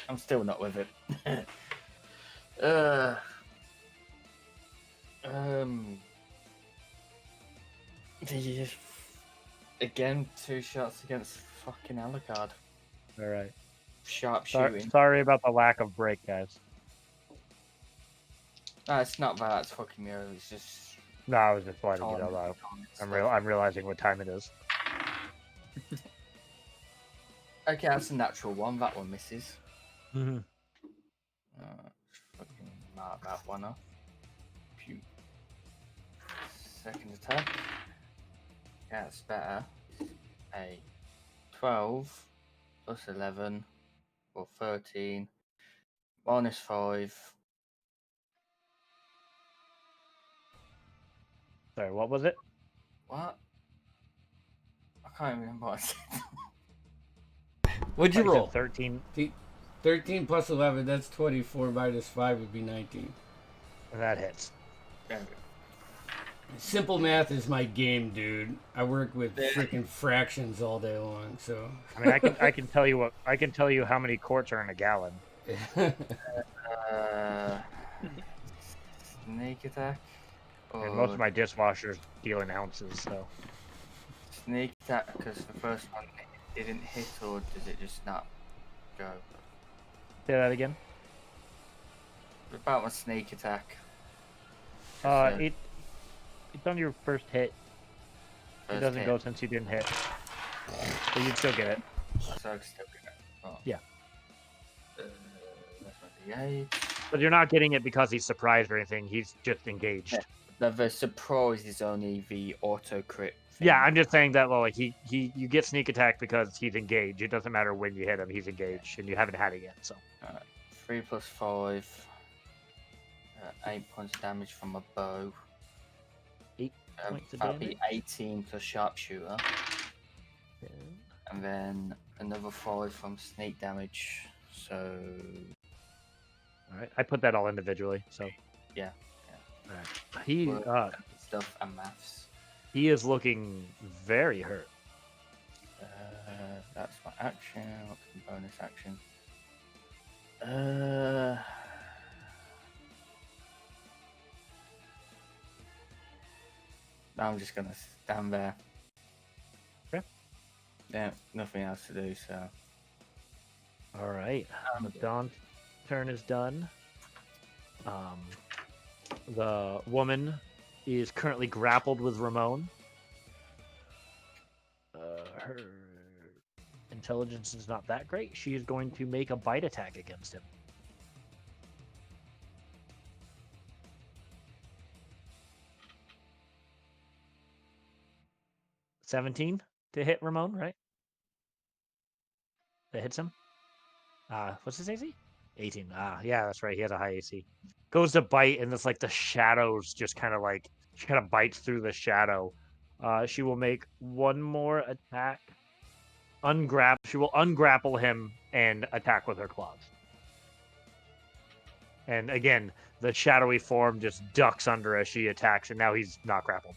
I'm still not with it. Again, 2 shots against fucking Alucard. All right. Sharp shooting. Sorry about the lack of break, guys. No, it's not that. It's fucking me over. It's just. No, I was just letting you know that. I'm realizing what time it is. Okay, that's a natural one. That one misses. Mm-hmm. Fucking mark that one off. Pew. Second attack. Yeah, it's better. A 12 plus 11 or 13 minus 5. Sorry, what was it? What? I can't even remember what I said. What'd you roll? 13. 13 plus 11, that's 24. Minus 5 would be 19. And that hits. Simple math is my game, dude. I work with freaking fractions all day long, so. I mean, I can tell you how many quarts are in a gallon. Sneak attack. And most of my dishwashers deal in ounces, so. Sneak attack because the first one didn't hit, or does it just not go? Say that again. About my sneak attack. It's on your first hit. It doesn't go since you didn't hit. So you'd still get it. So I can still get it. Oh. Yeah. That's my D8. But you're not getting it because he's surprised or anything. He's just engaged. Yeah. The surprise is only the auto crit thing. Yeah, I'm just saying that like you get sneak attack because he's engaged. It doesn't matter when you hit him, he's engaged, and you haven't had it yet. So. 3 plus 5. 8 points of damage from a bow. 8 points of that'll damage. be 18 plus sharpshooter. Okay. And then another 5 from sneak damage. So. All right, I put that all individually. So. Yeah. He Work, stuff and maths. he is looking very hurt. That's my action. What's the bonus action? I'm just gonna stand there. Okay. Yeah, nothing else to do. So. All right. Dawn's turn is done. The woman is currently grappled with Ramon. Her intelligence is not that great. She is going to make a bite attack against him. $17 to hit Ramon, right? That hits him. What's his AC? 18. Yeah, that's right. He has a high AC. Goes to bite, and it's like the shadows just kind of like she kind of bites through the shadow. She will make one more attack. She will ungrapple him and attack with her claws. And again, the shadowy form just ducks under as she attacks, and now he's not grappled.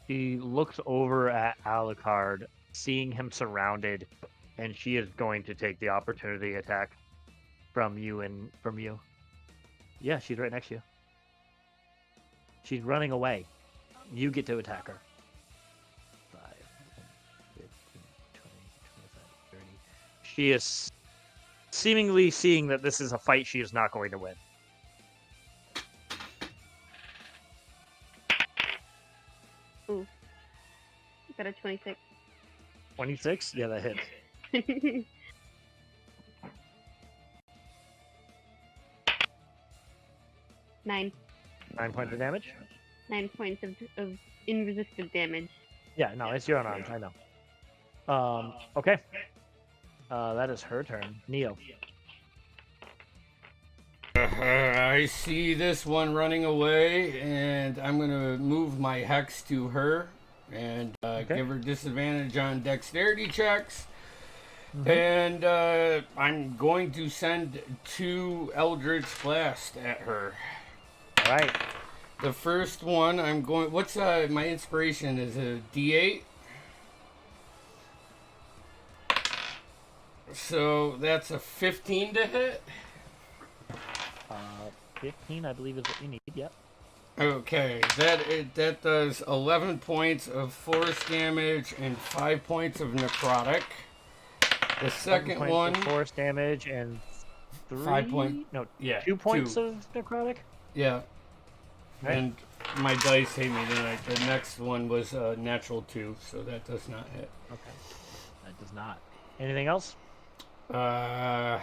She looks over at Alucard, seeing him surrounded, and she is going to take the opportunity attack from you and from you. Yeah, she's right next to you. She's running away. You get to attack her. 5, 10, 15, 20, 25, 30. She is seemingly seeing that this is a fight she is not going to win. Ooh. Got a 26. 26? Yeah, that hits. 9. 9 points of damage? 9 points of unresisted damage. Yeah, no, it's your unarmed. I know. Okay. That is her turn. Neo. I see this one running away, and I'm going to move my hex to her and give her disadvantage on dexterity checks. And I'm going to send 2 Eldritch Blast at her. All right. The first one, I'm going... What's my inspiration? Is a D8? So that's a 15 to hit. 15, I believe, is what you need. Yep. Okay, that does 11 points of force damage and 5 points of necrotic. The second one, force damage and 5 points. No, yeah, 2 points of necrotic. Yeah, right. And my dice hate me tonight. The next one was natural 2, so that does not hit. Okay, that does not. Anything else? As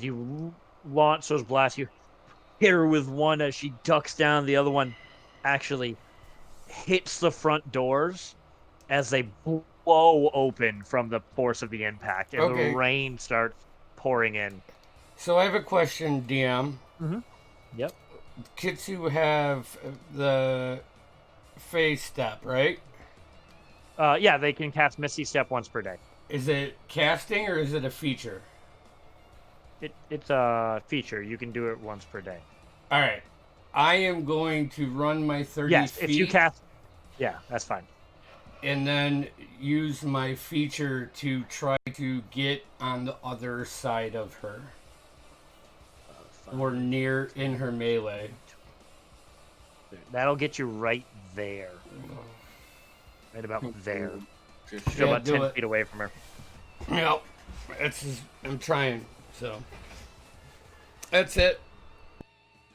you launch those blasts, you hit her with one as she ducks down. The other one actually hits the front doors as they blow open from the force of the impact, and the rain starts pouring in. So I have a question, DM. Yep. Kids who have the phase step, right? Yeah, they can cast Misty Step once per day. Is it casting or is it a feature? It's a feature. You can do it once per day. All right. I am going to run my 30 yes, feet. if you cast... Yeah, that's fine. And then use my feature to try to get on the other side of her. Or near in her melee. That'll get you right there. Right about there. Just about 10 feet away from her. Yep. I'm trying, so. That's it.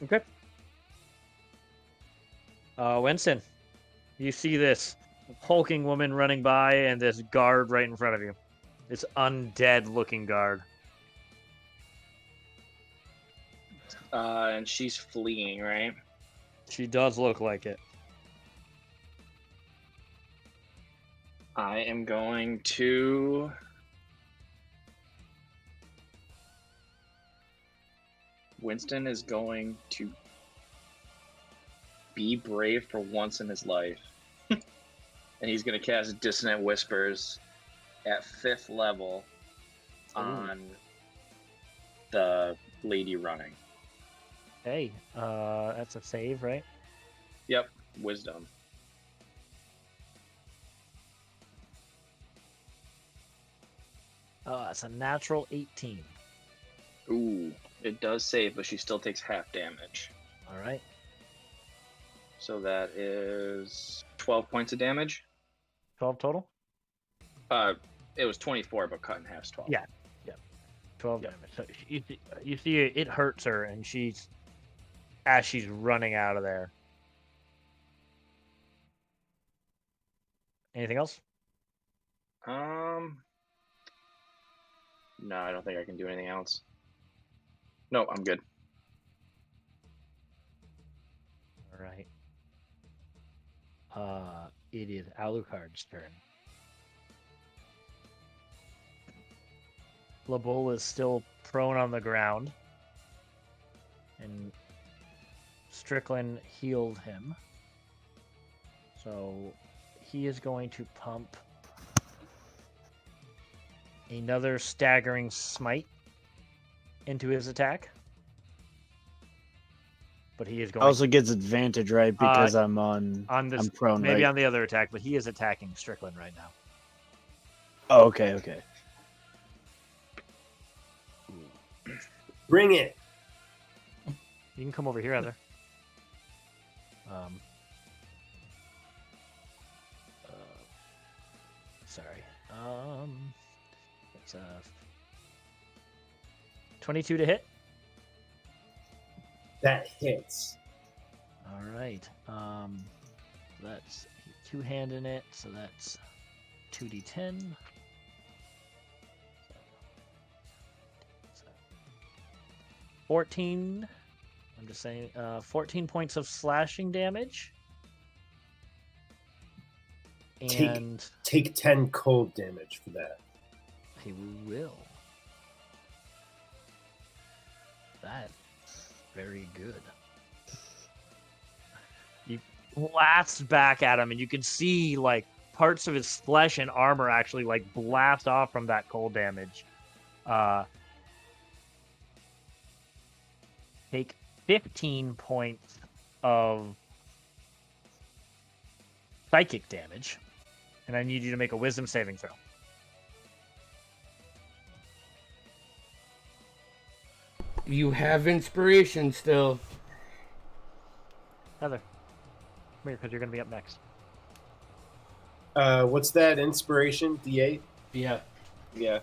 Okay. Winston, you see this hulking woman running by and this guard right in front of you. This undead-looking guard. And she's fleeing, right? She does look like it. I am going to... Winston is going to be brave for once in his life. And he's going to cast Dissonant Whispers at 5th level on the lady running. Hey, that's a save, right? Yep, wisdom. It's a natural 18. Ooh, it does save, but she still takes half damage. All right. So that is 12 points of damage. 12 total? It was 24, but cut in half is 12. Yeah. 12 damage. So you see it hurts her, and she's running out of there. Anything else? No, I don't think I can do anything else. No, I'm good. All right. It is Alucard's turn. Labol is still prone on the ground, and Strickland healed him. So he is going to pump another staggering smite into his attack. But he is going Also gets advantage, right? Because I'm this, I'm prone, maybe right? on the other attack, but he is attacking Strickland right now. Oh, okay. Bring it. You can come over here, Heather. Sorry. It's 22 to hit. That hits. All right. That's two-handing it, so that's 2d10. 14. I'm just saying, 14 points of slashing damage. And take 10 cold damage for that. he will. That's very good. You blast back at him, and you can see like parts of his flesh and armor actually like blast off from that cold damage. Take 15 points of psychic damage, and I need you to make a wisdom saving throw. You have inspiration still. Heather, come here because you're going to be up next. What's that inspiration? D8? Yeah. Yeah.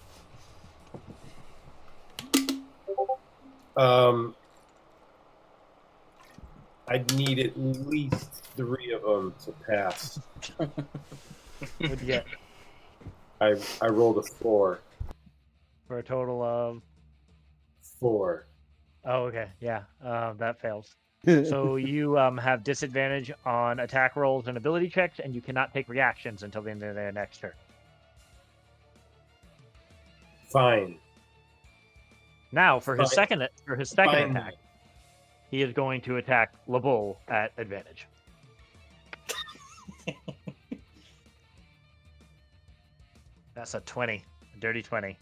I'd need at least 3 of them to pass. What'd you get? I rolled a 4. For a total of 4. Oh, okay. Yeah, that fails. So you have disadvantage on attack rolls and ability checks, and you cannot take reactions until the end of their next turn. Fine. Now, for his second Fine. attack, he is going to attack Labol at advantage. That's a 20, a dirty 20.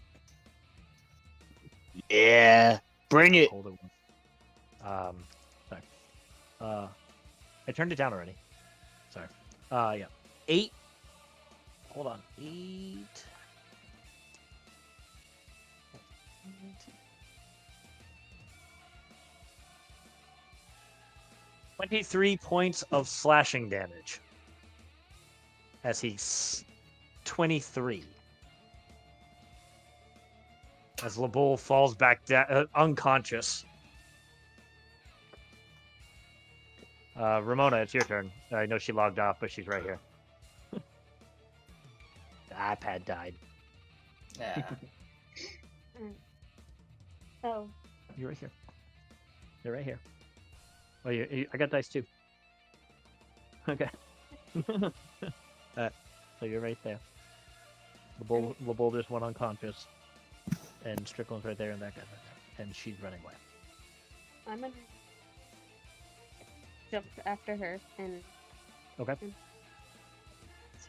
Yeah, bring it. Hold it. Sorry. I turned it down already. Sorry. Yeah. 8. Hold on. 8. 23 points of slashing damage. As he's 23. As Labol falls back unconscious. Ramona, it's your turn. I know she logged off, but she's right here. The iPad died. Yeah. Oh. You're right here. You're right here. Oh, I got dice too. Okay. So you're right there. Labol just went unconscious. And Strickland's right there, and that guy's right there. And she's running away. I'm gonna jump after her and. Okay.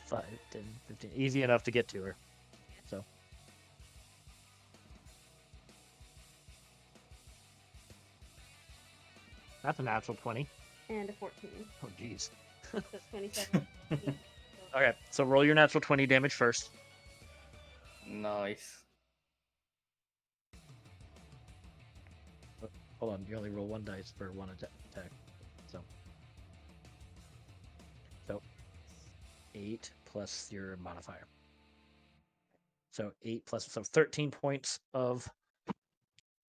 5, 10, 15. Easy enough to get to her. So. That's a natural 20. And a 14. Oh, jeez. So it's 27. Yeah. Okay, so roll your natural 20 damage first. Nice. Hold on, you only roll 1 dice for 1 attack. So 8 plus your modifier. So 8 plus, so 13 points of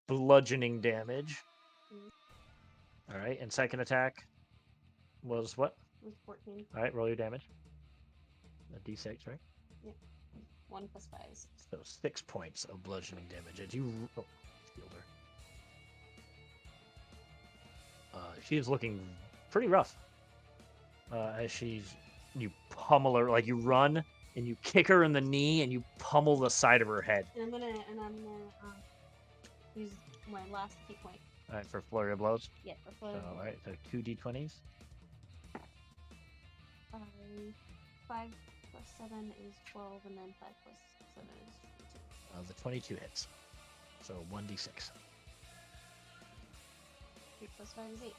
bludgeoning damage. All right, and second attack was what? It was 14. All right, roll your damage. A d6, right? Yep. 1 plus 5 is 6. So 6 points of bludgeoning damage as you. Oh, healed her. She is looking pretty rough. As you pummel her, like you run and you kick her in the knee and you pummel the side of her head. And I'm gonna use my last key point. All right, for flurry of blows. Yeah, for flurry of blows. All right, so 2 d20s. 5 plus 7 is 12, and then 5 plus 7 is 22. The 22 hits. So 1d6. 3 plus 5 is 8.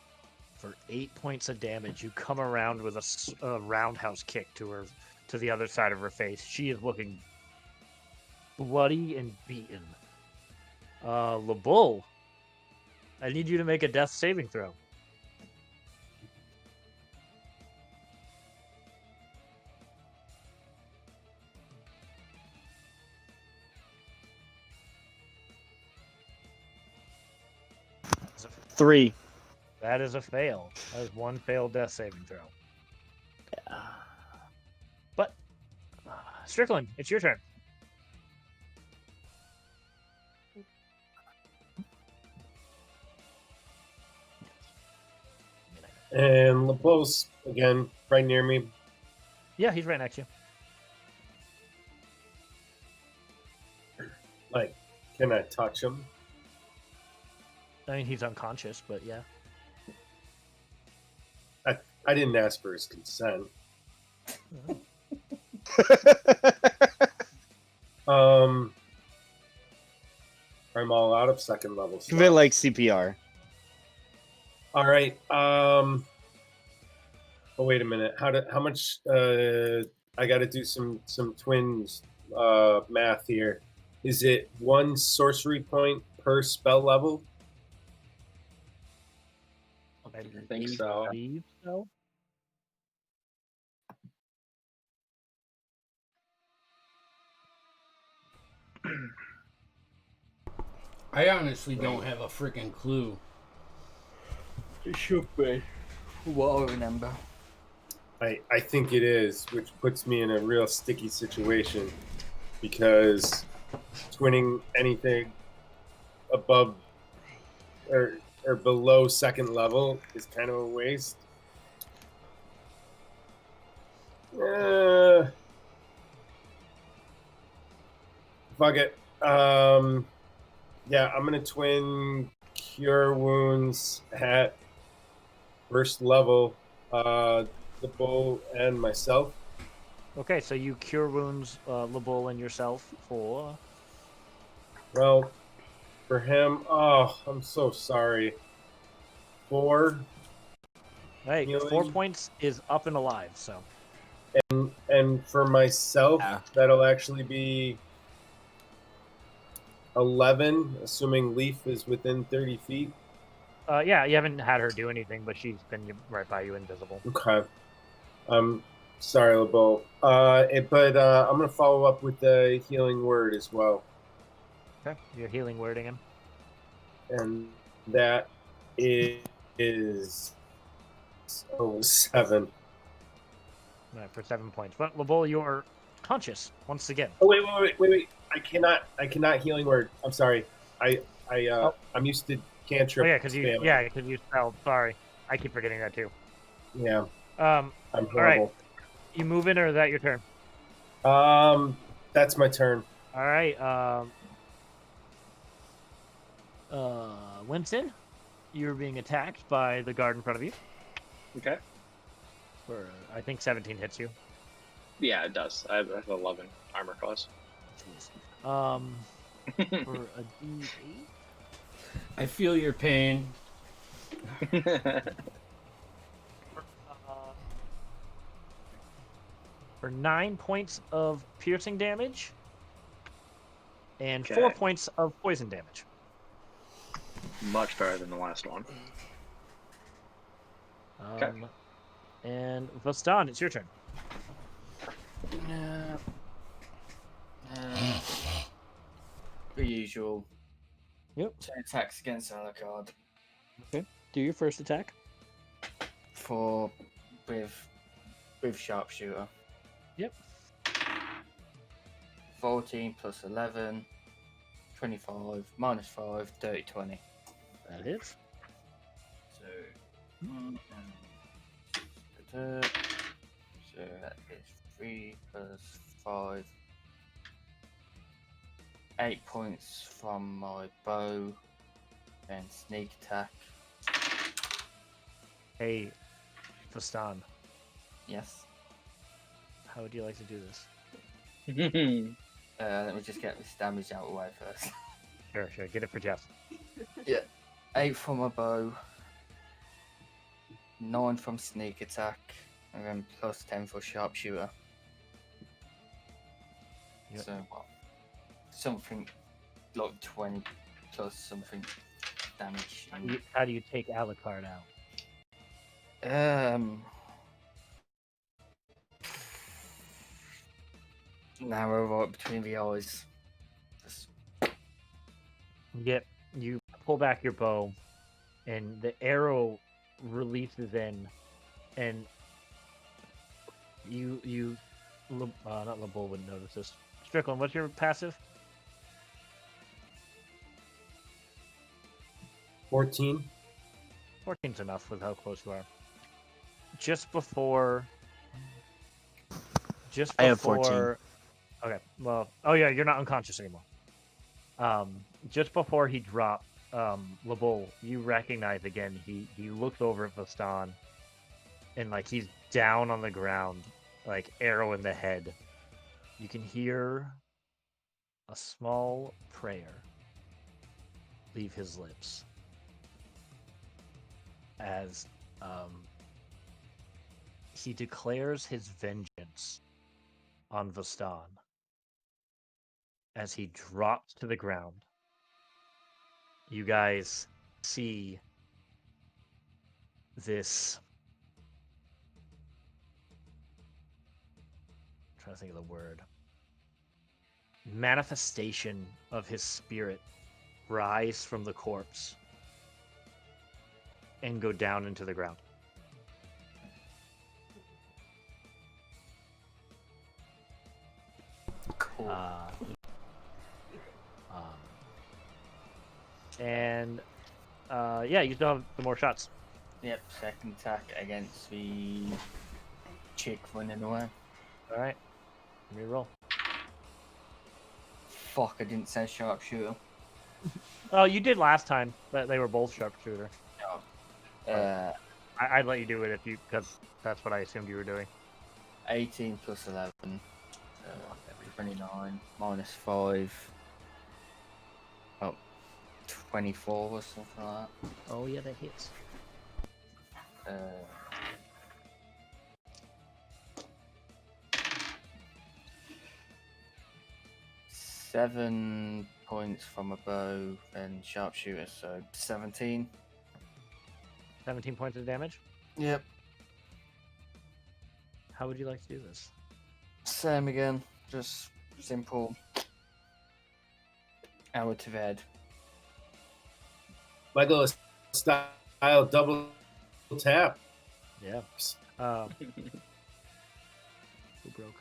For 8 points of damage, you come around with a roundhouse kick to the other side of her face. She is looking bloody and beaten. LeBull, I need you to make a death saving throw. Three. That is a fail. That is 1 failed death saving throw. But, Strickland, it's your turn. And LeBeau's, again, right near me. Yeah, he's right next to you. Like, can I touch him? I mean, he's unconscious, but yeah. I didn't ask for his consent. I'm all out of second level stuff. Give it like CPR. All right. Oh, wait a minute. How much? I got to do some twins math here. Is it 1 sorcery point per spell level? I think so. Believe so. I honestly don't have a freaking clue. It should be. What I remember. I think it is, which puts me in a real sticky situation because twinning anything above or below second level is kind of a waste. Fuck it. Yeah, I'm gonna twin Cure Wounds at first level, the bull and myself. Okay, so you cure wounds, LeBull and yourself for. Well, for him, oh, I'm so sorry. 4. Hey, Healing. 4 points is up and alive, so. And for myself, that'll actually be 11, assuming Leaf is within 30 feet. Yeah, you haven't had her do anything, but she's been right by you, invisible. Okay. Sorry, LeBeau. But I'm gonna follow up with the healing word as well. Okay, you're healing wording him. And that is 7. All right, for 7 points. But LeBull, you're conscious once again. Oh wait! I cannot healing word. I'm sorry. I'm used to cantrip. Oh yeah, because you spelled. Sorry, I keep forgetting that too. Yeah. I'm horrible. All right, you move in, or is that your turn? That's my turn. All right. Winston, you're being attacked by the guard in front of you. Okay. For I think 17 hits you. Yeah, it does. I have 11 armor class. For a D8. I feel your pain. For 9 points of piercing damage and Okay. 4 points of poison damage. Much better than the last one. Okay. And Vostan, it's your turn. The usual. Yep. 10 attacks against Alucard. Okay. Do your first attack. With sharpshooter. Yep. 14 plus 11, 25, minus 5, 30, 20. That hits. So, so that is 3 plus 5. 8 points from my bow and sneak attack. Hey, Vostan, Yes. how would you like to do this? Let me just get this damage out of the way first. Sure. Get it for Jeff. 8 from my bow, 9 from sneak attack, and then plus 10 for sharpshooter. Yep. So, what? Something like 20 plus something damage. How do you take Alucard out? Narrow right between the eyes. Just... Yep. You pull back your bow, and the arrow releases in, and not LeBeau wouldn't notice this. Strickland, what's your passive? 14. 14's enough with how close you are. Just before. I have 14. Okay. Well. Oh yeah, you're not unconscious anymore. Just before he dropped, LeBeau, you recognize again. He looks over at Vostan, and like he's down on the ground, like arrow in the head. You can hear a small prayer leave his lips as he declares his vengeance on Vostan as he drops to the ground. You guys see this. I'm trying to think of the word. Manifestation of his spirit rise from the corpse and go down into the ground. Cool. Yeah, you still have some more shots. Yep, second attack against the chick running away. Alright. Reroll. Fuck, I didn't say sharpshooter. Oh, you did last time, but they were both sharpshooter. I'd let you do it because that's what I assumed you were doing. 18 plus 11. 29 minus 5. Oh, 24 or something like that. Oh, yeah, that hits. 7 points from a bow and sharpshooter, so 17. 17 points of damage? Yep. How would you like to do this? Same again, just simple. Arrow to the head. Michael style double tap. Yeah. Who broke?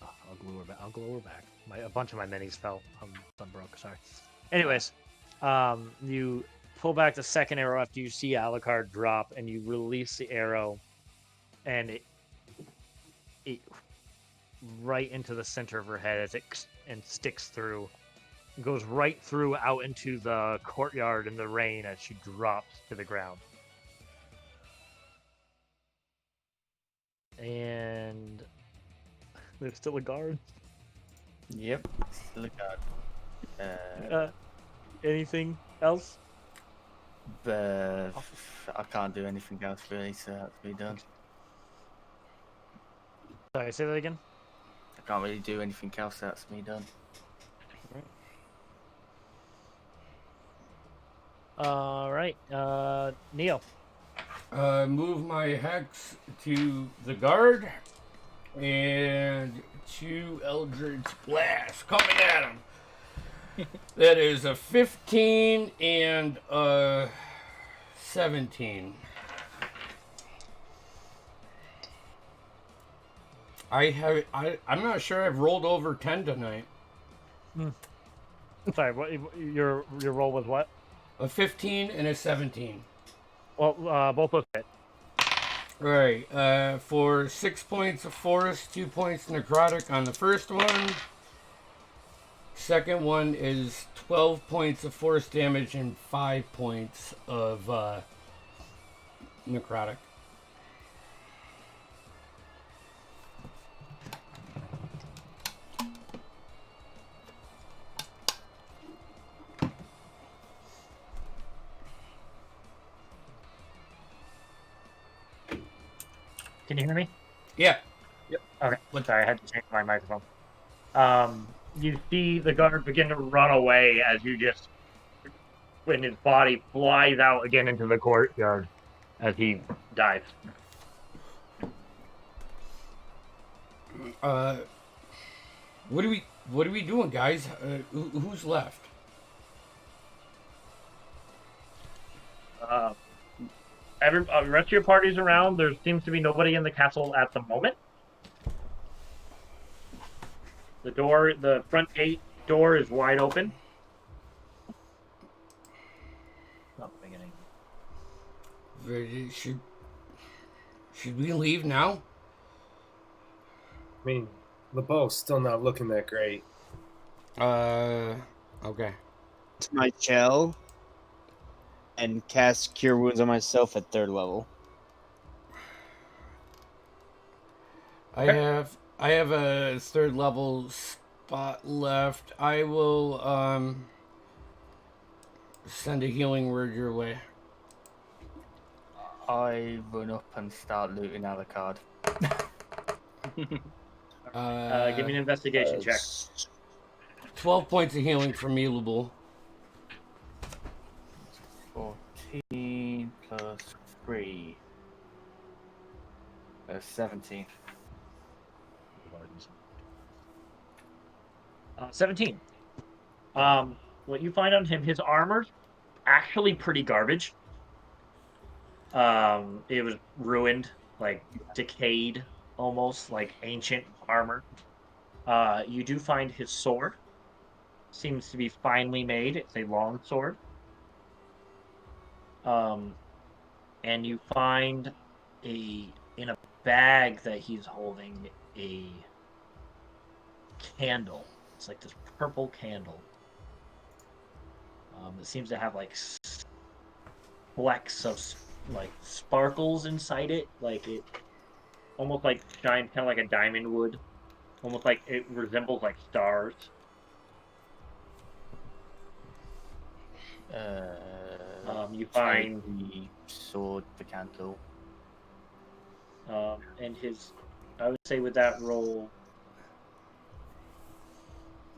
Oh, I'll glue her back. A bunch of my minis fell. Some broke. Sorry. Anyways, you pull back the second arrow after you see Alucard drop, and you release the arrow, and it right into the center of her head as it sticks through. It goes right through out into the courtyard in the rain as she drops to the ground. And there's still a guard. Yep, still a guard. Anything else? I can't do anything else really, so that's me done. Sorry, say that again. I can't really do anything else, so that's me done. All right, Neo. Move my hex to the guard and 2 Eldritch Blasts coming at him. That is a 15 and a 17. I'm not sure I've rolled over 10 tonight. Sorry, what your roll was what? A 15 and a 17. Well, both of it. Right. For 6 points of force, 2 points necrotic on the first one. Second one is 12 points of force damage and 5 points of necrotic. Can you hear me? Yeah. Yep. Okay. Sorry, I had to change my microphone. You see the guard begin to run away as you just, when his body flies out again into the courtyard as he dies. What are we doing, guys? Who's left? The rest of your party's around. There seems to be nobody in the castle at the moment. The front gate door is wide open. Not beginning. Should we leave now? I mean, LeBeau's still not looking that great. Okay. It's my shell and cast Cure Wounds on myself at 3rd level. Okay. I have a 3rd level spot left. I will send a healing word your way. I run up and start looting Alucard. Give me an investigation check. 12 points of healing from me, Lubul. 14 plus 3. 17. 17. What you find on him, his armor's actually pretty garbage. It was ruined, like decayed, almost like ancient armor. You do find his sword. Seems to be finely made. It's a long sword. And you find in a bag that he's holding a candle. It's like this purple candle. It seems to have like flecks of like sparkles inside it, like it almost like shines, kind of like a diamond would, almost like it resembles like stars. You find the sword, the candle, and I would say with that roll,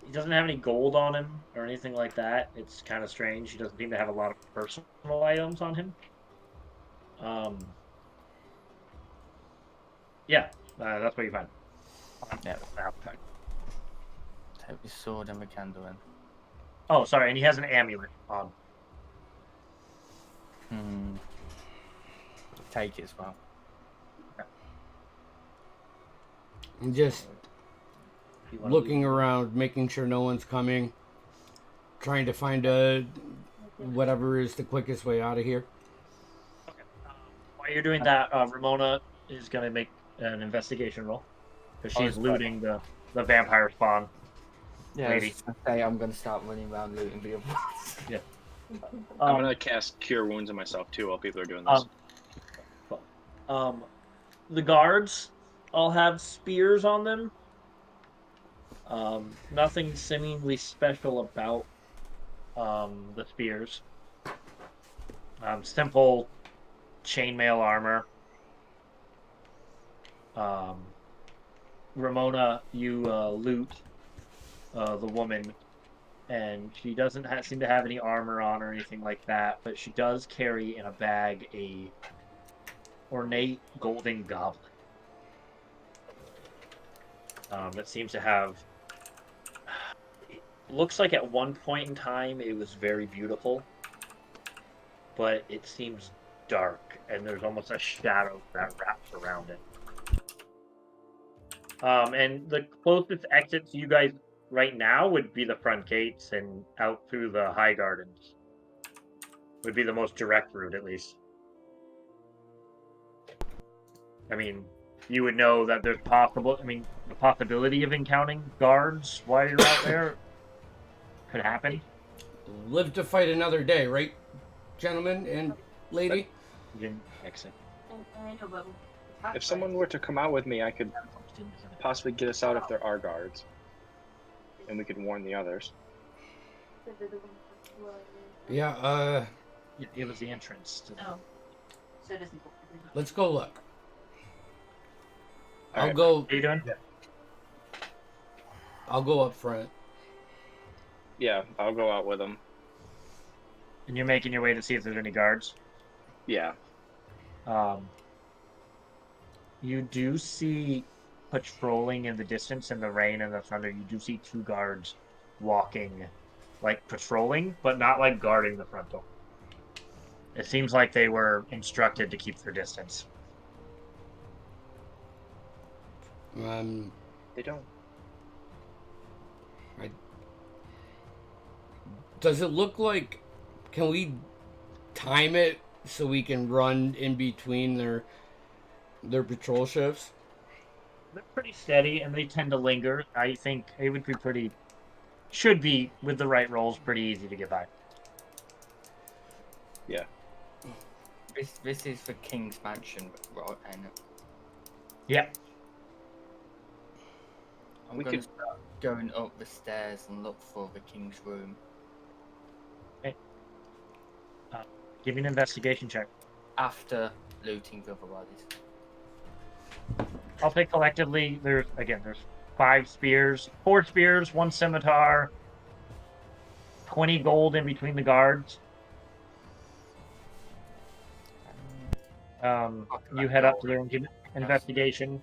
he doesn't have any gold on him or anything like that. It's kind of strange. He doesn't seem to have a lot of personal items on him. Yeah, that's what you find. Yeah. Take the sword and the candle in. Oh, sorry, and he has an amulet on. Take it as well. I'm just looking around, making sure no one's coming, trying to find whatever is the quickest way out of here. Okay. While you're doing that, Ramona is going to make an investigation roll because she's looting the vampire spawn. Yeah, lady. I'm going to start running around looting the other ones. Yeah. I'm going to cast Cure Wounds on myself too while people are doing this. The guards all have spears on them. Nothing seemingly special about the spears. Simple chainmail armor. Ramona, you loot the woman, and she doesn't seem to have any armor on or anything like that, but she does carry in a bag a ornate golden goblet that seems to have. It looks like at one point in time it was very beautiful, but it seems dark, and there's almost a shadow that wraps around it. And the closest exit to you guys right now would be the front gates and out through the high gardens. Would be the most direct route, at least. I mean, you would know that there's the possibility of encountering guards while you're out there could happen. Live to fight another day, right, gentlemen and lady? You can exit. If someone were to come out with me, I could possibly get us out if there are guards, and we could warn the others. Yeah. It was the entrance. Let's go look. All I'll right. go. What are you doing? I'll go up front. Yeah, I'll go out with them. And you're making your way to see if there's any guards. Yeah. You do see patrolling in the distance in the rain and the thunder. You do see 2 guards walking, like patrolling, but not like guarding the front door. It seems like they were instructed to keep their distance. They don't. Does it look like? Can we time it so we can run in between their patrol shifts? They're pretty steady and they tend to linger. I think it would be should be, with the right rolls, pretty easy to get by. Yeah. This is the King's Mansion, right? And Yeah. I'm going to start going up the stairs and look for the King's room. Okay. Give me an investigation check. After looting the other bodies. I'll say collectively, there's 4 spears, 1 scimitar, 20 gold in between the guards. You head up to their investigation.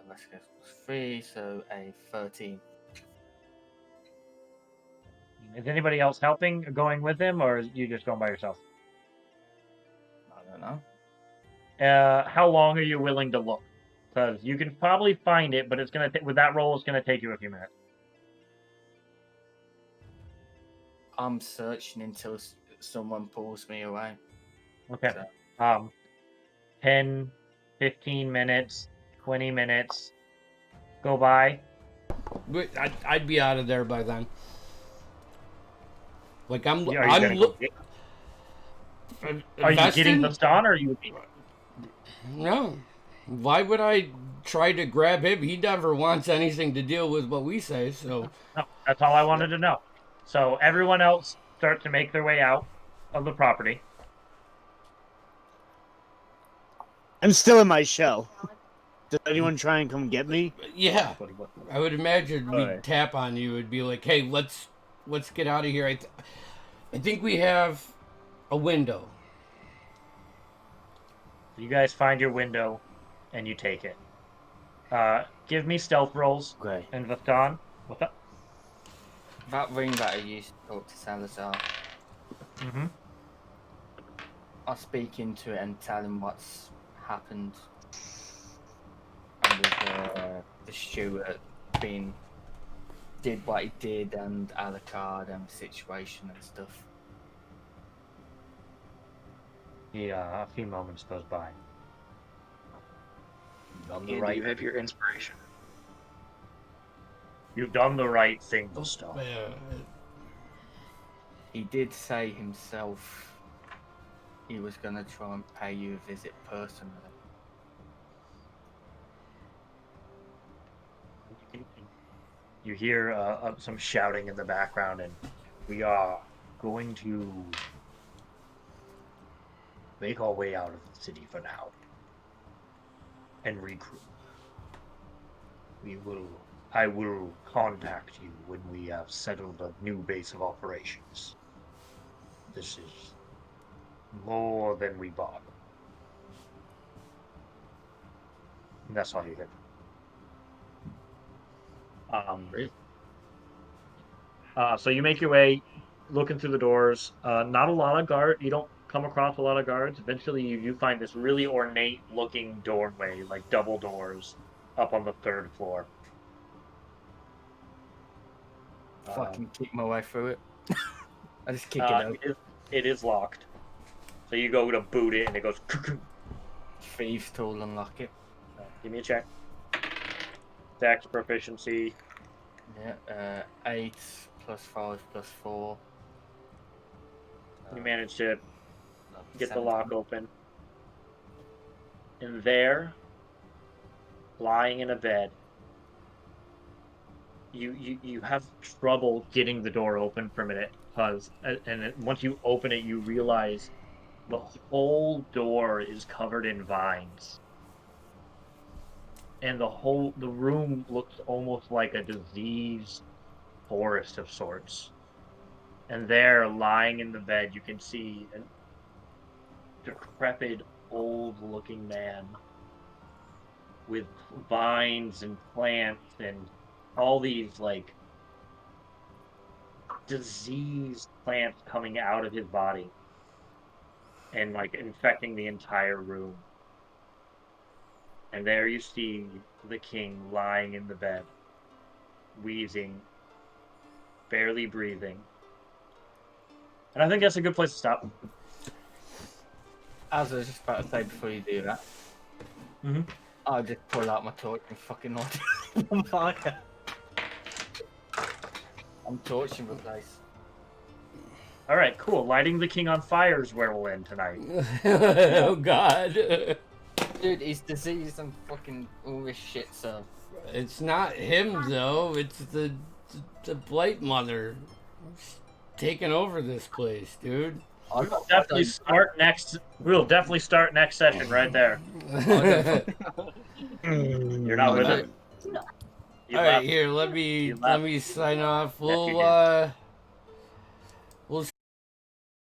Let's go 3, so a 13. Is anybody else helping, or going with him, or are you just going by yourself? I don't know. How long are you willing to look? Because you can probably find it, but it's gonna with that roll, it's gonna take you a few minutes. I'm searching until someone pulls me away. Okay. So, 10, 15 minutes, 20 minutes go by. I'd be out of there by then. Like Are you getting the stun, or are you? No. Why would I try to grab him? He never wants anything to deal with what we say, so. No, that's all I wanted to know. So everyone else starts to make their way out of the property. I'm still in my shell. Does anyone try and come get me? Yeah. I would imagine we'd Alright. tap on you. It'd be like, hey, let's get out of here. I think we have a window. You guys find your window, and you take it. Give me stealth rolls. Okay. And Vastan, what's up? that ring that I used to talk to Salazar, Mm-hmm. I'll speak into it and tell him what's happened. And with the steward did what he did, and Alucard and the situation and stuff. Yeah, a few moments goes by. Done the Andy, right. you have your inspiration. You've done the right thing, Vastan. He did say himself he was going to try and pay you a visit personally. You You hear some shouting in the background, and we are going to make our way out of the city for now and regroup. I will contact you when we have settled a new base of operations. This is more than we bought. And that's all you get. So you make your way, looking through the doors. Not a lot of guards. You don't come across a lot of guards. Eventually, you find this really ornate-looking doorway, like double doors, up on the 3rd floor. Fucking kick my way through it. I just kick it out. It is locked. So you go to boot it, and it goes. Thieves tool unlock it. Give me a check. Dex proficiency. Yeah, 8 plus 5 plus 4. You manage to get the lock open. And there, lying in a bed, you have trouble getting the door open for a minute, and once you open it, you realize the whole door is covered in vines. And the room looks almost like a diseased forest of sorts. And there, lying in the bed, you can see a decrepit, old-looking man with vines and plants and all these, like, diseased plants coming out of his body and, like, infecting the entire room. And there you see the king lying in the bed, wheezing, barely breathing. And I think that's a good place to stop. As I was just about to say before you do that, I'll just pull out my torch and fucking light it on fire. I'm torching the place. Alright, cool. Lighting the king on fire is where we'll end tonight. Oh, God. Dude, he's diseased and fucking all this shit, so... It's not him, though. It's the Blight Mother taking over this place, dude. We'll definitely start next session right there. You're not with it? All right, here. Let me sign off. We'll